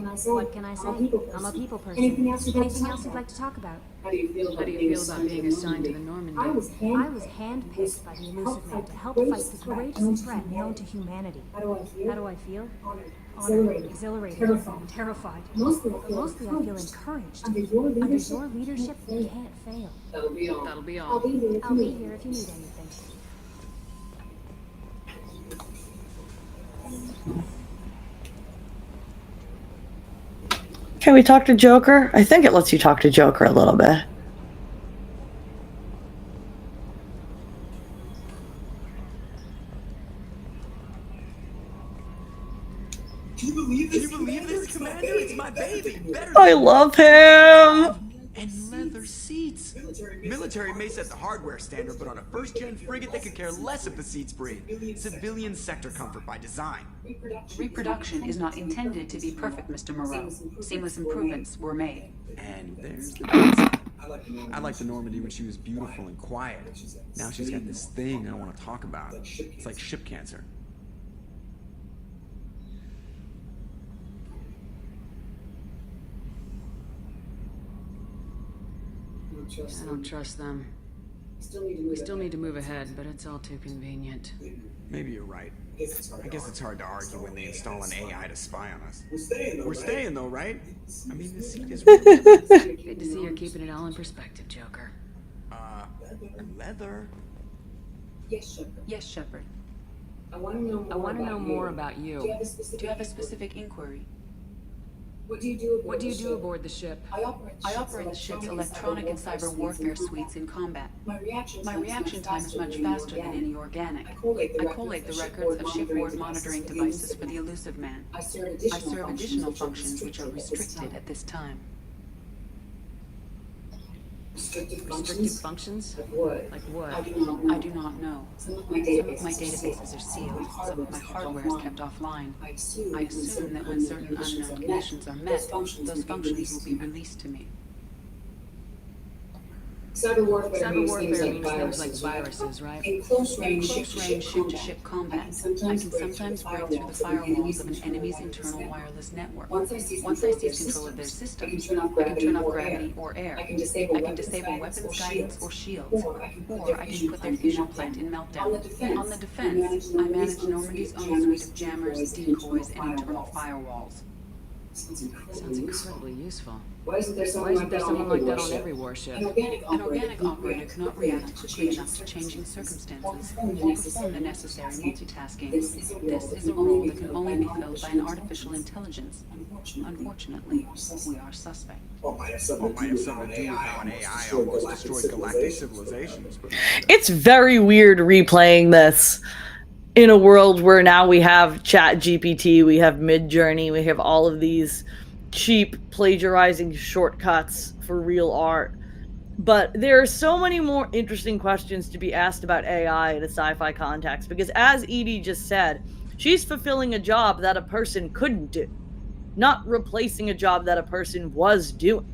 can I say? I'm a people person. Anything else you'd like to talk about? How do you feel about being assigned to the Normandy? I was handpicked by the Elusive Man to help fight the greatest threat known to humanity. How do I feel? Honored, exhilarated, terrified. Mostly I feel encouraged. Under your leadership, we can't fail. That'll be all. I'll be here if you need anything. Can we talk to Joker? I think it lets you talk to Joker a little bit. Can you believe this, Commander? It's my baby. Better I love him. And leather seats. Military may set the hardware standard, but on a first-gen frigate, they could care less if the seats breathe. Civilian sector comfort by design. Reproduction is not intended to be perfect, Mr. Moreau. Seamless improvements were made. And there's the downside. I liked the Normandy when she was beautiful and quiet. Now she's got this thing I don't want to talk about. It's like ship cancer. I don't trust them. We still need to move ahead, but it's all too convenient. Maybe you're right. I guess it's hard to argue when they install an AI to spy on us. We're staying though, right? I mean, the seat is really Good to see you're keeping it all in perspective, Joker. Leather? Yes, Shepard. I want to know more about you. Do you have a specific inquiry? What do you do aboard the ship? I operate the ship's electronic and cyber warfare suites in combat. My reaction time is much faster than any organic. I collate the records of shipboard monitoring devices for the Elusive Man. I serve additional functions which are restricted at this time. Restricted functions? Like what? I do not know. Some of my databases are sealed. Some of my hardware is kept offline. I assume that when certain unknown conditions are met, those functions will be released to me. Cyber warfare means things like viruses, right? In close range ship-to-ship combat, I can sometimes break through the firewalls of an enemy's internal wireless network. Once I seize control of their system, I can turn off gravity or air. I can disable weapons guidance or shields, or I can put their fusion plant in meltdown. On the defense, I manage Normandy's own suite of jammers, decoys, and internal firewalls. Sounds incredibly useful. Why isn't there someone like that on every warship? An organic operator cannot react quickly enough to changing circumstances or perform the necessary multitasking. This is a role that can only be filled by an artificial intelligence. Unfortunately, we are suspect. Might have something to do with how an AI almost destroyed galactic civilizations. It's very weird replaying this in a world where now we have ChatGPT, we have Midjourney, we have all of these cheap plagiarizing shortcuts for real art. But there are so many more interesting questions to be asked about AI in a sci-fi context, because as Edie just said, she's fulfilling a job that a person couldn't do, not replacing a job that a person was doing.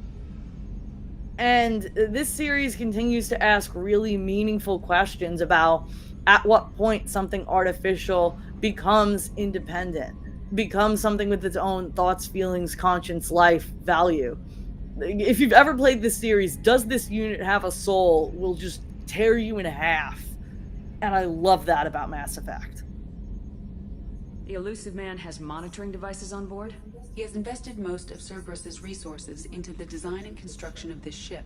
And this series continues to ask really meaningful questions about at what point something artificial becomes independent, becomes something with its own thoughts, feelings, conscience, life, value. If you've ever played this series, does this unit have a soul? Will just tear you in half. And I love that about Mass Effect. The Elusive Man has monitoring devices on board? He has invested most of Cerberus's resources into the design and construction of this ship.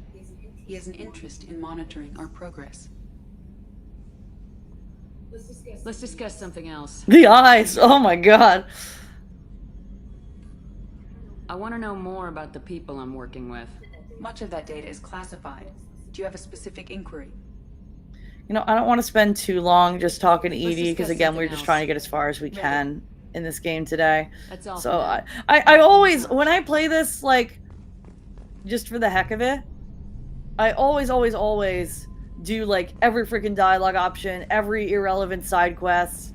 He has an interest in monitoring our progress. Let's discuss something else. The eyes. Oh my god. I want to know more about the people I'm working with. Much of that data is classified. Do you have a specific inquiry? You know, I don't want to spend too long just talking to Let's Edie, because discuss again, we're something just else. trying to get as far as we can in this game today. That's all So for I always, when I play this, like, just for the heck of it, I always do, like, every freaking dialogue option, every irrelevant side quest,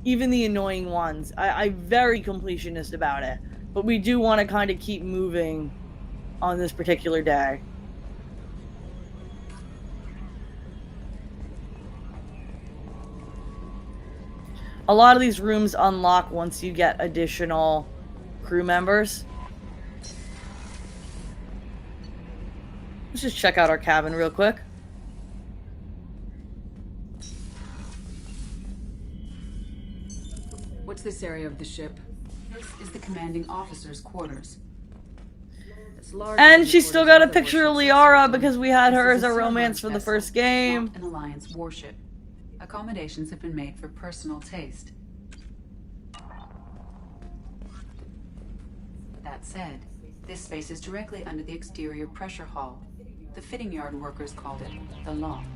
even the annoying ones. I'm very completionist about it. But we do want to kind of keep moving on this particular day. A lot of these rooms unlock once you get additional crew members. Let's just check out our cabin real quick. What's this area of the ship? This is the commanding officer's quarters. And she's still got a picture of Liara because we had her as a romance for the first game. Not an Alliance warship. Accommodations have been made for personal taste. That said, this space is directly under the exterior pressure hull. The fitting yard workers called it the loft.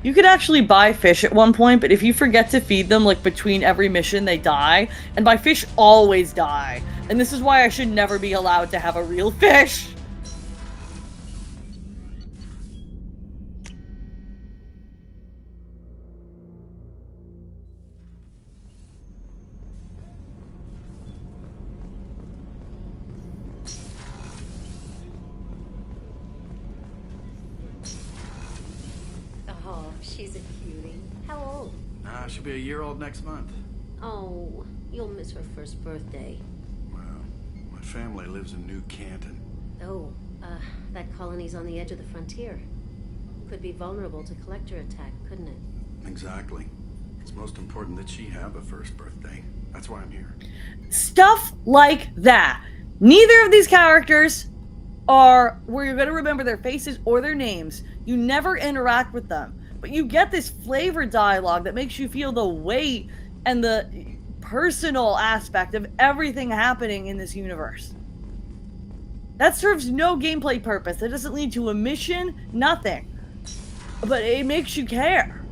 You could actually buy fish at one point, but if you forget to feed them, like, between every mission, they die. And my fish always die. And this is why I should never be allowed to have a real fish. Oh, she's a cutie. How old? She'll be a year old next month. Oh, you'll miss her first birthday. Well, my family lives in New Canton. Oh, that colony's on the edge of the frontier. Could be vulnerable to collector attack, couldn't it? Exactly. It's most important that she have a first birthday. That's why I'm here. Stuff like that. Neither of these characters are where you're going to remember their faces or their names. You never interact with them. But you get this flavored dialogue that makes you feel the weight and the personal aspect of everything happening in this universe. That serves no gameplay purpose. It doesn't lead to a mission, nothing. But it makes you care.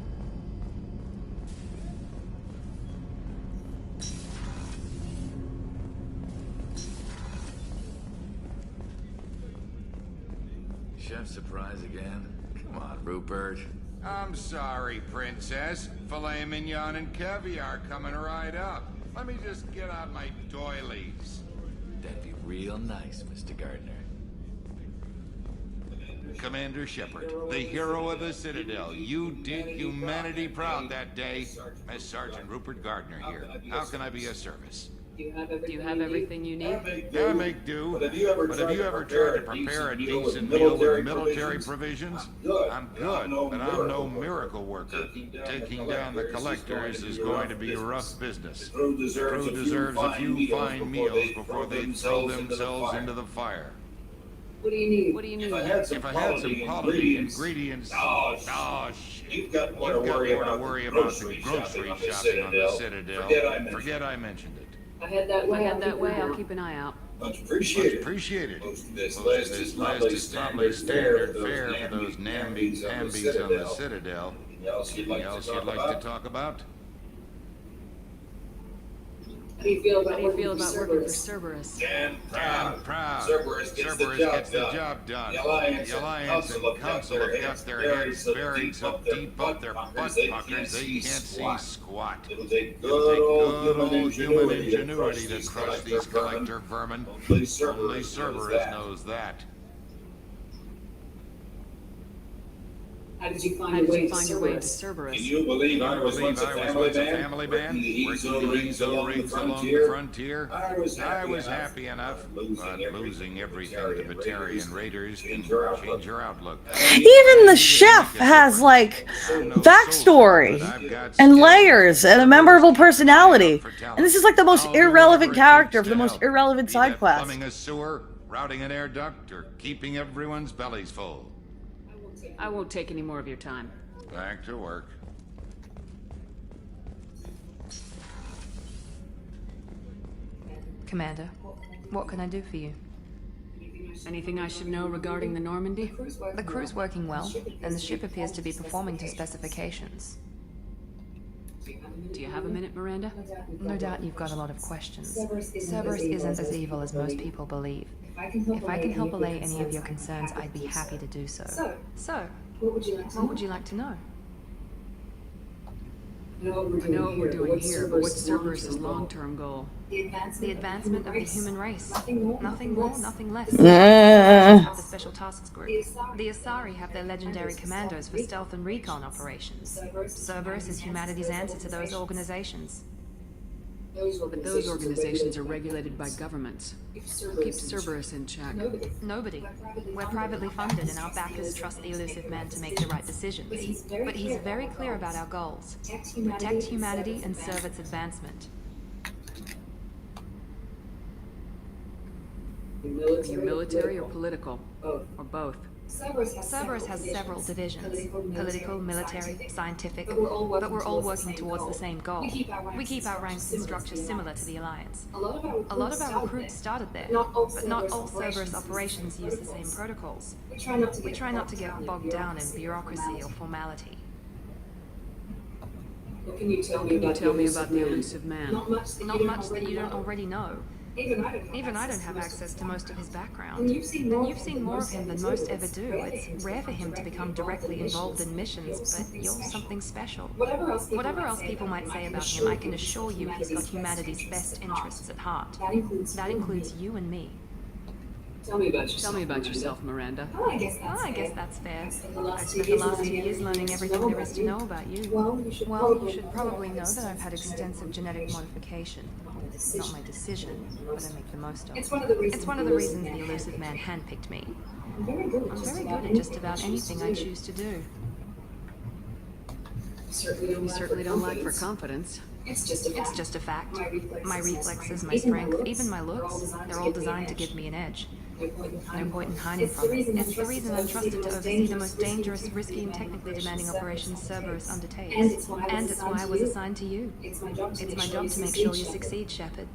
Chef surprise again? Come on, Rupert. I'm sorry, Princess. Filet mignon and caviar coming right up. Let me just get out my doilies. That'd be real nice, Mr. Gardner. Commander Shepard, the hero of the Citadel. You did humanity proud that day. As Sergeant Rupert Gardner here. How can I be of service? Do you have everything you need? Yeah, I make do. But have you ever tried to prepare a decent meal with military provisions? I'm good, but I'm no miracle worker. Taking down the collectors is going to be rough business. The crew deserves a few fine meals before they throw themselves into the fire. What do you need? What do you need? If I had some quality ingredients... Oh, shit. You've got more to worry about the grocery shopping on the Citadel. Forget I mentioned it. I head that way. I'll keep an eye out. Much appreciated. Most of this list is probably standard fare for those nambies on the Citadel. Anything else you'd like to talk about? How do you feel about working for Cerberus? Damn proud. Cerberus gets the job done. The Alliance and Council have got their heads buried so deep up their butt puckers they can't see squat. It'll take good old human ingenuity to crush these collector vermin. Only Cerberus knows that. How did you find your way to Cerberus? Can you believe I was once a family man? Working the diesel rigs along the frontier? I was happy enough, but losing everything to Batarian raiders can change your outlook. Even the chef has, like, backstory and layers and a memorable personality. And this is like the most irrelevant character for the most irrelevant side quest. Plumbing a sewer, Routing an air duct or keeping everyone's bellies full? I won't take any more of your time. Back to work. Commander, what can I do for you? Anything I should know regarding the Normandy? The crew's working well, and the ship appears to be performing to specifications. Do you have a minute, Miranda? No doubt you've got a lot of questions. Cerberus isn't as evil as most people believe. If I can help allay any of your concerns, I'd be happy to do so. So, what would you like to know? I know what we're doing here, but what's Cerberus' long-term goal? The advancement of the human race. Nothing more, nothing less. Have the Special Tasks Group. The Asari have their legendary commandos for stealth and recon operations. Cerberus is humanity's answer to those organizations. But those organizations are regulated by governments. Who keeps Cerberus in check? Nobody. We're privately funded, and our backers trust the elusive man to make the right decisions. But he's very clear about our goals. Protect humanity and serve its advancement. Are you military or political? Or both? Cerberus has several divisions. Political, military, scientific, but we're all working towards the same goal. We keep our ranks and structures similar to the Alliance. A lot of our recruits started there, but not all Cerberus operations use the same protocols. We try not to get bogged down in bureaucracy or formality. What can you tell me about the elusive man? Not much that you don't already know. Even I don't have access to most of his background. And you've seen more of him than most ever do. It's rare for him to become directly involved in missions, but you're something special. Whatever else people might say about him, I can assure you he's got humanity's best interests at heart. That includes you and me. Tell me about yourself, Miranda. I guess that's fair. I've spent the last 2 years learning everything there is to know about you. Well, you should probably know that I've had extensive genetic modification. It's not my decision, but I make the most of it. It's one of the reasons the elusive man handpicked me. I'm very good at just about anything I choose to do. You certainly don't lack for confidence. It's just a fact. My reflexes, my strength, even my looks, they're all designed to give me an edge. No point in hiding from it. It's the reason I'm trusted to oversee the most dangerous, risky, and technically demanding operations Cerberus undertakes. And it's why I was assigned to you. It's my job to make sure you succeed, Shepard.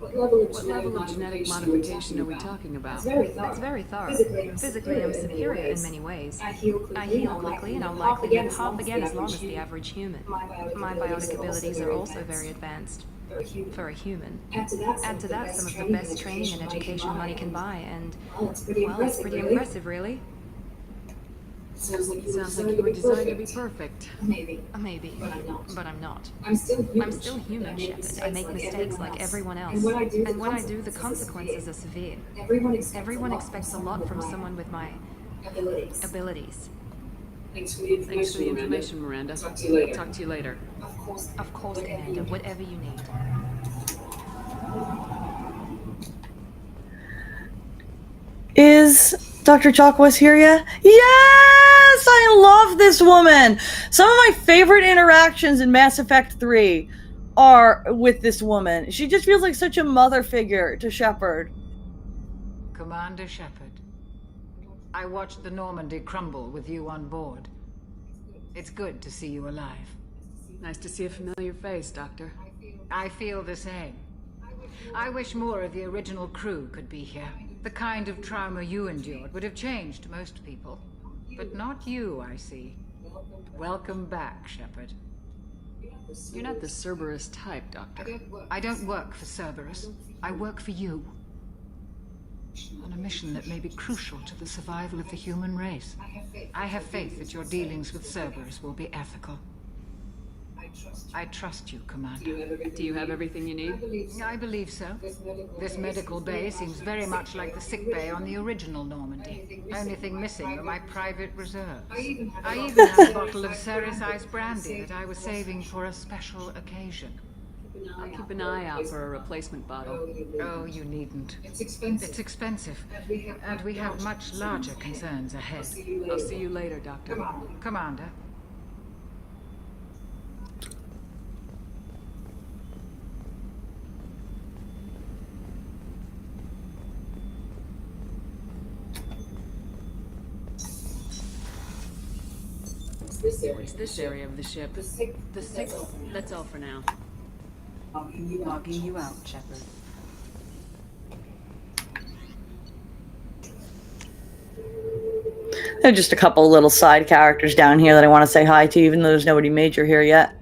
What level of genetic modification are we talking about? It's very thorough. Physically, I'm superior in many ways. I heal quickly, and I'll likely live half again as long as the average human. My biotic abilities are also very advanced. For a human. Add to that some of the best training and education money can buy, and, well, it's pretty impressive, really. Sounds like you were designed to be perfect. Maybe, but I'm not. I'm still human, Shepard. I make mistakes like everyone else. And when I do, the consequences are severe. Everyone expects a lot from someone with my abilities. Thanks for the information, Miranda. Talk to you later. Of course, Commander. Whatever you need. Is Dr. Chakwas here yet? Yes! I love this woman! Some of my favorite interactions in Mass Effect 3 are with this woman. She just feels like such a mother figure to Shepard. Commander Shepard, I watched the Normandy crumble with you on board. It's good to see you alive. Nice to see a familiar face, Doctor. I feel the same. I wish more of the original crew could be here. The kind of trauma you endured would have changed most people. But not you, I see. Welcome back, Shepard. You're not the Cerberus type, Doctor. I don't work for Cerberus. I work for you. On a mission that may be crucial to the survival of the human race. I have faith that your dealings with Cerberus will be ethical. I trust you, Commander. Do you have everything you need? I believe so. This medical bay seems very much like the sick bay on the original Normandy. Only thing missing are my private reserves. I even have a bottle of Ceres Ice brandy that I was saving for a special occasion. I'll keep an eye out for a replacement bottle. Oh, you needn't. It's expensive. And we have much larger concerns ahead. I'll see you later, Doctor. Commander. It's this area of the ship. The sixth. That's all for now. Logging you out, Shepard. There are just a couple little side characters down here that I want to say hi to, even though there's nobody major here yet.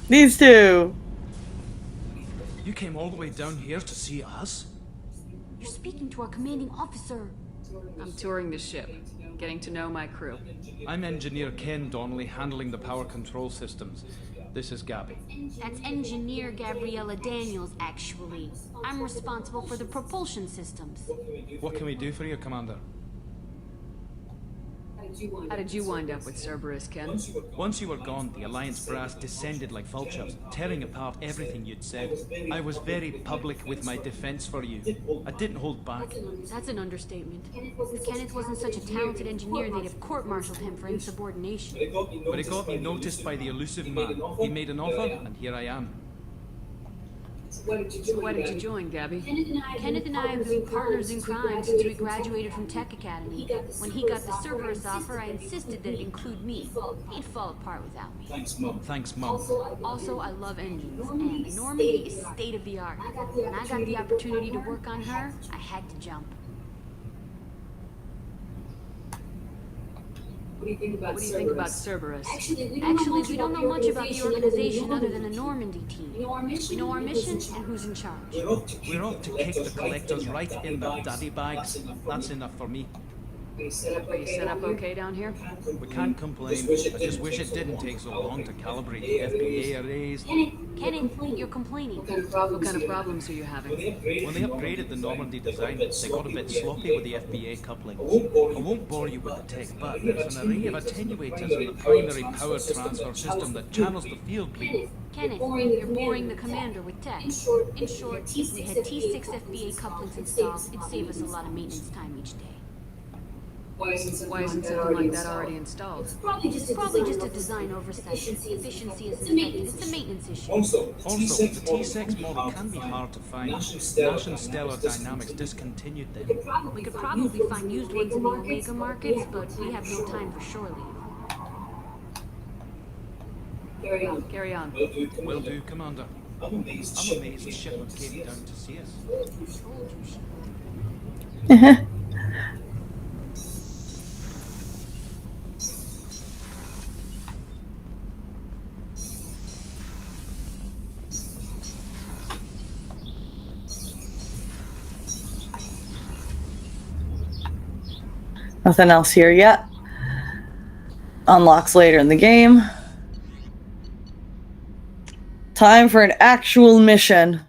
These two. You came all the way down here to see us? You're speaking to our commanding officer. I'm touring the ship, getting to know my crew. I'm Engineer Ken Donnelly, handling the power control systems. This is Gabby. That's Engineer Gabriella Daniels, actually. I'm responsible for the propulsion systems. What can we do for you, Commander? How did you wind up with Cerberus, Ken? Once you were gone, the Alliance brass descended like vultures, tearing apart everything you'd said. I was very public with my defense for you. I didn't hold back. That's an understatement. If Kenneth wasn't such a talented engineer, they'd have court-martialed him for insubordination. But it got me noticed by the elusive man. He made an offer, and here I am. So why did you join, Gabby? Kenneth and I have been partners in crime since we graduated from Tech Academy. When he got the Cerberus offer, I insisted that it include me. He'd fall apart without me. Thanks, Mom. Also, I love engines, and the Normandy is state-of-the-art. When I got the opportunity to work on her, I had to jump. What do you think about Cerberus? Actually, we don't know much about the organization other than the Normandy team. We know our mission and who's in charge. We're off to kick the collectors right in their daddy bags. That's enough for me. Are you set up okay down here? We can't complain. I just wish it didn't take so long to calibrate the FBA arrays. Kenneth, you're complaining. What kind of problems are you having? When they upgraded the Normandy design, they got a bit sloppy with the FBA couplings. I won't bore you with the tech, but there's an array of attenuators in the primary power transfer system that channels the field beam. Kenneth, you're boring the commander with tech. In short, if we had T6 FBA couplings installed, it'd save us a lot of maintenance time each day. Why isn't something like that already installed? Probably just a design oversight. Efficiency isn't affected. It's a maintenance issue. Also, the T6 model can be hard to find. Nash and Stellar Dynamics discontinued them. We could probably find used ones in the Omega markets, but we have no time for shore leave. Carry on. Will do, Commander. I'm amazed Shepard came down to see us. Nothing else here yet. Unlocks later in the game. Time for an actual mission.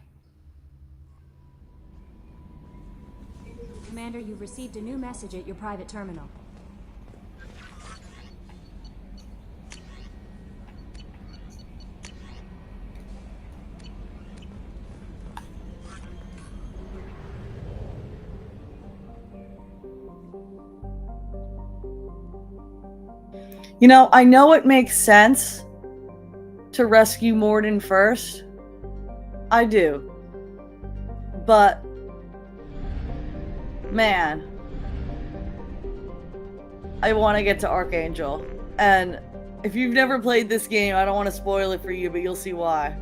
Commander, you've received a new message at your private terminal. You know it makes sense to rescue Morden first. I do. But, man, I want to get to Archangel. And if you've never played this game, I don't want to spoil it for you, but you'll see why.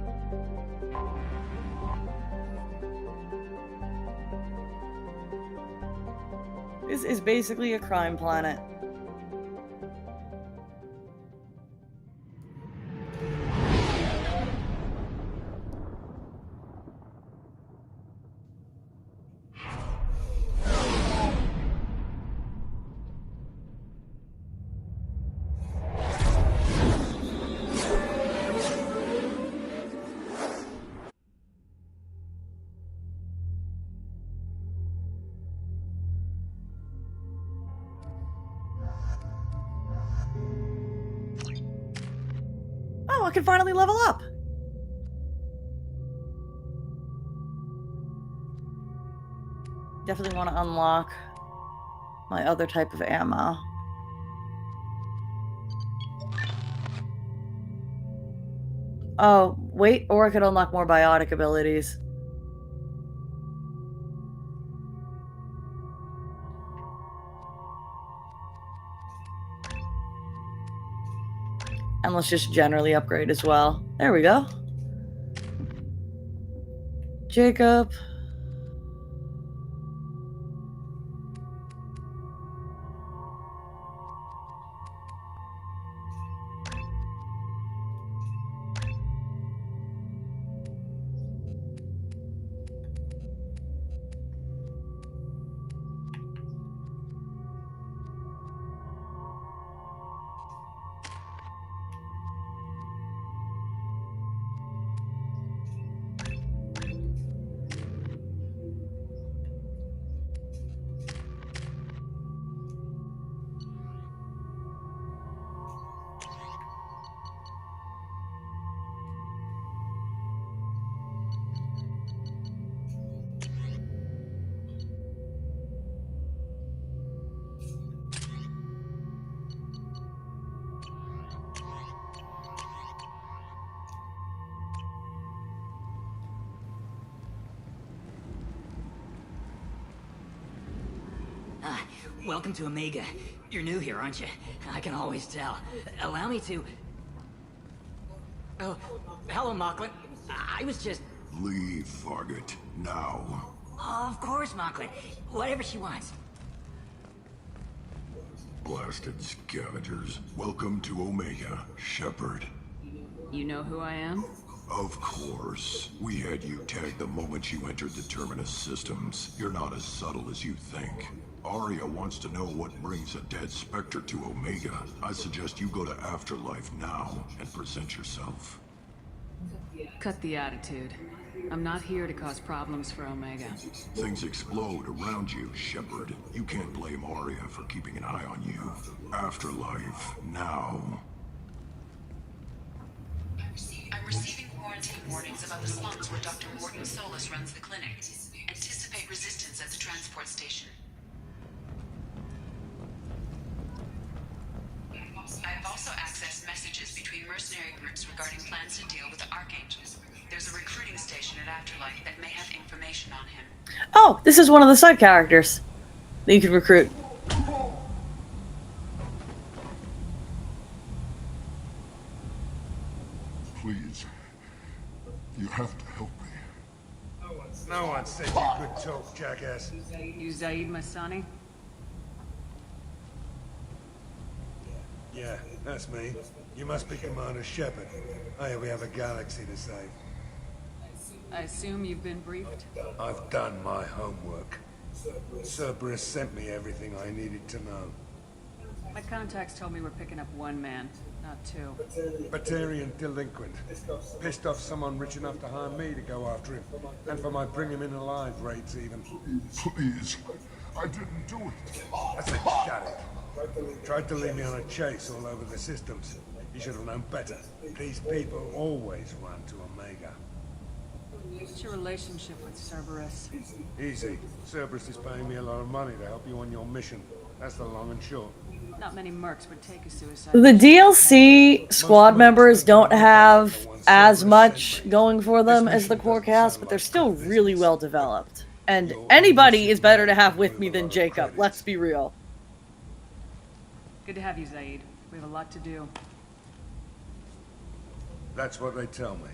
This is basically a crime planet. Oh, I can finally level up. Definitely want to unlock my other type of ammo. Oh, wait, or I could unlock more biotic abilities. And let's just generally upgrade as well. There we go. Jacob. Welcome to Omega. You're new here, aren't you? I can always tell. Allow me to... Oh, hello, Mocklin. I was just... Leave, Fargate. Now. Of course, Mocklin. Whatever she wants. Blasted scavengers. Welcome to Omega, Shepard. You know who I am? Of course. We had you tagged the moment you entered the Terminus systems. You're not as subtle as you think. Arya wants to know what brings a dead Spectre to Omega. I suggest you go to Afterlife now and present yourself. Cut the attitude. I'm not here to cause problems for Omega. Things explode around you, Shepard. You can't blame Arya for keeping an eye on you. Afterlife now. I'm receiving quarantine warnings about the slots where Dr. Morton Solus runs the clinic. Anticipate resistance at the transport station. I have also accessed messages between mercenary groups regarding plans to deal with the Archangel. There's a recruiting station at Afterlife that may have information on him. Oh, this is one of the side characters that you can recruit. Please. You have to help me. No one said you could talk, jackass. You Zaid Masani? Yeah, that's me. You must be Commander Shepard. We have a galaxy to save. I assume you've been briefed? I've done my homework. Cerberus sent me everything I needed to know. My contacts told me we're picking up one man, not two. Batarian delinquent. Pissed off someone rich enough to hire me to go after him. And for my bring him in alive rates even. Please. I didn't do it. I said shut it. Tried to lead me on a chase all over the systems. You should have known better. These people always run to Omega. What's your relationship with Cerberus? Easy. Cerberus is paying me a lot of money to help you on your mission. That's the long and short. Not many mercs would take a suicide. The DLC squad members don't have as much going for them as the core cast, but they're still really well developed. And anybody is better to have with me than Jacob, let's be real. Good to have you, Zaid. We have a lot to do. That's what they tell me.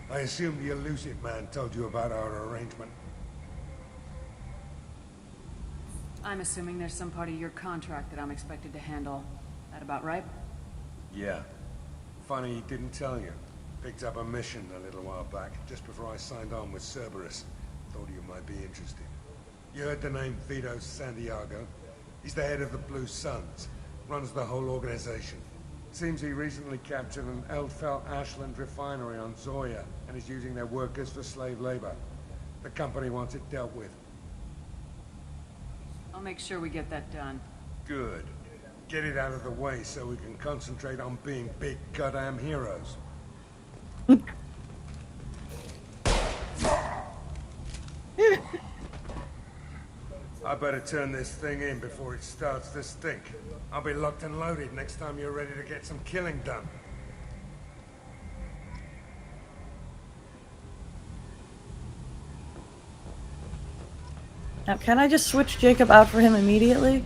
I assume the elusive man told you about our arrangement. I'm assuming there's some part of your contract that I'm expected to handle. That about right? Yeah. Funny he didn't tell you. Picked up a mission a little while back, just before I signed on with Cerberus. Thought you might be interested. You heard the name Vito Santiago? He's the head of the Blue Suns. Runs the whole organization. Seems he recently captured an Eldfell Ashland refinery on Zoya and is using their workers for slave labor. The company wants it dealt with. I'll make sure we get that done. Good. Get it out of the way so we can concentrate on being big goddamn heroes. I better turn this thing in before it starts to stink. I'll be locked and loaded next time you're ready to get some killing done. Now, can I just switch Jacob out for him immediately?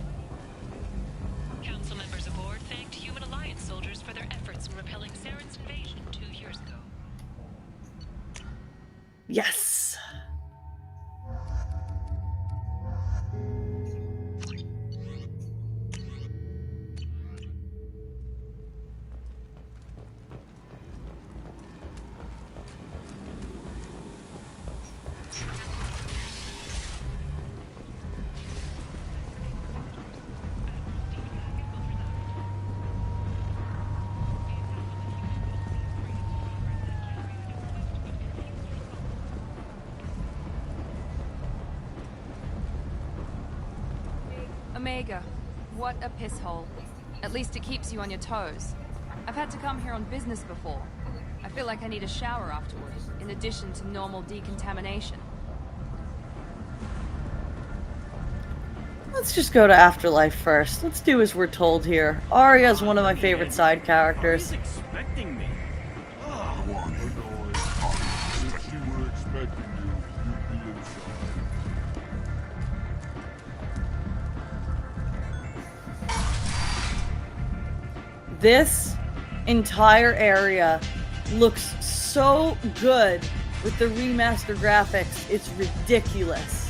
Omega, what a piss hole. At least it keeps you on your toes. I've had to come here on business before. I feel like I need a shower afterward, in addition to normal decontamination. Let's just go to Afterlife first. Let's do as we're told here. Arya's one of my favorite side characters. Expecting me. This entire area looks so good with the remaster graphics. It's ridiculous.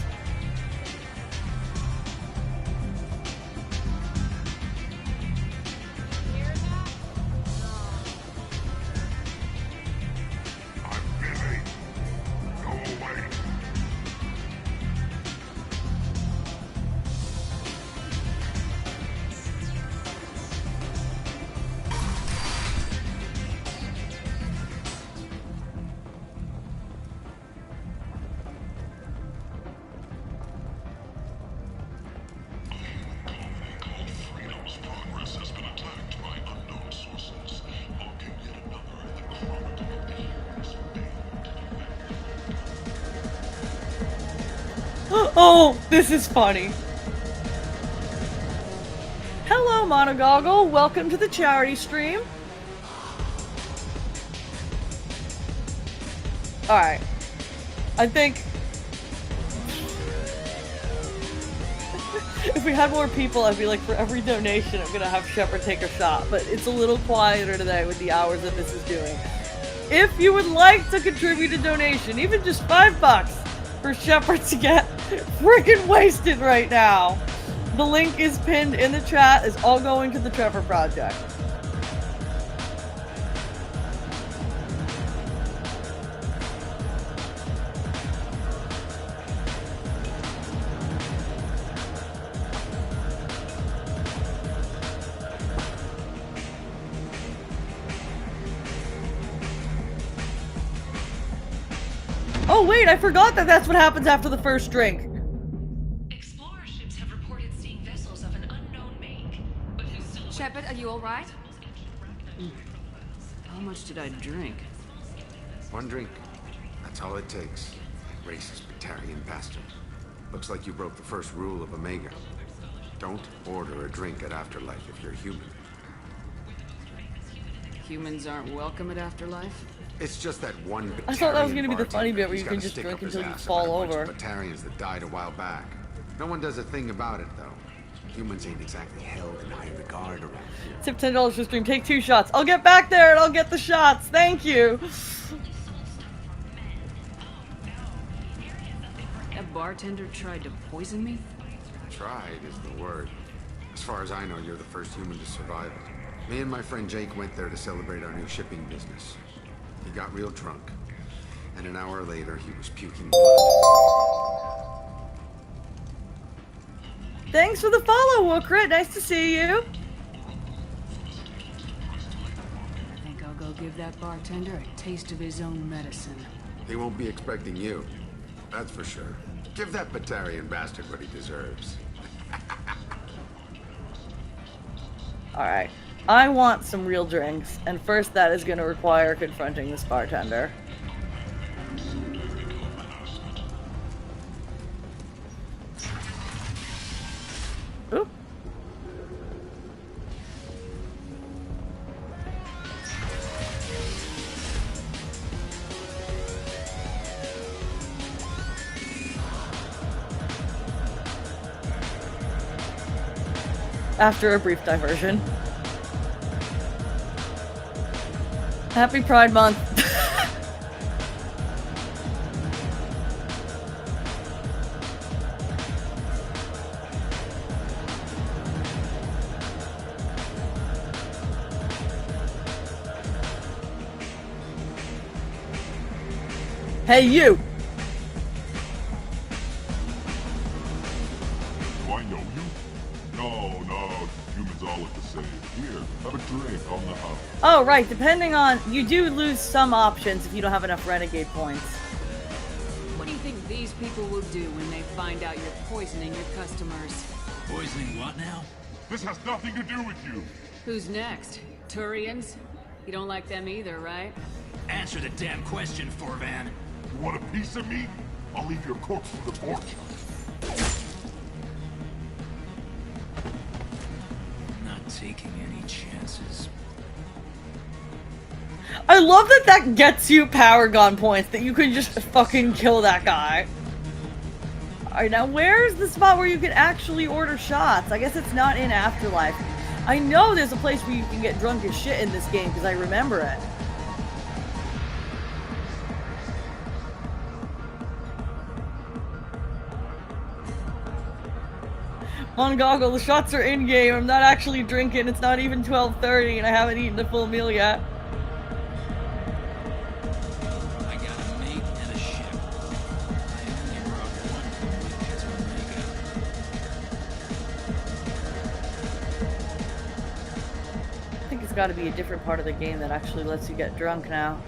Oh, this is funny. Hello, Monogoggle. Welcome to the charity stream. Alright. I think if we had more people, I'd be like, for every donation, I'm gonna have Shepard take a shot. But it's a little quieter today with the hours that this is doing. If you would like to contribute a donation, even just $5 for Shepard to get freaking wasted right now, the link is pinned in the chat. It's all going to the Trevor Project. Oh wait, I forgot that that's what happens after the first drink. Explorer ships have reported seeing vessels of an unknown make, but whose silhouette... Shepard, are you alright? How much did I drink? One drink. That's all it takes. Racist Batarian bastard. Looks like you broke the first rule of Omega. Don't order a drink at Afterlife if you're human. Humans aren't welcome at Afterlife? It's just that one Batarian I thought that was going to be the funny bartender bit where who's you got can a just stick drink up his until you ass fall about a bunch over. of Batarians that died a while back. No one does a thing about it, though. Humans ain't exactly held in high regard around here. Tip $10 for stream. Take 2 shots. I'll get back there and I'll get the shots. Thank you. That bartender tried to poison me? Tried is the word. As far as I know, you're the first human to survive it. Me and my friend Jake went there to celebrate our new shipping business. He got real drunk. And an hour later, he was puking blood. Thanks for the follow, Wookrit. Nice to see you. I think I'll go give that bartender a taste of his own medicine. He won't be expecting you. That's for sure. Give that Batarian bastard what he deserves. Alright. I want some real drinks, and first that is going to require confronting this bartender. Oop. After a brief diversion. Happy Pride Month. Hey, you! Do I know you? No, humans all look the same. Here, have a drink on the house. Oh, right, depending on... You do lose some options if you don't have enough Renegade points. What do you think these people will do when they find out you're poisoning your customers? Poisoning what now? This has nothing to do with you. Who's next? Turians? You don't like them either, right? Answer the damn question, Forvan. You want a piece of me? I'll leave your corpse for the torch. Not taking any chances. I love that that gets you power gun points, that you could just fucking kill that guy. Alright, now where's the spot where you can actually order shots? I guess it's not in Afterlife. I know there's a place where you can get drunk as shit in this game, because I remember it. On Goggle, the shots are in-game. I'm not actually drinking. It's not even 12:30 and I haven't eaten the full meal yet. I got a mate and a ship. I only brought one with me to Omega. I think it's gotta be a different part of the game that actually lets you get drunk now.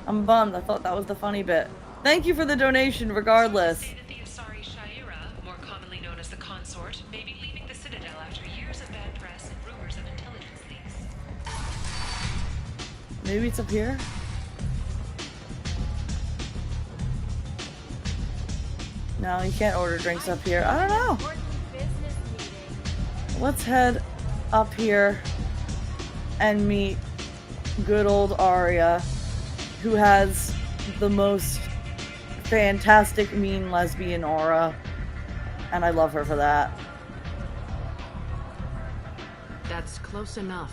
I'm bummed. I thought that was the funny bit. Thank you for the donation regardless. May be leaving the Citadel after years of bad press and rumors of intelligence leaks. Maybe it's up here? No, you can't order drinks up here. I don't know. Let's head up here and meet good old Arya, who has the most fantastic mean lesbian aura. And I love her for that. That's close enough.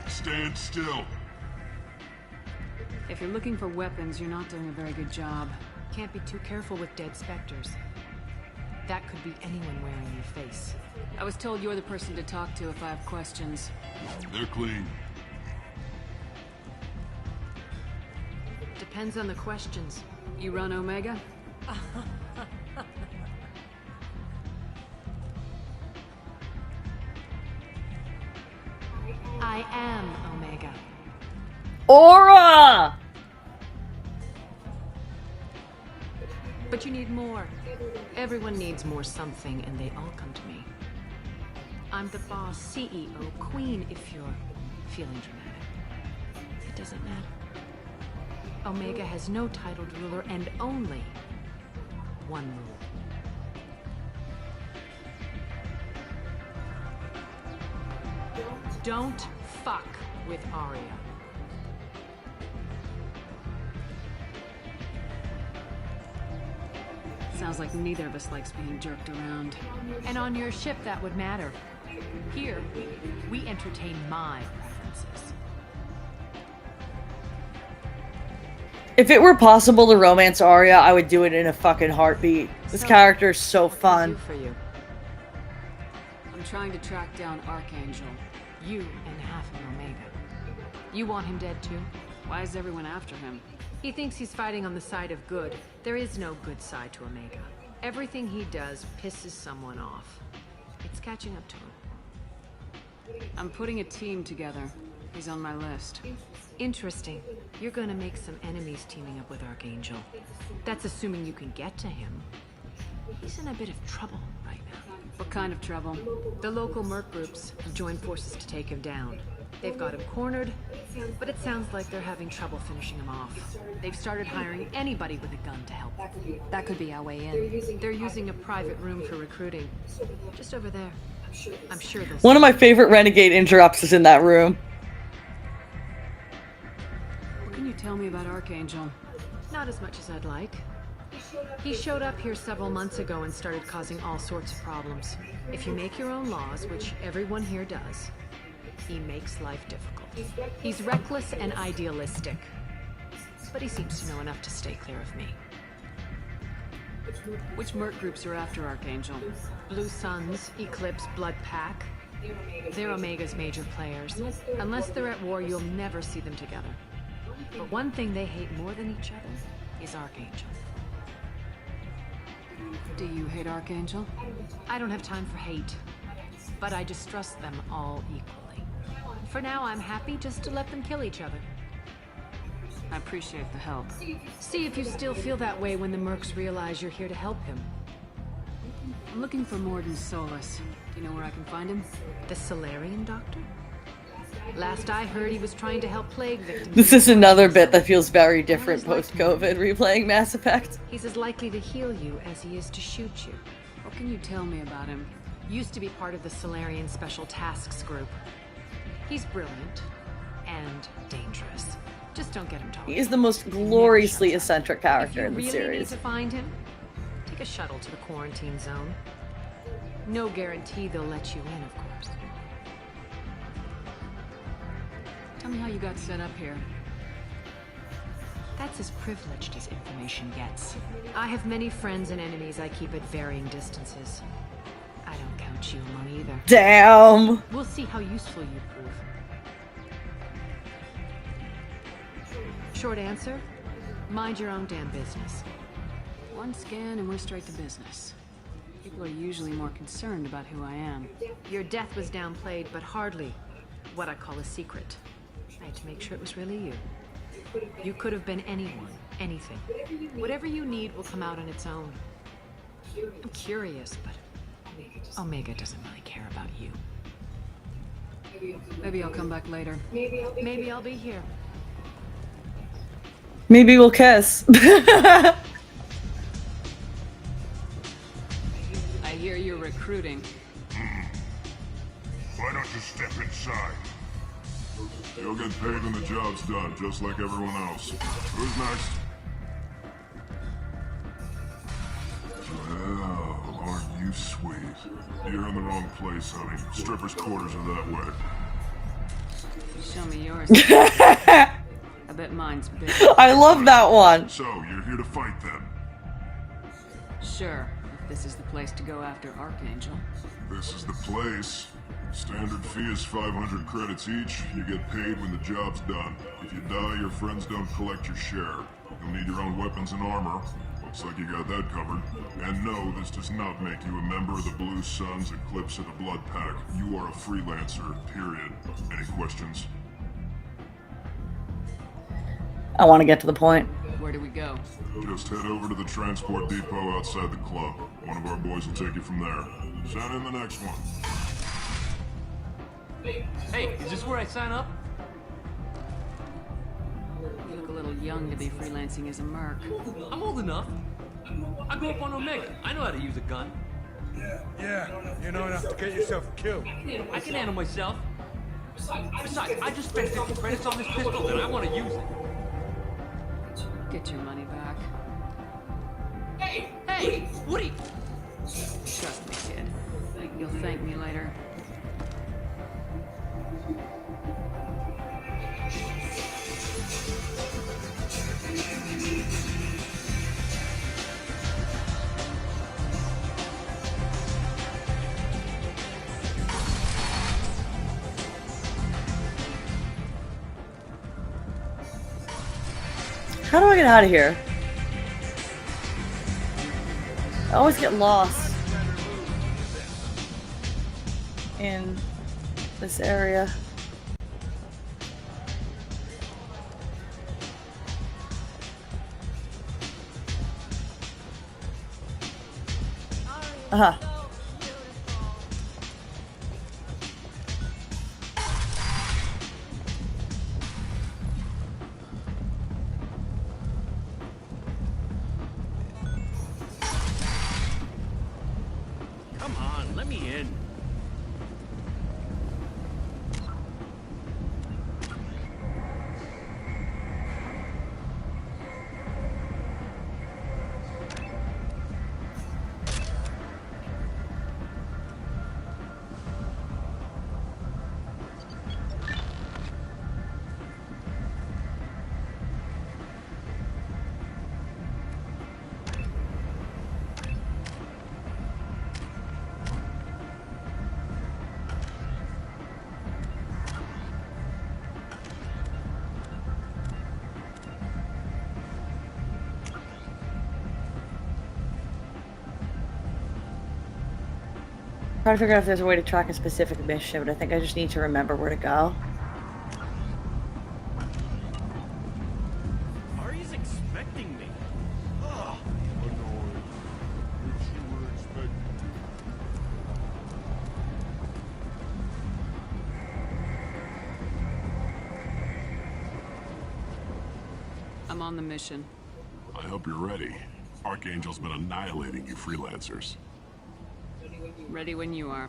Stand still. If you're looking for weapons, you're not doing a very good job. Can't be too careful with dead specters. That could be anyone wearing your face. I was told you're the person to talk to if I have questions. They're clean. Depends on the questions. You run Omega? I am Omega. Aura! But you need more. Everyone needs more something, and they all come to me. I'm the boss, CEO, queen, if you're feeling dramatic. It doesn't matter. Omega has no titled ruler and only one rule. Don't fuck with Arya. Sounds like neither of us likes being jerked around. And on your ship, that would matter. Here, we entertain my preferences. If it were possible to romance Arya, I would do it in a fucking heartbeat. This character is so fun. For you. I'm trying to track down Archangel. You and half of Omega. You want him dead too? Why is everyone after him? He thinks he's fighting on the side of good. There is no good side to Omega. Everything he does pisses someone off. It's catching up to him. I'm putting a team together. He's on my list. Interesting. You're gonna make some enemies teaming up with Archangel. That's assuming you can get to him. He's in a bit of trouble right now. What kind of trouble? The local merc groups have joined forces to take him down. They've got him cornered, but it sounds like they're having trouble finishing him off. They've started hiring anybody with a gun to help. That could be our way in. They're using a private room for recruiting. Just over there. I'm sure they'll... One of my favorite Renegade interrupts is in that room. What can you tell me about Archangel? Not as much as I'd like. He showed up here several months ago and started causing all sorts of problems. If you make your own laws, which everyone here does, he makes life difficult. He's reckless and idealistic, but he seems to know enough to stay clear of me. Which merc groups are after Archangel? Blue Suns, Eclipse, Blood Pack. They're Omega's major players. Unless they're at war, you'll never see them together. But one thing they hate more than each other is Archangel. Do you hate Archangel? I don't have time for hate, but I distrust them all equally. For now, I'm happy just to let them kill each other. I appreciate the help. See if you still feel that way when the mercs realize you're here to help him. I'm looking for Morden Solus. Do you know where I can find him? The Solarian doctor? Last I heard, he was trying to help plague victims. This is another bit that feels very different post-COVID, replaying Mass Effect. He's as likely to heal you as he is to shoot you. What can you tell me about him? Used to be part of the Solarian Special Tasks Group. He's brilliant and dangerous. Just don't get him talking. He is the most gloriously eccentric character in the If you really need series. to find him, take a shuttle to the quarantine zone. No guarantee they'll let you in, of course. Tell me how you got set up here. That's as privileged as information gets. I have many friends and enemies I keep at varying distances. I don't count you among either. Damn! We'll see how useful you prove. Short answer, mind your own damn business. One scan and we're straight to business. People are usually more concerned about who I am. Your death was downplayed, but hardly what I call a secret. I had to make sure it was really you. You could have been anyone, anything. Whatever you need will come out on its own. I'm curious, but Omega doesn't really care about you. Maybe I'll come back later. Maybe I'll be here. Maybe we'll kiss. I hear you're recruiting. Why don't you step inside? You'll get paid when the job's done, just like everyone else. Who's next? Well, aren't you sweet? You're in the wrong place, honey. Strippers' quarters are that way. Show me yours. I bet mine's big. I love that one. So, you're here to fight then? Sure, if this is the place to go after Archangel. This is the place. Standard fee is 500 credits each. You get paid when the job's done. If you die, your friends don't collect your share. You'll need your own weapons and armor. Looks like you got that covered. And no, this does not make you a member of the Blue Suns, Eclipse, or the Blood Pack. You are a freelancer, period. Any questions? I want to get to the point. Where do we go? Just head over to the transport depot outside the club. One of our boys will take you from there. Send in the next one. Hey, is this where I sign up? You look a little young to be freelancing as a merc. I'm old enough. I grew up on Omega. I know how to use a gun. Yeah, you know enough to get yourself killed. I can handle myself. Besides, I just spent 50 credits on this pistol and I want to use it. Get your money back. Hey, what are you... Trust me, kid. You'll thank me later. How do I get out of here? I always get lost in this area. Uh-huh. Come on, let me in. Trying to figure out if there's a way to track a specific mission, but I think I just need to remember where to go. I'm on the mission. I hope you're ready. Archangel's been annihilating you freelancers. Ready when you are.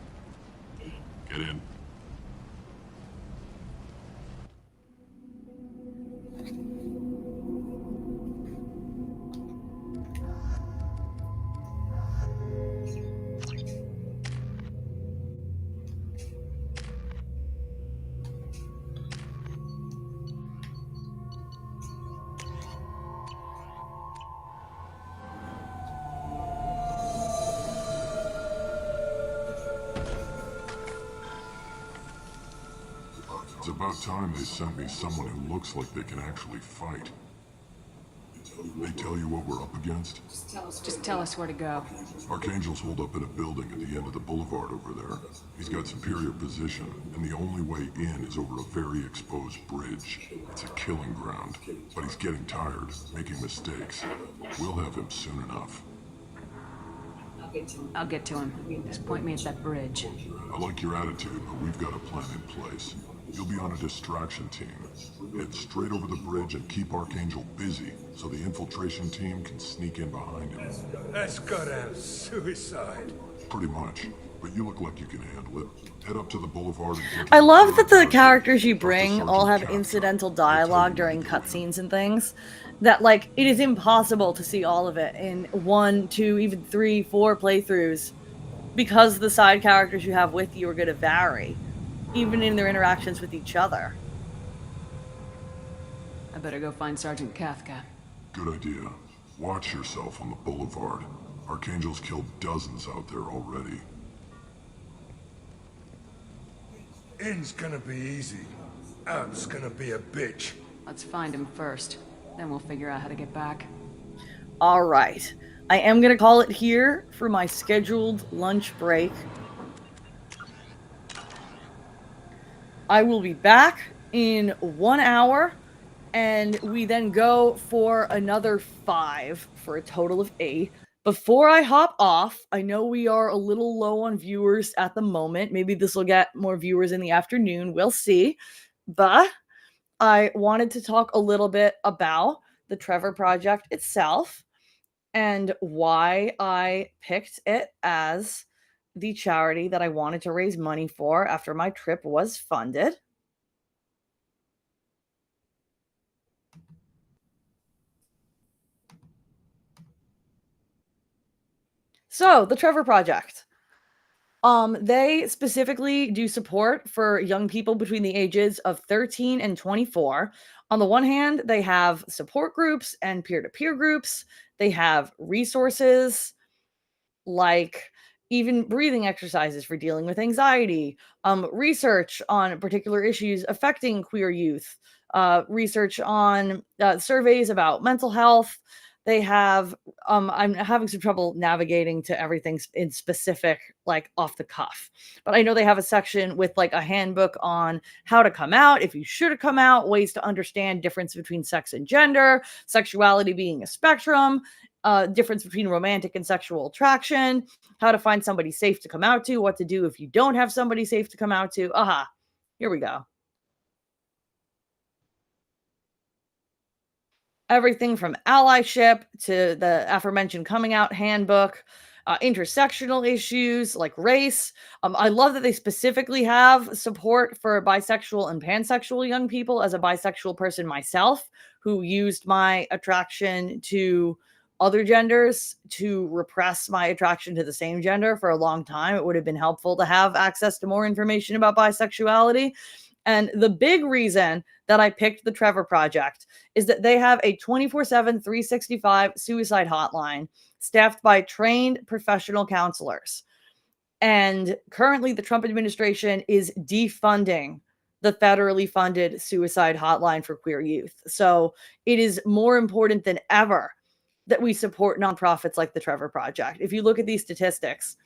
Get in. It's about time they sent me someone who looks like they can actually fight. They tell you what we're up against? Just tell us where to go. Archangel's holed up in a building at the end of the boulevard over there. He's got superior position, and the only way in is over a very exposed bridge. It's a killing ground, but he's getting tired, making mistakes. We'll have him soon enough. I'll get to him. Just point me at that bridge. I like your attitude, but we've got a plan in place. You'll be on a distraction team. Head straight over the bridge and keep Archangel busy, so the infiltration team can sneak in behind him. Let's go down suicide. Pretty much. But you look like you can handle it. Head up to the boulevard and I love that the characters you bring all have incidental dialogue during cutscenes and things. That, like, it is impossible to see all of it in 1, 2, even 3, 4 playthroughs. Because the side characters you have with you are going to vary. Even in their interactions with each other. I better go find Sergeant Kafka. Good idea. Watch yourself on the boulevard. Archangel's killed dozens out there already. In's gonna be easy. Out's gonna be a bitch. Let's find him first. Then we'll figure out how to get back. Alright. I am going to call it here for my scheduled lunch break. I will be back in 1 hour, and we then go for another 5 for a total of 8. Before I hop off, I know we are a little low on viewers at the moment. Maybe this will get more viewers in the afternoon. We'll see. But I wanted to talk a little bit about the Trevor Project itself and why I picked it as the charity that I wanted to raise money for after my trip was funded. So, the Trevor Project. They specifically do support for young people between the ages of 13 and 24. On the one hand, they have support groups and peer-to-peer groups. They have resources like even breathing exercises for dealing with anxiety, research on particular issues affecting queer youth, research on surveys about mental health. They have, I'm having some trouble navigating to everything in specific, like off the cuff. But I know they have a section with like a handbook on how to come out, if you should come out, ways to understand difference between sex and gender, sexuality being a spectrum, difference between romantic and sexual attraction, how to find somebody safe to come out to, what to do if you don't have somebody safe to come out to. Aha, here we go. Everything from allyship to the aforementioned coming out handbook, intersectional issues like race. I love that they specifically have support for bisexual and pansexual young people. As a bisexual person myself, who used my attraction to other genders to repress my attraction to the same gender for a long time, it would have been helpful to have access to more information about bisexuality. And the big reason that I picked the Trevor Project is that they have a 24/7, 365 suicide hotline staffed by trained professional counselors. And currently, the Trump administration is defunding the federally funded suicide hotline for queer youth. So it is more important than ever that we support nonprofits like the Trevor Project. If you look at these statistics,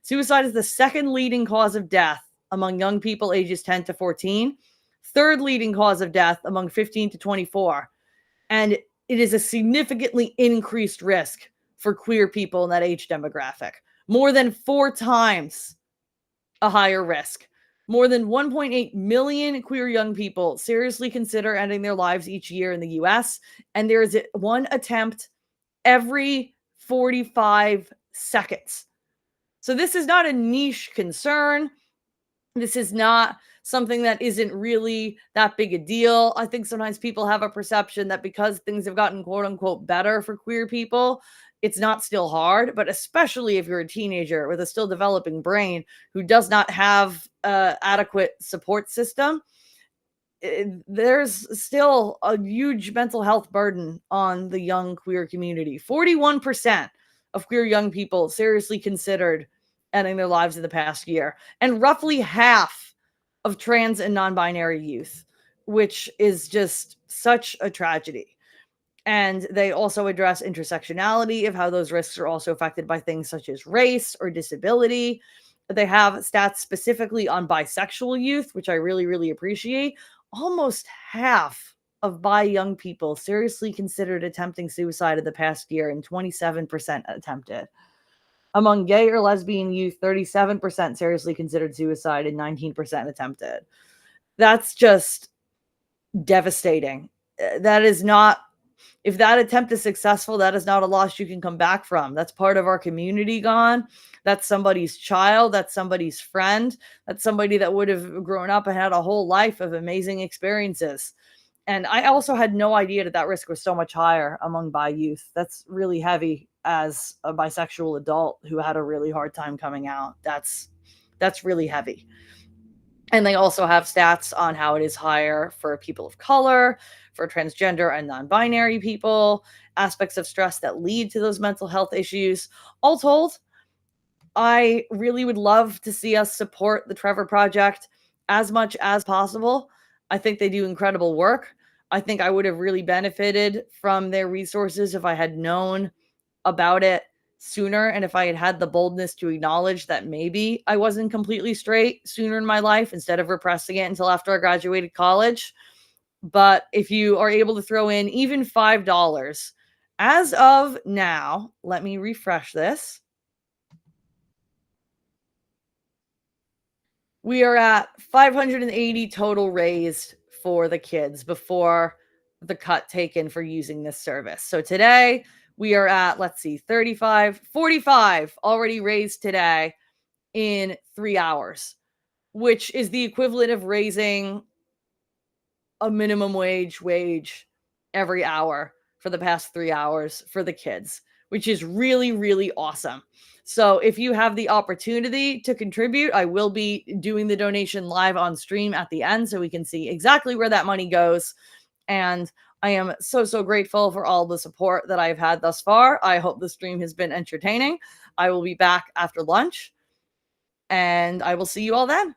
suicide is the second leading cause of death among young people ages 10 to 14, third leading cause of death among 15 to 24. And it is a significantly increased risk for queer people in that age demographic, more than 4 times a higher risk More than 1.8 million queer young people seriously consider ending their lives each year in the US, and there is one attempt every 45 seconds. So this is not a niche concern. This is not something that isn't really that big a deal. I think sometimes people have a perception that because things have gotten quote unquote better for queer people, it's not still hard, but especially if you're a teenager with a still developing brain who does not have adequate support system, there's still a huge mental health burden on the young queer community. 41% of queer young people seriously considered ending their lives in the past year, and roughly half of trans and non-binary youth, which is just such a tragedy. And they also address intersectionality of how those risks are also affected by things such as race or disability. They have stats specifically on bisexual youth, which I really, really appreciate. Almost half of bi young people seriously considered attempting suicide in the past year, and 27% attempted. Among gay or lesbian youth, 37% seriously considered suicide and 19% attempted. That's just devastating. That is not, if that attempt is successful, that is not a loss you can come back from. That's part of our community gone. That's somebody's child. That's somebody's friend. That's somebody that would have grown up and had a whole life of amazing experiences. And I also had no idea that that risk was so much higher among bi youth. That's really heavy as a bisexual adult who had a really hard time coming out. That's really heavy. And they also have stats on how it is higher for people of color, for transgender and non-binary people, aspects of stress that lead to those mental health issues. All told, I really would love to see us support the Trevor Project as much as possible. I think they do incredible work. I think I would have really benefited from their resources if I had known about it sooner, and if I had had the boldness to acknowledge that maybe I wasn't completely straight sooner in my life instead of repressing it until after I graduated college. But if you are able to throw in even $5 as of now, let me refresh this. We are at 580 total raised for the kids before the cut taken for using this service. So today we are at, let's see, 45 already raised today in 3 hours, which is the equivalent of raising a minimum wage every hour for the past 3 hours for the kids, which is really, really awesome. So if you have the opportunity to contribute, I will be doing the donation live on stream at the end so we can see exactly where that money goes. And I am so, so grateful for all the support that I've had thus far. I hope the stream has been entertaining. I will be back after lunch, and I will see you all then.